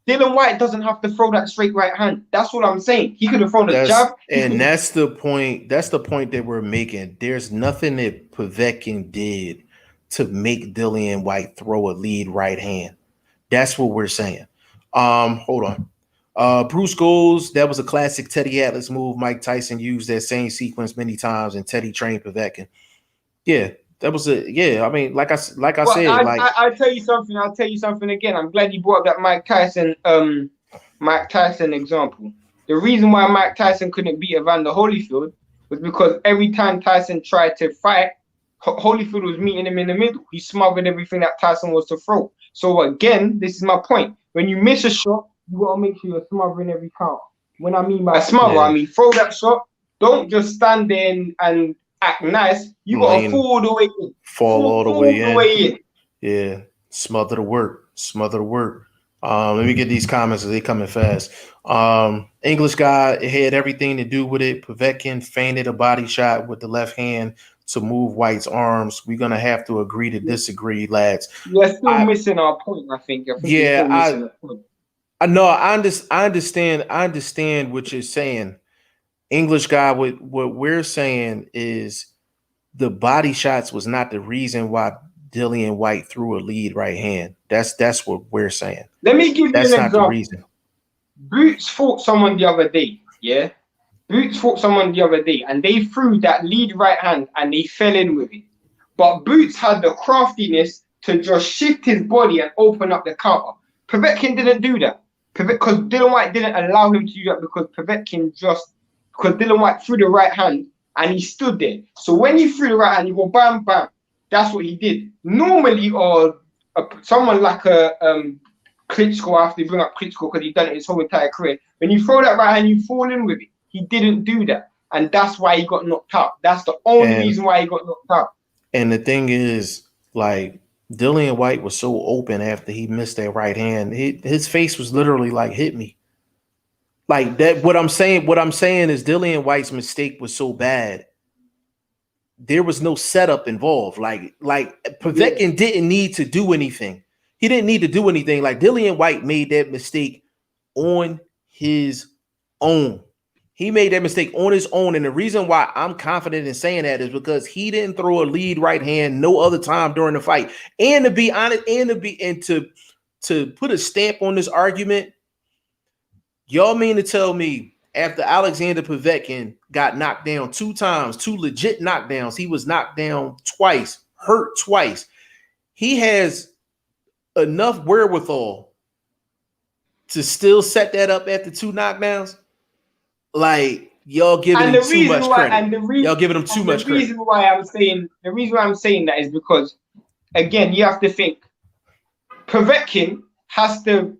Dillian Whyte doesn't have to throw that straight right hand. That's what I'm saying. He could have thrown a jab. And that's the point. That's the point that we're making. There's nothing that Povetkin did to make Dillian Whyte throw a lead right hand. That's what we're saying. Hold on. Bruce goes, that was a classic Teddy Atlas move. Mike Tyson used that same sequence many times, and Teddy trained Povetkin. Yeah. That was I mean, like I said, I'll tell you something. I'll tell you something again. I'm glad you brought up that Mike Tyson example. The reason why Mike Tyson couldn't beat Evander Holyfield was because every time Tyson tried to fight, Holyfield was meeting him in the middle. He smothered everything that Tyson was to throw. So again, this is my point. When you miss a shot, you gotta make sure you're smothering every counter. When I mean by smother, I mean throw that shot. Don't just stand there and act nice. You gotta fall all the way in. Fall all the way in. Yeah. Smother the work. Let me get these comments as they coming fast. English guy, it had everything to do with it. Povetkin feinted a body shot with the left hand to move Whyte's arms. We're gonna have to agree to disagree, lads. We're still missing our point, I think. I know. I understand what you're saying. English guy, what we're saying is the body shots was not the reason why Dillian Whyte threw a lead right hand. That's what we're saying. Let me give you an example. The reason. Boots fought someone the other day, yeah? Boots fought someone the other day, and they threw that lead right hand, and they fell in with it. But Boots had the craftiness to just shift his body and open up the counter. Povetkin didn't do that. Because Dillian Whyte didn't allow him to do that, because Dillian Whyte threw the right hand, and he stood there. So when he threw the right hand, you go bam, bam. That's what he did. Normally, someone like Klitschko, after they bring up Klitschko because he's done it his whole entire career, when you throw that right hand, you fall in with it. He didn't do that. And that's why he got knocked out. That's the only reason why he got knocked out. And the thing is, like, Dillian Whyte was so open after he missed that right hand. His face was literally like, hit me. Like that. What I'm saying is Dillian Whyte's mistake was so bad. There was no setup involved. Like Povetkin didn't need to do anything. He didn't need to do anything. Like Dillian Whyte made that mistake on his own. He made that mistake on his own. And the reason why I'm confident in saying that is because he didn't throw a lead right hand no other time during the fight. And to be honest, to put a stamp on this argument, Y'all mean to tell me after Alexander Povetkin got knocked down 2 times, 2 legit knockdowns, he was knocked down twice, hurt twice. He has enough wherewithal to still set that up after 2 knockdowns? Like, y'all giving him too much credit. Y'all giving him too much credit. The reason why I'm saying that is because, again, you have to think Povetkin has to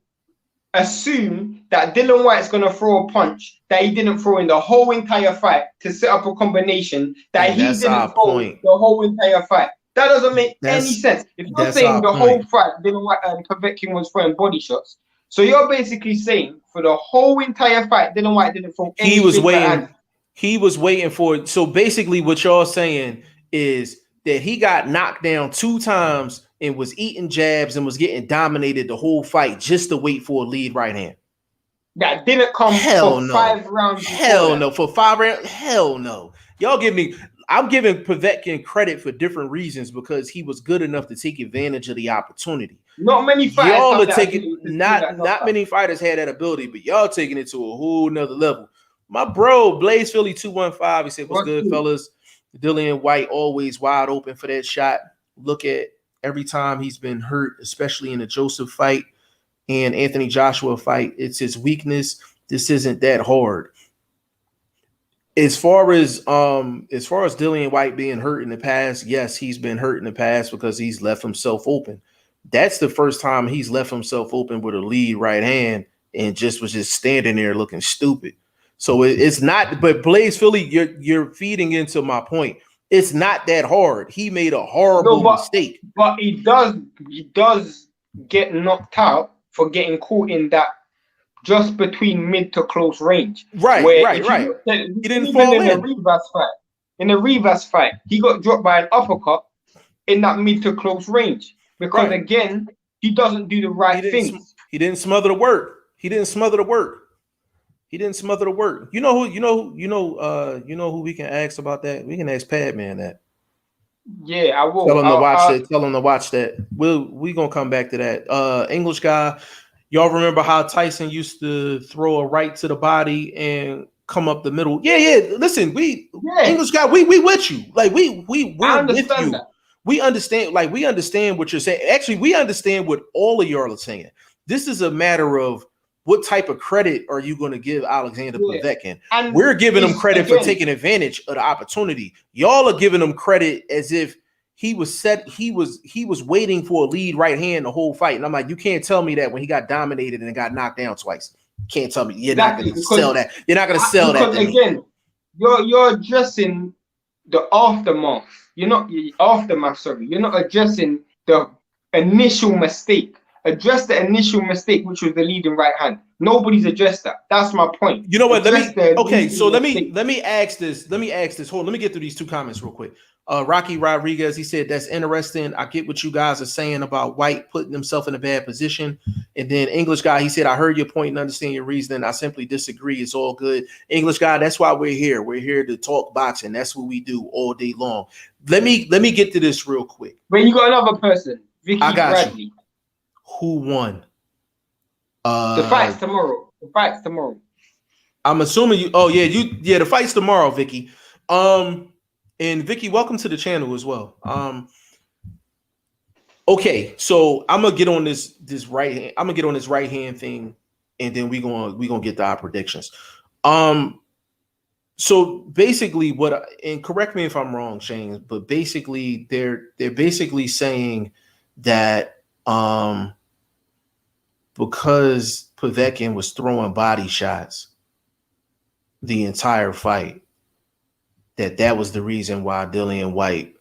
assume that Dillian Whyte's going to throw a punch that he didn't throw in the whole entire fight to set up a combination that he didn't throw the whole entire fight. That doesn't make any sense. If you're saying the whole fight, Dillian Whyte and Povetkin was throwing body shots, so you're basically saying for the whole entire fight, Dillian Whyte didn't throw anything. He was waiting for it. So basically what y'all saying is that he got knocked down 2 times and was eating jabs and was getting dominated the whole fight just to wait for a lead right hand. That didn't come for 5 rounds. Hell no. For 5 rounds? Hell no. Y'all give me... I'm giving Povetkin credit for different reasons because he was good enough to take advantage of the opportunity. Not many fighters. Y'all are taking... Not many fighters had that ability, but y'all taking it to a whole nother level. My bro, Blaze Philly 215, he said, what's good, fellas? Dillian Whyte always wide open for that shot. Look at every time he's been hurt, especially in the Joseph fight and Anthony Joshua fight. It's his weakness. This isn't that hard. As far as Dillian Whyte being hurt in the past, yes, he's been hurt in the past because he's left himself open. That's the first time he's left himself open with a lead right hand and was just standing there looking stupid. So it's not, but Blaze Philly, you're feeding into my point. It's not that hard. He made a horrible mistake. But he does get knocked out for getting caught in that just between mid to close range. Right. He didn't fall in. In the reverse fight, he got dropped by an uppercut in that mid to close range. Because again, he doesn't do the right things. He didn't smother the work. You know who we can ask about that? We can ask Padman that. Yeah, I will. Tell him to watch that. We gonna come back to that. English guy, y'all remember how Tyson used to throw a right to the body and come up the middle? Yeah. Listen, English guy, we with you. Like we're with you. That. We understand what you're saying. Actually, we understand what all of y'all are saying. This is a matter of what type of credit are you going to give Alexander Povetkin? And we're giving him credit for taking advantage of the opportunity. Y'all are giving him credit as if he was waiting for a lead right hand the whole fight. And I'm like, you can't tell me that when he got dominated and got knocked down twice. You can't tell me you're not going to sell that. You're not going to sell that. Again, you're addressing the aftermath. You're not addressing the initial mistake. Address the initial mistake, which was the leading right hand. Nobody's addressed that. That's my point. You know what? Let me ask this. Hold on, let me get through these 2 comments real quick. Rocky Rodriguez, he said, that's interesting. I get what you guys are saying about Whyte putting himself in a bad position. And then English guy, he said, I heard your point and understand your reasoning. I simply disagree. It's all good. English guy, that's why we're here. We're here to talk boxing. That's what we do all day long. Let me get to this real quick. But you got another person, Vicky Bradley. You. Who won? The fight's tomorrow. I'm assuming you. Oh yeah, the fight's tomorrow, Vicky. And Vicky, welcome to the channel as well. Okay, so I'm gonna get on this right hand. I'm gonna get on this right hand thing, and then we gonna get to our predictions. So basically, and correct me if I'm wrong, Shane, but basically they're basically saying that because Povetkin was throwing body shots the entire fight, that was the reason why Dillian Whyte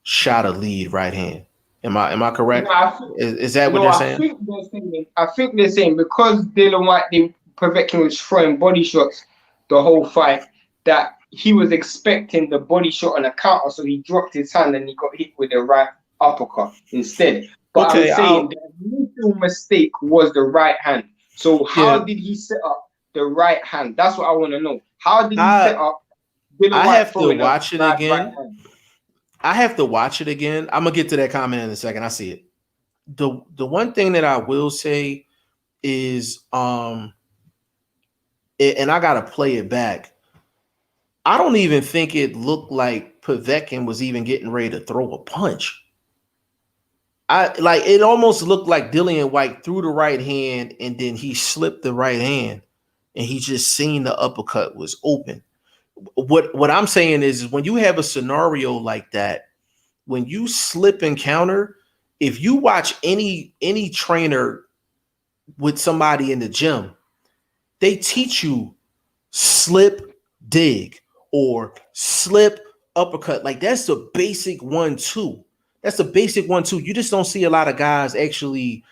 shot a lead right hand. Am I correct? Is that what they're saying? I think they're saying because Dillian Whyte, Povetkin was throwing body shots the whole fight, that he was expecting the body shot on a counter, so he dropped his hand and he got hit with a right uppercut instead. But I'm saying the initial mistake was the right hand. So how did he set up the right hand? That's what I want to know. How did he set up? I have to watch it again. I have to watch it again. I'm gonna get to that comment in a second. I see it. The one thing that I will say is and I gotta play it back. I don't even think it looked like Povetkin was even getting ready to throw a punch. It almost looked like Dillian Whyte threw the right hand and then he slipped the right hand and he just seen the uppercut was open. What I'm saying is when you have a scenario like that, when you slip and counter, if you watch any trainer with somebody in the gym, they teach you slip dig or slip uppercut. Like that's the basic 1-2. That's the basic 1-2. You just don't see a lot of guys actually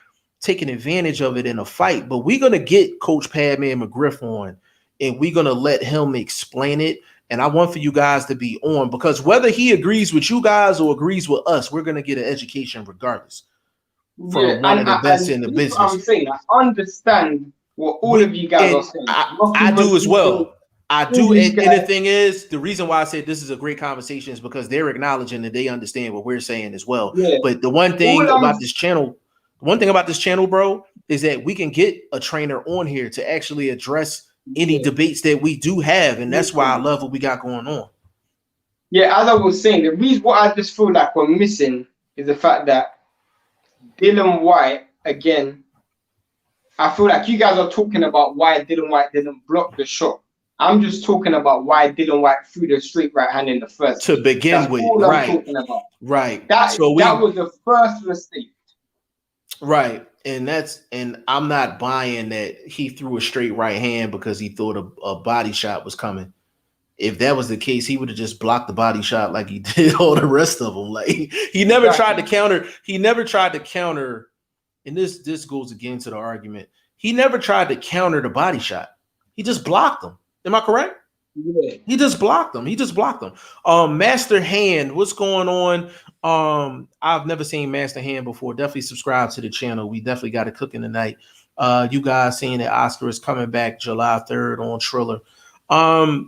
taking advantage of it in a fight. But we're gonna get Coach Padman McGriff on, and we're gonna let him explain it. And I want for you guys to be on, because whether he agrees with you guys or agrees with us, we're gonna get an education regardless. From one of the best in the business. I'm saying I understand what all of you guys are saying. I do as well. I do. And the thing is, the reason why I said this is a great conversation is because they're acknowledging that they understand what we're saying as well. Yeah. But the one thing about this channel, bro, is that we can get a trainer on here to actually address any debates that we do have. And that's why I love what we got going on. Yeah, as I was saying, the reason what I just feel like we're missing is the fact that Dillian Whyte, again, I feel like you guys are talking about why Dillian Whyte didn't block the shot. I'm just talking about why Dillian Whyte threw the straight right hand in the first. To begin with, all I'm talking about. Right. That was the first mistake. Right. And I'm not buying that he threw a straight right hand because he thought a body shot was coming. If that was the case, he would have just blocked the body shot like he did all the rest of them. Like he never tried to counter. He never tried to counter. And this goes again to the argument. He never tried to counter the body shot. He just blocked them. Am I correct? Yeah. He just blocked them. Master Hand, what's going on? I've never seen Master Hand before. Definitely subscribe to the channel. We definitely got it cooking tonight. You guys seeing that Oscar is coming back July 3rd on Triller.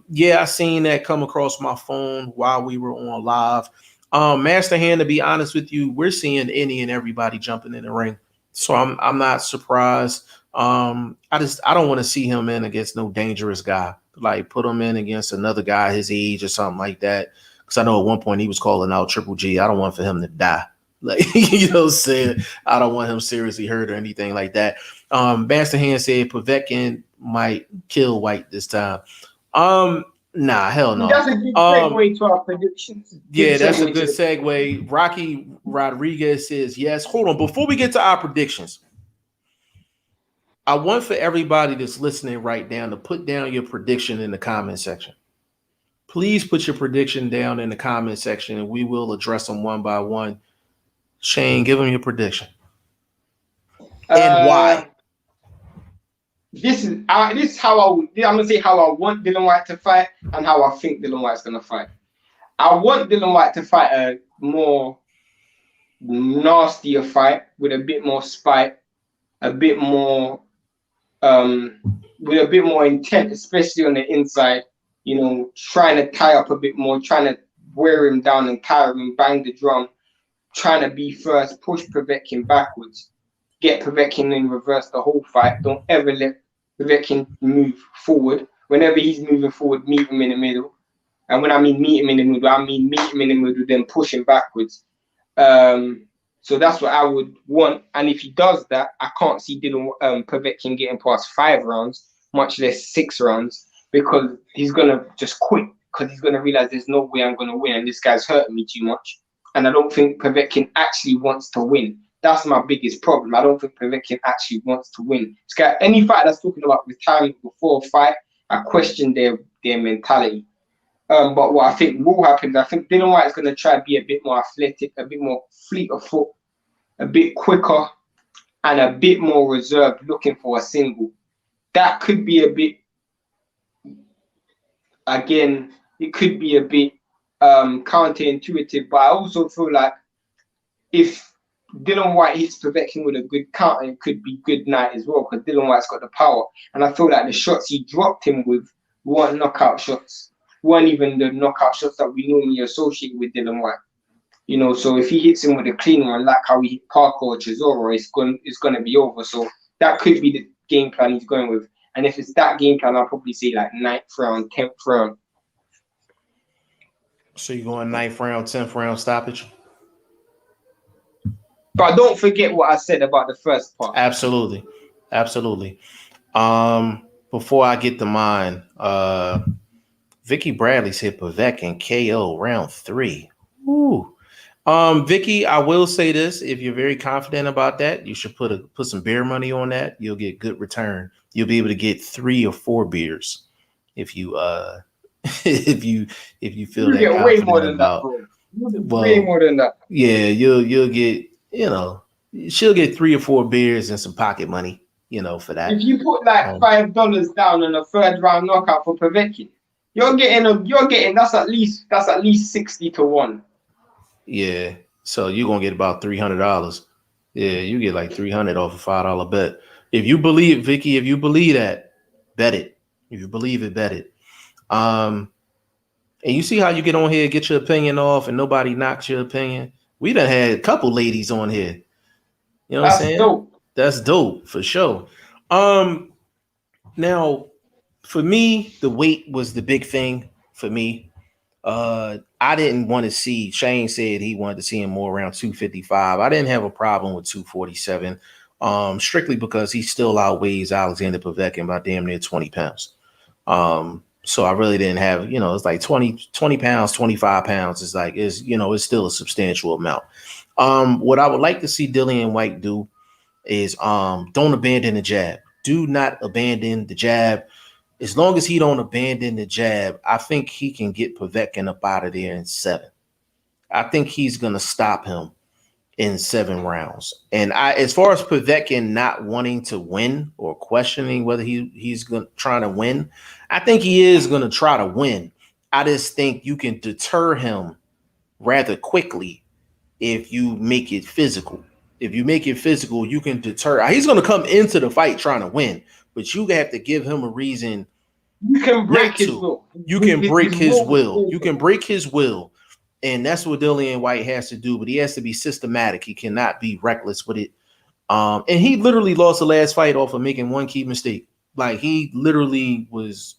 Yeah, I seen that come across my phone while we were on live. Master Hand, to be honest with you, we're seeing any and everybody jumping in the ring. So I'm not surprised. I don't want to see him in against no dangerous guy. Like put him in against another guy his age or something like that. Because I know at one point he was calling out Triple G. I don't want for him to die. Like, you know what I'm saying? I don't want him seriously hurt or anything like that. Master Hand said Povetkin might kill Whyte this time. Nah, hell no. That's a good segue to our predictions. Yeah, that's a good segue. Rocky Rodriguez says yes. Hold on. Before we get to our predictions, I want for everybody that's listening right now to put down your prediction in the comment section. Please put your prediction down in the comment section and we will address them one by one. Shane, give them your prediction. And why? This is how I'm gonna say how I want Dillian Whyte to fight and how I think Dillian Whyte's gonna fight. I want Dillian Whyte to fight a more nastier fight with a bit more spite, a bit more with a bit more intent, especially on the inside, you know, trying to tie up a bit more, trying to wear him down and carry him, bang the drum, trying to be first, push Povetkin backwards, get Povetkin in reverse the whole fight. Don't ever let Povetkin move forward. Whenever he's moving forward, meet him in the middle. And when I mean meet him in the middle, I mean meet him in the middle, then push him backwards. So that's what I would want. And if he does that, I can't see Povetkin getting past 5 rounds, much less 6 rounds, because he's going to just quit, because he's going to realize there's no way I'm going to win and this guy's hurting me too much. And I don't think Povetkin actually wants to win. That's my biggest problem. I don't think Povetkin actually wants to win. This guy, any fight that's talking about retirement before a fight, I question their mentality. But what I think will happen is I think Dillian Whyte is going to try to be a bit more athletic, a bit more fleet of foot, a bit quicker, and a bit more reserved, looking for a single. That could be a bit, again, it could be a bit counterintuitive, but I also feel like if Dillian Whyte hits Povetkin with a good counter, it could be good night as well, because Dillian Whyte's got the power. And I feel like the shots he dropped him with weren't knockout shots, weren't even the knockout shots that we normally associate with Dillian Whyte. You know, so if he hits him with a clean one, like how he hit Parker or Chisora, it's going to be over. So that could be the game plan he's going with. And if it's that game plan, I'll probably say like 9th round, 10th round. So you're going 9th round, 10th round stoppage? But don't forget what I said about the first part. Absolutely. Absolutely. Before I get to mine, Vicky Bradley said Povetkin KO round 3. Ooh. Vicky, I will say this: if you're very confident about that, you should put some beer money on that. You'll get good return. You'll be able to get 3 or 4 beers if you if you feel that get way more confident than about. That, bro. Way more than that. Yeah, you'll get, she'll get 3 or 4 beers and some pocket money, for that. If you put like $5 down on a 3rd round knockout for Povetkin, you're getting that's at least 60 to 1. Yeah, so you're gonna get about $300. Yeah, you get like 300 off a $5 bet. If you believe, Vicky, if you believe that, bet it. If you believe it, bet it. And you see how you get on here, get your opinion off, and nobody knocks your opinion. We done had a couple ladies on here. You know what I'm saying? Dope. That's dope for sure. Now, for me, the weight was the big thing for me. I didn't want to see. Shane said he wanted to see him more around 255. I didn't have a problem with 247, strictly because he still outweighs Alexander Povetkin by damn near 20 pounds. So I really didn't have, it's like 20 pounds, 25 pounds is like, it's still a substantial amount. What I would like to see Dillian Whyte do is don't abandon the jab. Do not abandon the jab. As long as he don't abandon the jab, I think he can get Povetkin up out of there in 7. I think he's going to stop him in 7 rounds. And as far as Povetkin not wanting to win or questioning whether he's trying to win, I think he is going to try to win. I just think you can deter him rather quickly if you make it physical. If you make it physical, you can deter. He's going to come into the fight trying to win, but you have to give him a reason. You can break his will. You can break his will. You can break his will. And that's what Dillian Whyte has to do, but he has to be systematic. He cannot be reckless with it. And he literally lost the last fight off of making one key mistake. Like he literally was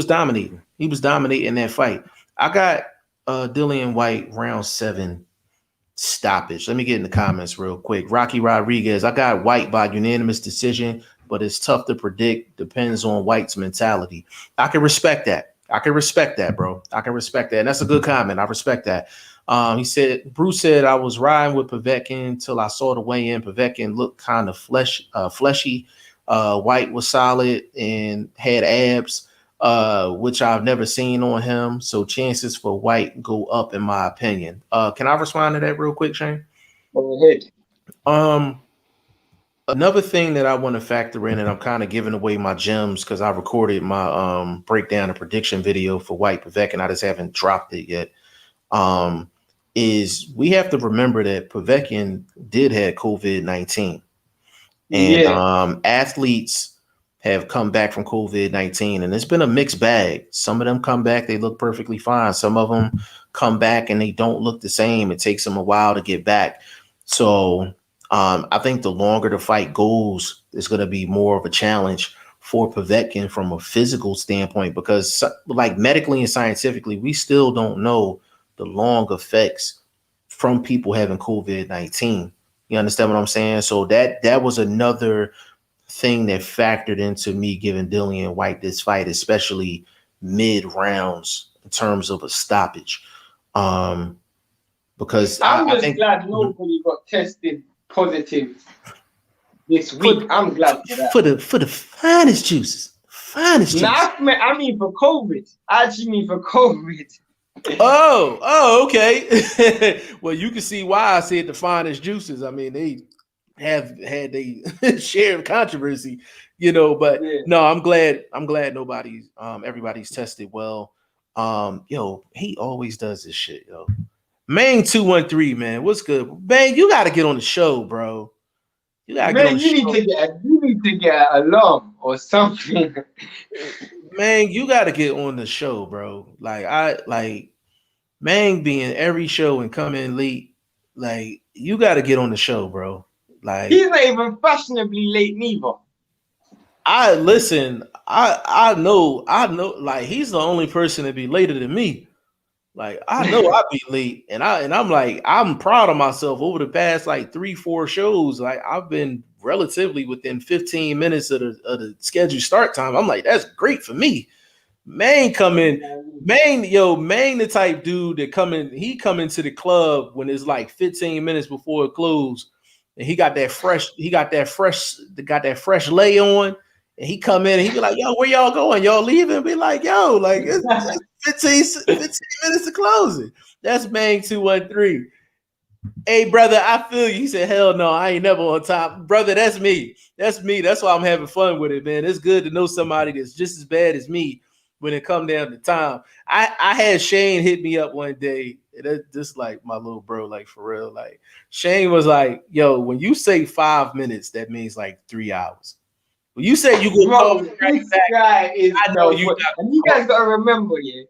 dominating. He was dominating that fight. I got Dillian Whyte round 7 stoppage. Let me get in the comments real quick. Rocky Rodriguez, I got Whyte by unanimous decision, but it's tough to predict. Depends on Whyte's mentality. I can respect that. I can respect that, bro. I can respect that. And that's a good comment. I respect that. Bruce said, I was riding with Povetkin until I saw the weigh-in. Povetkin looked kind of fleshy. Whyte was solid and had abs, which I've never seen on him. So chances for Whyte go up, in my opinion. Can I respond to that real quick, Shane? Go ahead. Another thing that I want to factor in, and I'm kind of giving away my gems because I recorded my breakdown and prediction video for Whyte Povetkin. I just haven't dropped it yet. Is we have to remember that Povetkin did have COVID-19, and athletes have come back from COVID-19, and it's been a mixed bag. Some of them come back, they look perfectly fine. Some of them come back and they don't look the same. It takes them a while to get back. So I think the longer the fight goes, it's going to be more of a challenge for Povetkin from a physical standpoint, because like medically and scientifically, we still don't know the long effects from people having COVID-19. You understand what I'm saying? So that was another thing that factored into me giving Dillian Whyte this fight, especially mid rounds in terms of a stoppage. Because I'm just glad nobody got tested positive this week. I'm glad for that. For the finest juices. Finest juices. I mean for COVID. I actually mean for COVID. Oh, okay. Well, you can see why I said the finest juices. I mean, they have had they share of controversy, but no, I'm glad everybody's tested well. He always does this shit, yo. Main 213, man. What's good? Man, you gotta get on the show, bro. You gotta get on the show. You need to get an alarm or something. Man, you gotta get on the show, bro. Man being every show and come in late. Like, you gotta get on the show, bro. Like, he's not even fashionably late neither. I listen. I know. Like he's the only person to be later than me. Like I know I'd be late, and I'm like I'm proud of myself over the past like 3-4 shows. Like I've been relatively within 15 minutes of the scheduled start time. I'm like that's great for me. Main the type dude that he come into the club when it's like 15 minutes before it close, and he got that fresh lay on, and he come in and he be like, yo, where y'all going? Y'all leaving? Be like, yo, like it's 15 minutes to close it. That's Main 213. Hey, brother, I feel you. He said, hell no, I ain't never on top. Brother, that's me. That's me. That's why I'm having fun with it, man. It's good to know somebody that's just as bad as me when it come down to time. I had Shane hit me up one day. Just like my little bro, like for real. Like Shane was like, yo, when you say 5 minutes, that means like 3 hours. When you say you go this guy is and you guys gotta remember, you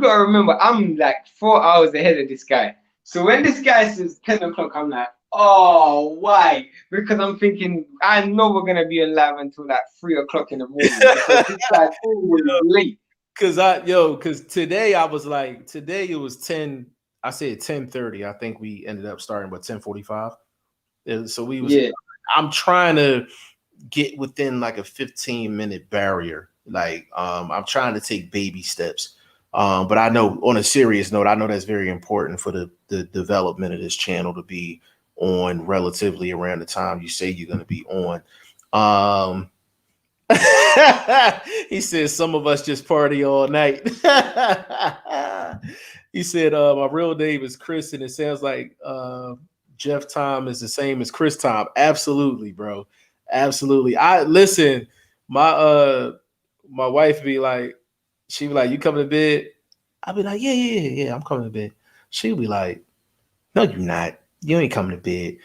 gotta remember, I'm like 4 hours ahead of this guy. So when this guy says 10 o'clock, I'm like, oh, why? Because I'm thinking, I know we're gonna be alive until like 3 o'clock in the morning. Because this guy's always late. Because today I was like, today it was 10. I said 10:30. I think we ended up starting with 10:45. So we was. Yeah. I'm trying to get within like a 15-minute barrier. Like I'm trying to take baby steps. But I know on a serious note, I know that's very important for the development of this channel to be on relatively around the time you say you're going to be on. He says some of us just party all night. He said my real name is Chris, and it sounds like Jeff Tom is the same as Chris Tom. Absolutely, bro. Absolutely. I listen. My wife be like, she be like, you coming to bed? I'll be like, yeah, I'm coming to bed. She'll be like, no, you're not. You ain't coming to bed.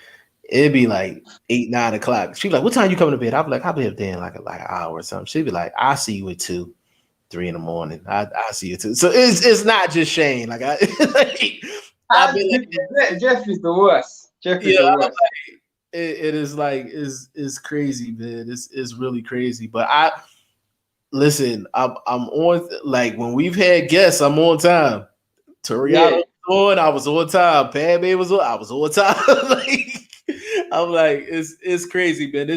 It'd be like 8, 9 o'clock. She'd be like, what time you coming to bed? I'll be like, I'll be up there in like an hour or something. She'd be like, I'll see you at 2, 3 in the morning. I'll see you at 2. So it's not just Shane. Like Jeff is the worst. Jeff is the worst. It is like it's crazy, man. It's really crazy. But I'm on, like when we've had guests, I'm on time. Toriano was on, I was on time. Padme was on, I was on time. Like I'm like, it's crazy, man.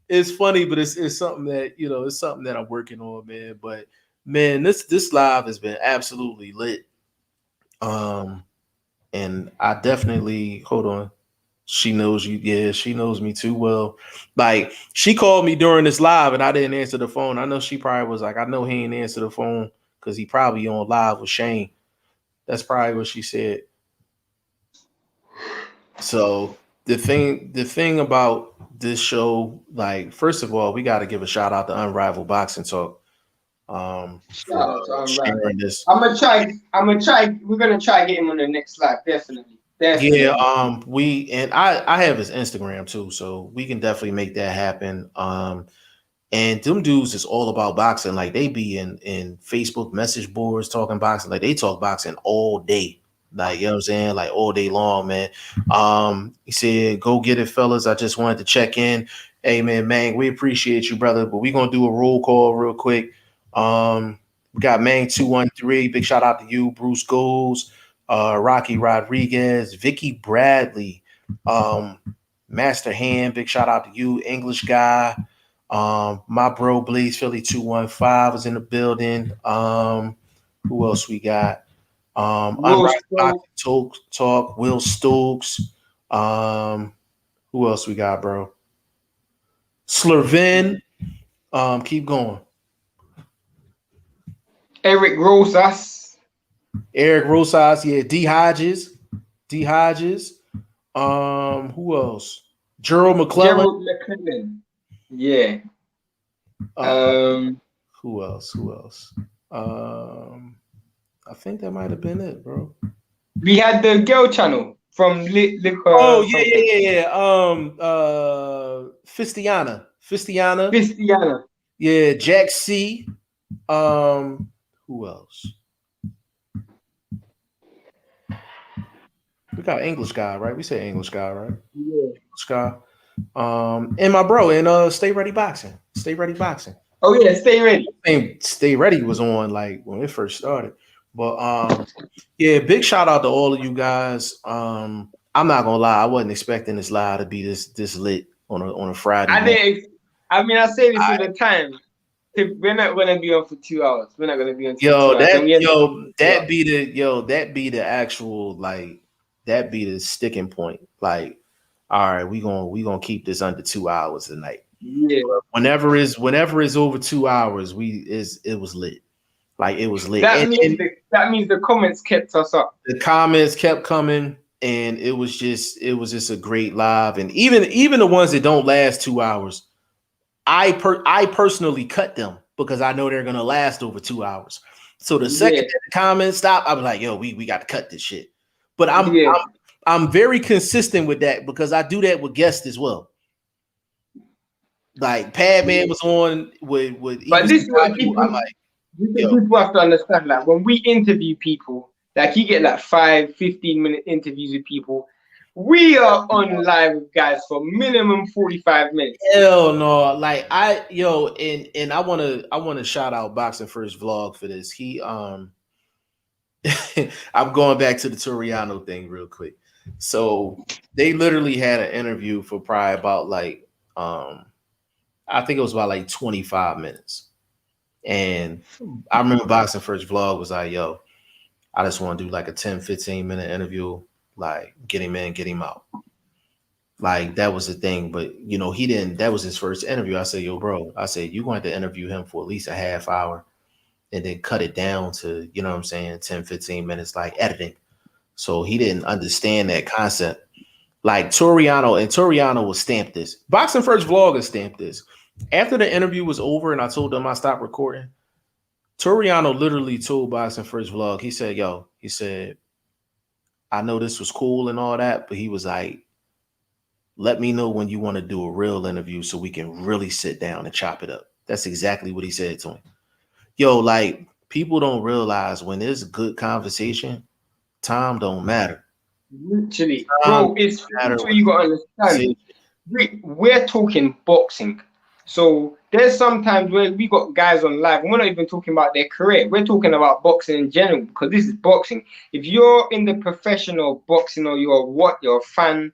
It's funny, but it's something that it's something that I'm working on, man. But man, this live has been absolutely lit. And I definitely hold on. She knows you. Yeah, she knows me too well. Like she called me during this live and I didn't answer the phone. I know she probably was like, I know he ain't answer the phone because he probably on live with Shane. That's probably what she said. So the thing about this show, like, first of all, we got to give a shout out to Unrivaled Boxing Talk. For sharing this. I'm gonna try. We're gonna try get him on the next live, definitely. Yeah, I have his Instagram too, so we can definitely make that happen. And them dudes is all about boxing. Like they be in Facebook message boards talking boxing. Like they talk boxing all day. Like, you know what I'm saying? Like all day long, man. He said, go get it, fellas. I just wanted to check in. Hey man, we appreciate you, brother. But we're gonna do a roll call real quick. We got Mang 213. Big shout out to you, Bruce Goals, Rocky Rodriguez, Vicky Bradley, Master Hand. Big shout out to you, English guy. My bro Blaze Philly 215 was in the building. Who else we got? Talk, Will Stokes. Who else we got, bro? Slurvin. Keep going. Eric Rosas, yeah. D Hodges. Who else? Gerald McClellan. Yeah. Who else? I think that might have been it, bro. We had the girl channel from Liquor. Oh yeah. Fistiana. Yeah, Jack C. Who else? We got English guy, right? We say English guy, right? Yeah. English guy. And my bro in Stay Ready Boxing. Stay Ready Boxing. Oh yeah, Stay Ready. Stay Ready was on like when it first started. But yeah, big shout out to all of you guys. I'm not gonna lie, I wasn't expecting this live to be this lit on a Friday. I say this all the time. We're not gonna be on for 2 hours. We're not gonna be on for 2 hours. That be the actual like that be the sticking point. Like, all right, we gonna keep this under 2 hours tonight. Yeah. Whenever it's over 2 hours, it was lit. Like it was lit. That means the comments kept us up. The comments kept coming, and it was just a great live. And even the ones that don't last 2 hours, I personally cut them because I know they're gonna last over 2 hours. So the second that the comments stop, I was like, yo, we got to cut this shit. But I'm very consistent with that because I do that with guests as well. Like Padman was on with but this is what people, I'm like, people have to understand, like when we interview people, like you get like 5-15-minute interviews with people, we are on live with guys for minimum 45 minutes. Hell no. Like and I wanna shout out BoxingFirst Vlog for this. He I'm going back to the Toriano thing real quick. So they literally had an interview for probably about like I think it was about like 25 minutes. And I remember BoxingFirst Vlog was like, yo, I just want to do like a 10-15 minute interview, like get him in, get him out. Like that was the thing. But he didn't, that was his first interview. I said, yo, bro, I said, you're going to interview him for at least a half hour and then cut it down to, 10-15 minutes, like editing. So he didn't understand that concept. Like Toriano will stamp this. BoxingFirst Vlog has stamped this. After the interview was over and I told them I stopped recording, Toriano literally told BoxingFirst Vlog, he said, I know this was cool and all that, but he was like, let me know when you want to do a real interview so we can really sit down and chop it up. That's exactly what he said to him. Yo, like people don't realize when there's good conversation, time don't matter. Literally, bro, it's what you gotta understand. We're talking boxing. So there's sometimes where we got guys on live, and we're not even talking about their career. We're talking about boxing in general because this is boxing. If you're in the professional boxing or you're a fan,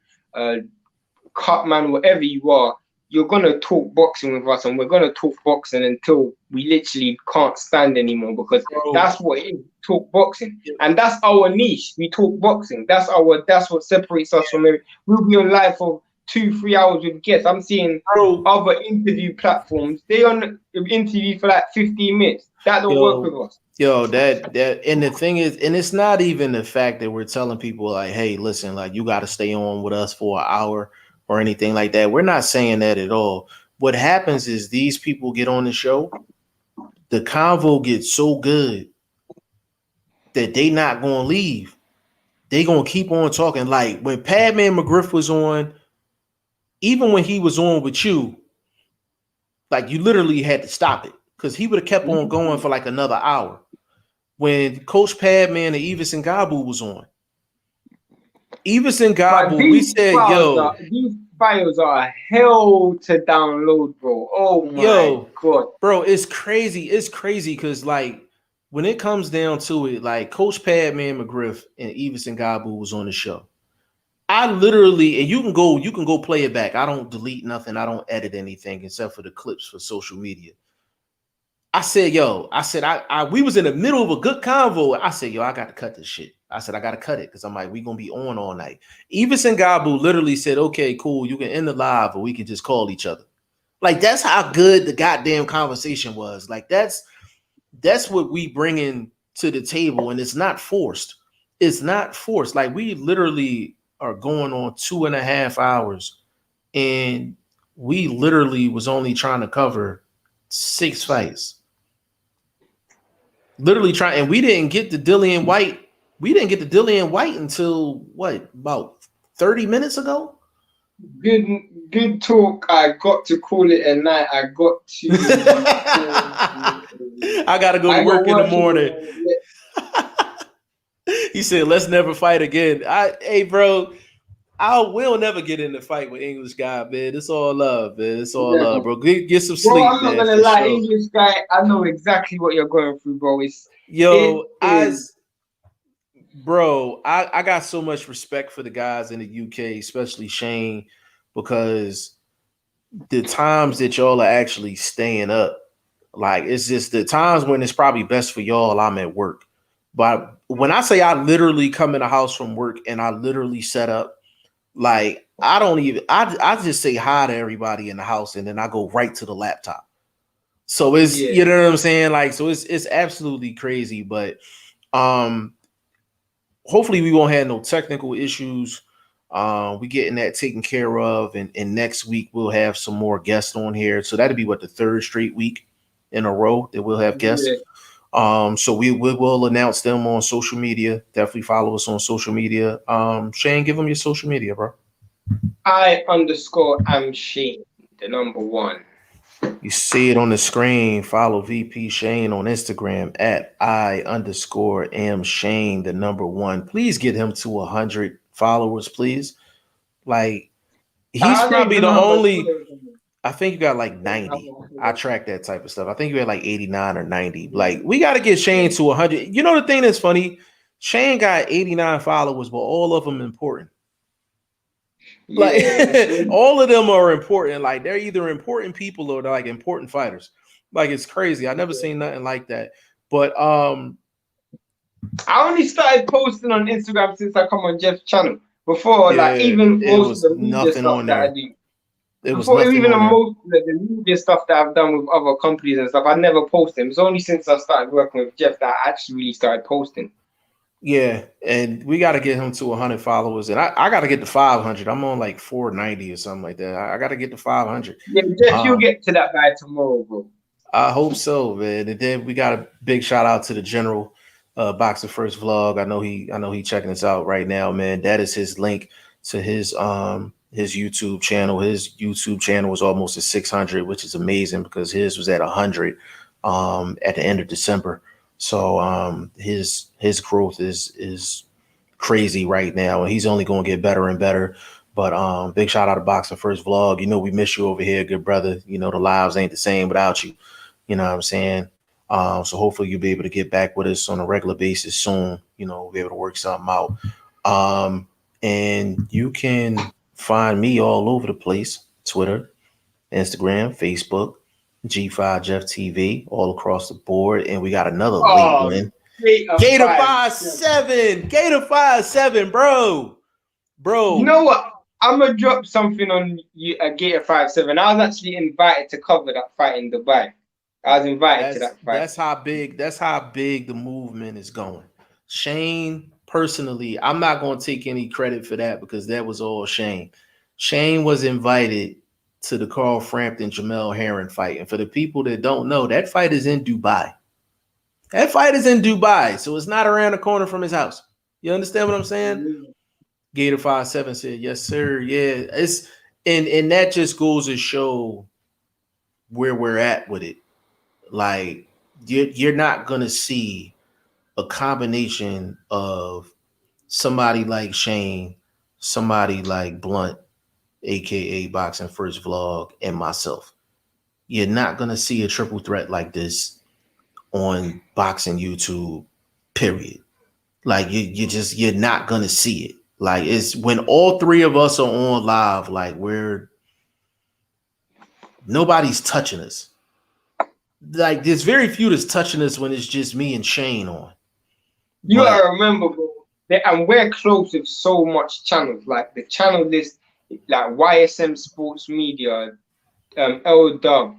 cut man, whatever you are, you're gonna talk boxing with us, and we're gonna talk boxing until we literally can't stand anymore because that's what it is. Talk boxing, and that's our niche. We talk boxing. That's what separates us from it. We'll be on live for 2-3 hours with guests. I'm seeing other interview platforms. They on interview for like 15 minutes. That don't work with us. Yo, that and the thing is, and it's not even the fact that we're telling people like, hey, listen, like you got to stay on with us for an hour or anything like that. We're not saying that at all. What happens is these people get on the show, the convo gets so good that they not gonna leave. They gonna keep on talking. Like when Padman McGriff was on, even when he was on with you, like you literally had to stop it because he would have kept on going for like another hour. When Coach Padman and Evis and Gabu was on, Evis and Gabu, we said, yo, these files are hell to download, bro. Oh my god, bro, it's crazy. It's crazy because like when it comes down to it, like Coach Padman McGriff and Evis and Gabu was on the show. I literally, and you can go play it back. I don't delete nothing. I don't edit anything except for the clips for social media. I said, we was in the middle of a good convo. I said, yo, I got to cut this shit. I said, I got to cut it because I'm like, we going to be on all night. Evis and Gabu literally said, okay, cool. You can end the live or we can just call each other. Like, that's how good the goddamn conversation was. Like, that's what we bring in to the table. And it's not forced. It's not forced. Like, we literally are going on 2.5 hours and we literally was only trying to cover 6 fights. Literally trying, and we didn't get the Dillian Whyte. We didn't get the Dillian Whyte until what, about 30 minutes ago? Good talk. I got to call it a night. I got to I gotta go to work in the morning. He said, let's never fight again. Hey, bro, We'll never get in the fight with English guy, man. It's all love, man. It's all Yeah. love, bro. Get some Bro, sleep, I'm not man, gonna for lie, sure. English guy, I know exactly what you're going through, bro. Bro, I got so much respect for the guys in the UK, especially Shane, because the times that y'all are actually staying up, like it's just the times when it's probably best for y'all, I'm at work. But when I say I literally come in the house from work and I literally set up, like I just say hi to everybody in the house and then I go right to the laptop. So it's you know what I'm saying? Like, so it's absolutely crazy. But hopefully we won't have no technical issues. We getting that taken care of, and next week we'll have some more guests on here. So that'll be what, the third straight week in a row that we'll have guests. So we will announce them on social media. Definitely follow us on social media. Shane, give them your social media, bro. I_am Shane, the number 1. You see it on the screen. Follow VP Shane on Instagram at I_am Shane, the number 1. Please get him to 100 followers, please. Like, he's probably the only. I think you got like 90. I track that type of stuff. I think you had like 89 or 90. Like, we got to get Shane to 100. You know the thing that's funny? Shane got 89 followers, but all of them important. Like, all of them are important. Like, they're either important people or they're like important fighters. Like, it's crazy. I never seen nothing like that. But I only started posting on Instagram since I come on Jeff's channel. Before, like, even most of the media stuff that I do. Before, even most of the media stuff that I've done with other companies and stuff, I never posted. It's only since I started working with Jeff that I actually really started posting. Yeah, and we got to get him to 100 followers, and I got to get to 500. I'm on like 490 or something like that. I got to get to 500. Yeah, Jeff, you'll get to that by tomorrow, bro. I hope so, man. And then we got a big shout out to the general, BoxingFirst Vlog. I know he checking us out right now, man. That is his link to his YouTube channel. His YouTube channel was almost at 600, which is amazing because his was at 100 at the end of December. So his growth is crazy right now, and he's only going to get better and better. But big shout out to BoxingFirst Vlog. You know, we miss you over here, good brother. You know, the lives ain't the same without you. You know what I'm saying? So hopefully you'll be able to get back with us on a regular basis soon. You know, we'll be able to work something out. And you can find me all over the place: Twitter, Instagram, Facebook, G5 Jeff TV, all across the board. And we got another late one. Gator 57. Gator 57, bro. You know what? I'm gonna drop something on you, Gator 57. I was actually invited to cover that fight in Dubai. I was invited to that fight. That's how big the movement is going. Shane, personally, I'm not gonna take any credit for that because that was all Shane. Shane was invited to the Carl Frampton Jamel Herring fight. And for the people that don't know, that fight is in Dubai. That fight is in Dubai, so it's not around the corner from his house. You understand what I'm saying? Gator 57 said, yes, sir. Yeah, it's and that just goes to show where we're at with it. Like, you're not gonna see a combination of somebody like Shane, somebody like Blunt, aka BoxingFirst Vlog, and myself. You're not gonna see a triple threat like this on boxing YouTube, period. Like, you're not gonna see it. Like, it's when all three of us are on live, like, nobody's touching us. Like, there's very few that's touching us when it's just me and Shane on. You gotta remember, bro, and we're close with so much channels. Like the channel list, like YSM Sports Media, L Dub,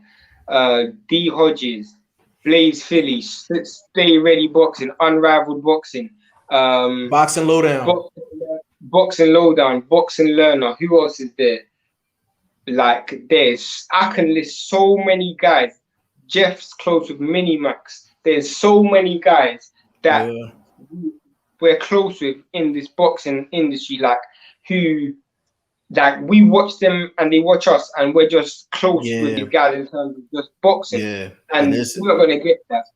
D Hodges, Blaze Philly, Stay Ready Boxing, Unrivaled Boxing, Boxing Lowdown, Boxing Lowdown, Boxing Learner. Who else is there? Like, I can list so many guys. Jeff's close with Minimax. There's so many guys that we're close with in this boxing industry, like who, like, we watch them and they watch us, and we're just close with these guys in terms of just boxing. Yeah, and we're not gonna get that.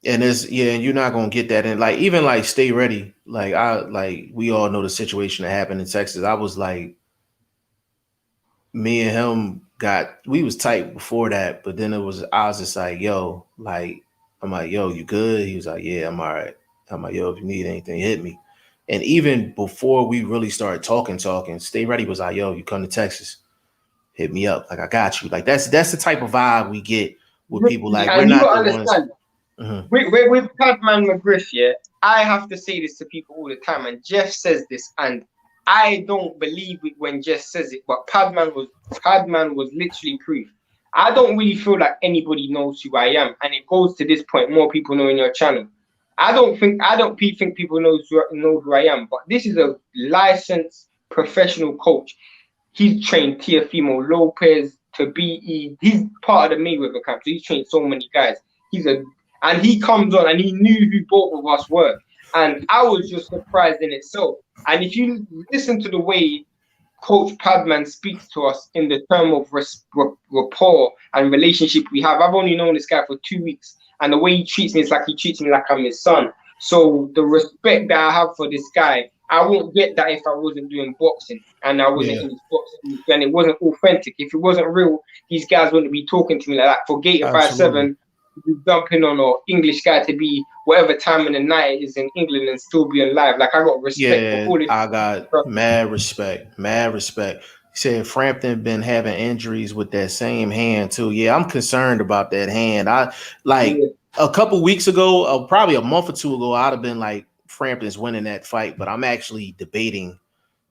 And you're not gonna get that in. Like even like stay ready. Like we all know the situation that happened in Texas. I was like, me and him we was tight before that, but then I was just like, yo, like I'm like, yo, you good? He was like, yeah, I'm all right. I'm like, yo, if you need anything, hit me. And even before we really started talking, Stay Ready was like, yo, you come to Texas, hit me up. Like I got you. Like that's the type of vibe we get with people. Like and we're you not the understand. ones. Mm-hmm. With Padman McGriff, yeah, I have to say this to people all the time, and Jeff says this, and I don't believe it when Jeff says it, but Padman was literally proof. I don't really feel like anybody knows who I am, and it goes to this point: more people know in your channel. I don't think people know who I am, but this is a licensed professional coach. He's trained Teofimo Lopez to be. He's part of the Mayweather camp, so he's trained so many guys. And he comes on and he knew who both of us were. And I was just surprised in itself. And if you listen to the way Coach Padman speaks to us in the term of rapport and relationship we have, I've only known this guy for 2 weeks. And the way he treats me is like he treats me like I'm his son. So the respect that I have for this guy, I won't get that if I wasn't doing boxing and I wasn't in this boxing and it wasn't authentic. If it wasn't real, these guys wouldn't be talking to me like that. For Gator 57, dumping on an English guy to be whatever time in the night it is in England and still be alive. Like I got respect for all this. I got mad respect. He said Frampton been having injuries with that same hand too. Yeah, I'm concerned about that hand. I like a couple weeks ago, probably a month or two ago, I'd have been like Frampton's winning that fight, but I'm actually debating.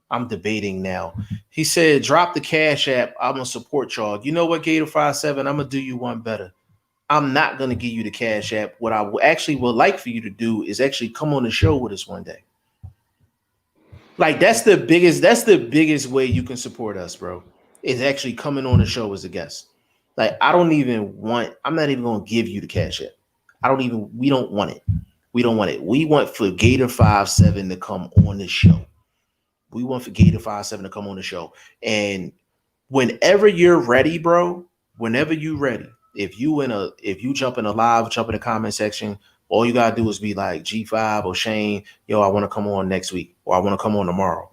I'm debating now. He said, drop the Cash App. I'm gonna support y'all. You know what, Gator 57? I'm gonna do you one better. I'm not going to give you the Cash App. What I actually would like for you to do is actually come on the show with us one day. Like that's the biggest way you can support us, bro. Is actually coming on the show as a guest. Like I'm not even going to give you the Cash App. We don't want it. We don't want it. We want for Gator 57 to come on the show. We want for Gator 57 to come on the show. And whenever you're ready, bro, whenever you're ready, if you jump in the comment section, all you gotta do is be like G5 or Shane, yo, I want to come on next week or I want to come on tomorrow.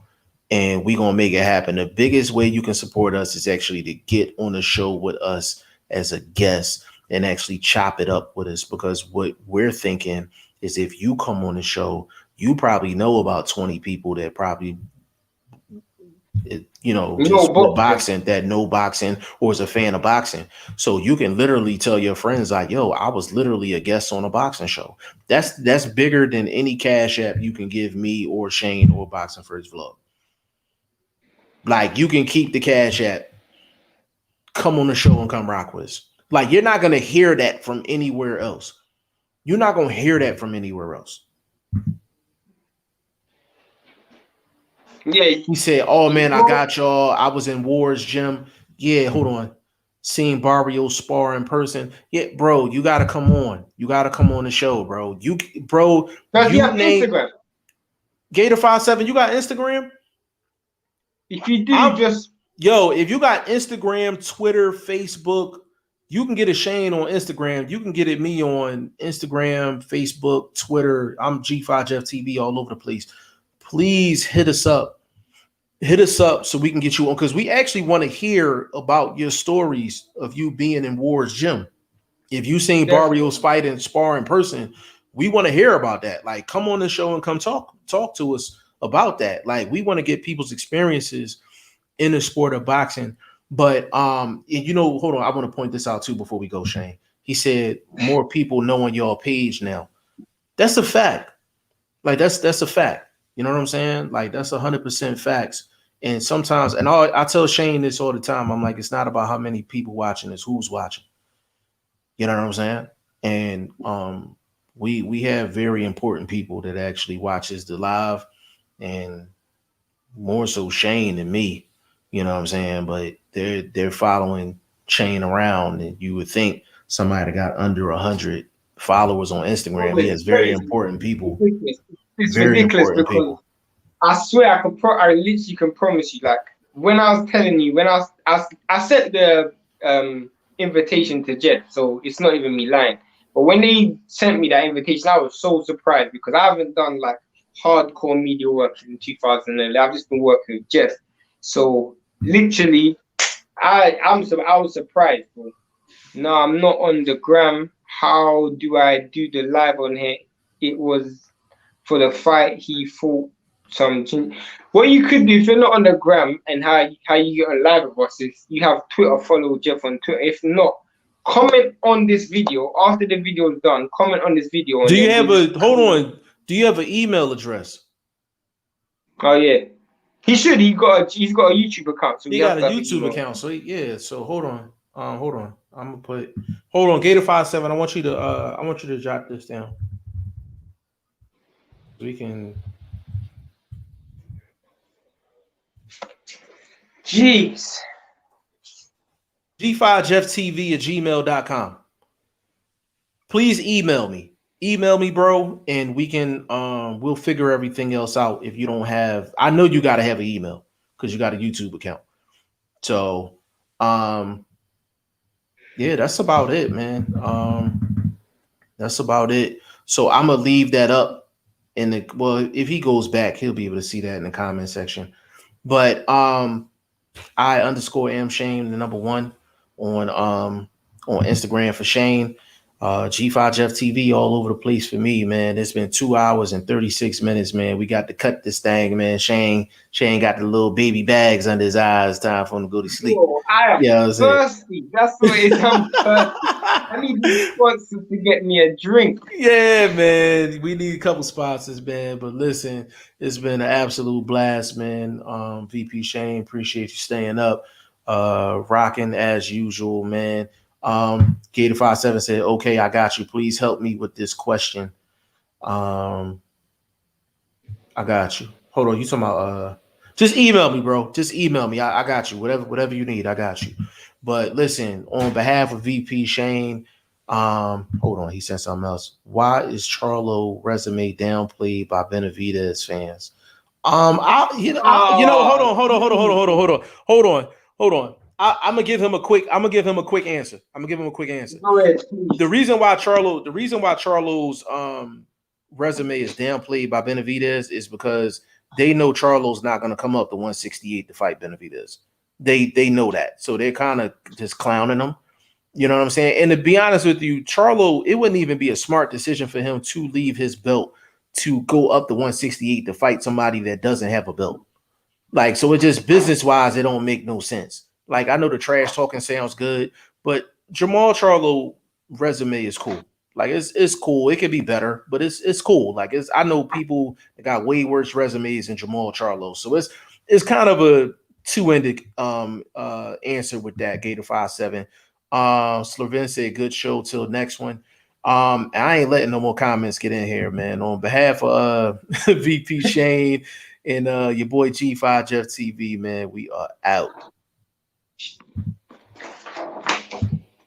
And we gonna make it happen. The biggest way you can support us is actually to get on the show with us as a guest and actually chop it up with us, because what we're thinking is if you come on the show, you probably know about 20 people that probably just boxing, that know boxing or is a fan of boxing. So you can literally tell your friends like, yo, I was literally a guest on a boxing show. That's bigger than any Cash App you can give me or Shane or BoxingFirst Vlog. Like you can keep the Cash App, come on the show and come rock with us. Like you're not going to hear that from anywhere else. You're not going to hear that from anywhere else. Yeah. He said, oh man, I got y'all. I was in Ward's gym. Yeah, hold on. Seeing Barrio spar in person. Yeah, bro, you gotta come on. You gotta come on the show, bro. Does he have Instagram? Gator 57, you got Instagram? If you do, if you got Instagram, Twitter, Facebook, you can get a Shane on Instagram. You can get it me on Instagram, Facebook, Twitter. I'm G5 Jeff TV all over the place. Please hit us up. Hit us up so we can get you on, because we actually want to hear about your stories of you being in Ward's gym. If you seen Barrios fight and spar in person, we want to hear about that. Like, come on the show and come talk to us about that. Like, we want to get people's experiences in the sport of boxing. But hold on, I want to point this out too before we go, Shane. He said more people know on your page now. That's a fact. Like that's a fact. You know what I'm saying? Like that's 100% facts. And sometimes, and I tell Shane this all the time. I'm like, it's not about how many people watching, it's who's watching. You know what I'm saying? And we have very important people that actually watches the live, and more so Shane than me. You know what I'm saying? But they're following Shane around, and you would think somebody got under 100 followers on Instagram. He has very important people. It's very ridiculous because people. I swear I literally can promise you, like when I was telling you, when I sent the invitation to Jed, so it's not even me lying. But when they sent me that invitation, I was so surprised because I haven't done like hardcore media work in 2011. I've just been working with Jeff. So literally, I was surprised, bro. No, I'm not on the gram. How do I do the live on here? It was for the fight. He fought something. What you could do if you're not on the gram and how you get on live with us is you have Twitter, follow Jeff on Twitter. If not, comment on this video after the video is done. Comment on this video. Do you have a hold on? Do you have an email address? Oh yeah, he should. He's got a YouTube account. So he got a YouTube account. So yeah. So hold on. Hold on. I'm gonna put. Hold on, Gator57. I want you to jot this down. We can. Jeez. G5JeffTV@gmail.com. Please email me. Email me, bro, and we can we'll figure everything else out. If you don't have, I know you gotta have an email because you got a YouTube account. So yeah, that's about it, man. That's about it. So I'm gonna leave that up in the if he goes back, he'll be able to see that in the comment section. But I_am Shane, the #1 on Instagram for Shane. G5 Jeff TV all over the place for me, man. It's been 2 hours and 36 minutes, man. We got to cut this thing, man. Shane got the little baby bags under his eyes. Time for him to go to sleep. Oh, I am thirsty. That's what it is. I'm thirsty. I need the sponsors to get me a drink. Yeah, man. We need a couple sponsors, man. But listen, it's been an absolute blast, man. VP Shane, appreciate you staying up. Rocking as usual, man. Gator57 said, okay, I got you. Please help me with this question. I got you. Hold on, you talking about just email me, bro. Just email me. I got you. Whatever you need, I got you. But listen, on behalf of VP Shane, hold on, he said something else. Why is Charlo resume downplayed by Benavidez fans? Hold on. I'm gonna give him a quick answer. Go ahead, the reason why Charlo's resume is downplayed by Benavidez is because they know Charlo's not gonna come up to 168 to fight Benavidez. They know that, so they're kind of just clowning him. You know what I'm saying? And to be honest with you, Charlo, it wouldn't even be a smart decision for him to leave his belt to go up to 168 to fight somebody that doesn't have a belt. Like, so it just business wise, it don't make no sense. Like, I know the trash talking sounds good, but Jamal Charlo resume is cool. Like, it's cool. It could be better, but it's cool. Like, I know people that got way worse resumes than Jamal Charlo. So it's kind of a two-ended answer with that. Gator57. Slovin said, good show till next one. I ain't letting no more comments get in here, man. On behalf of VP Shane and your boy G5 Jeff TV, man, we are out.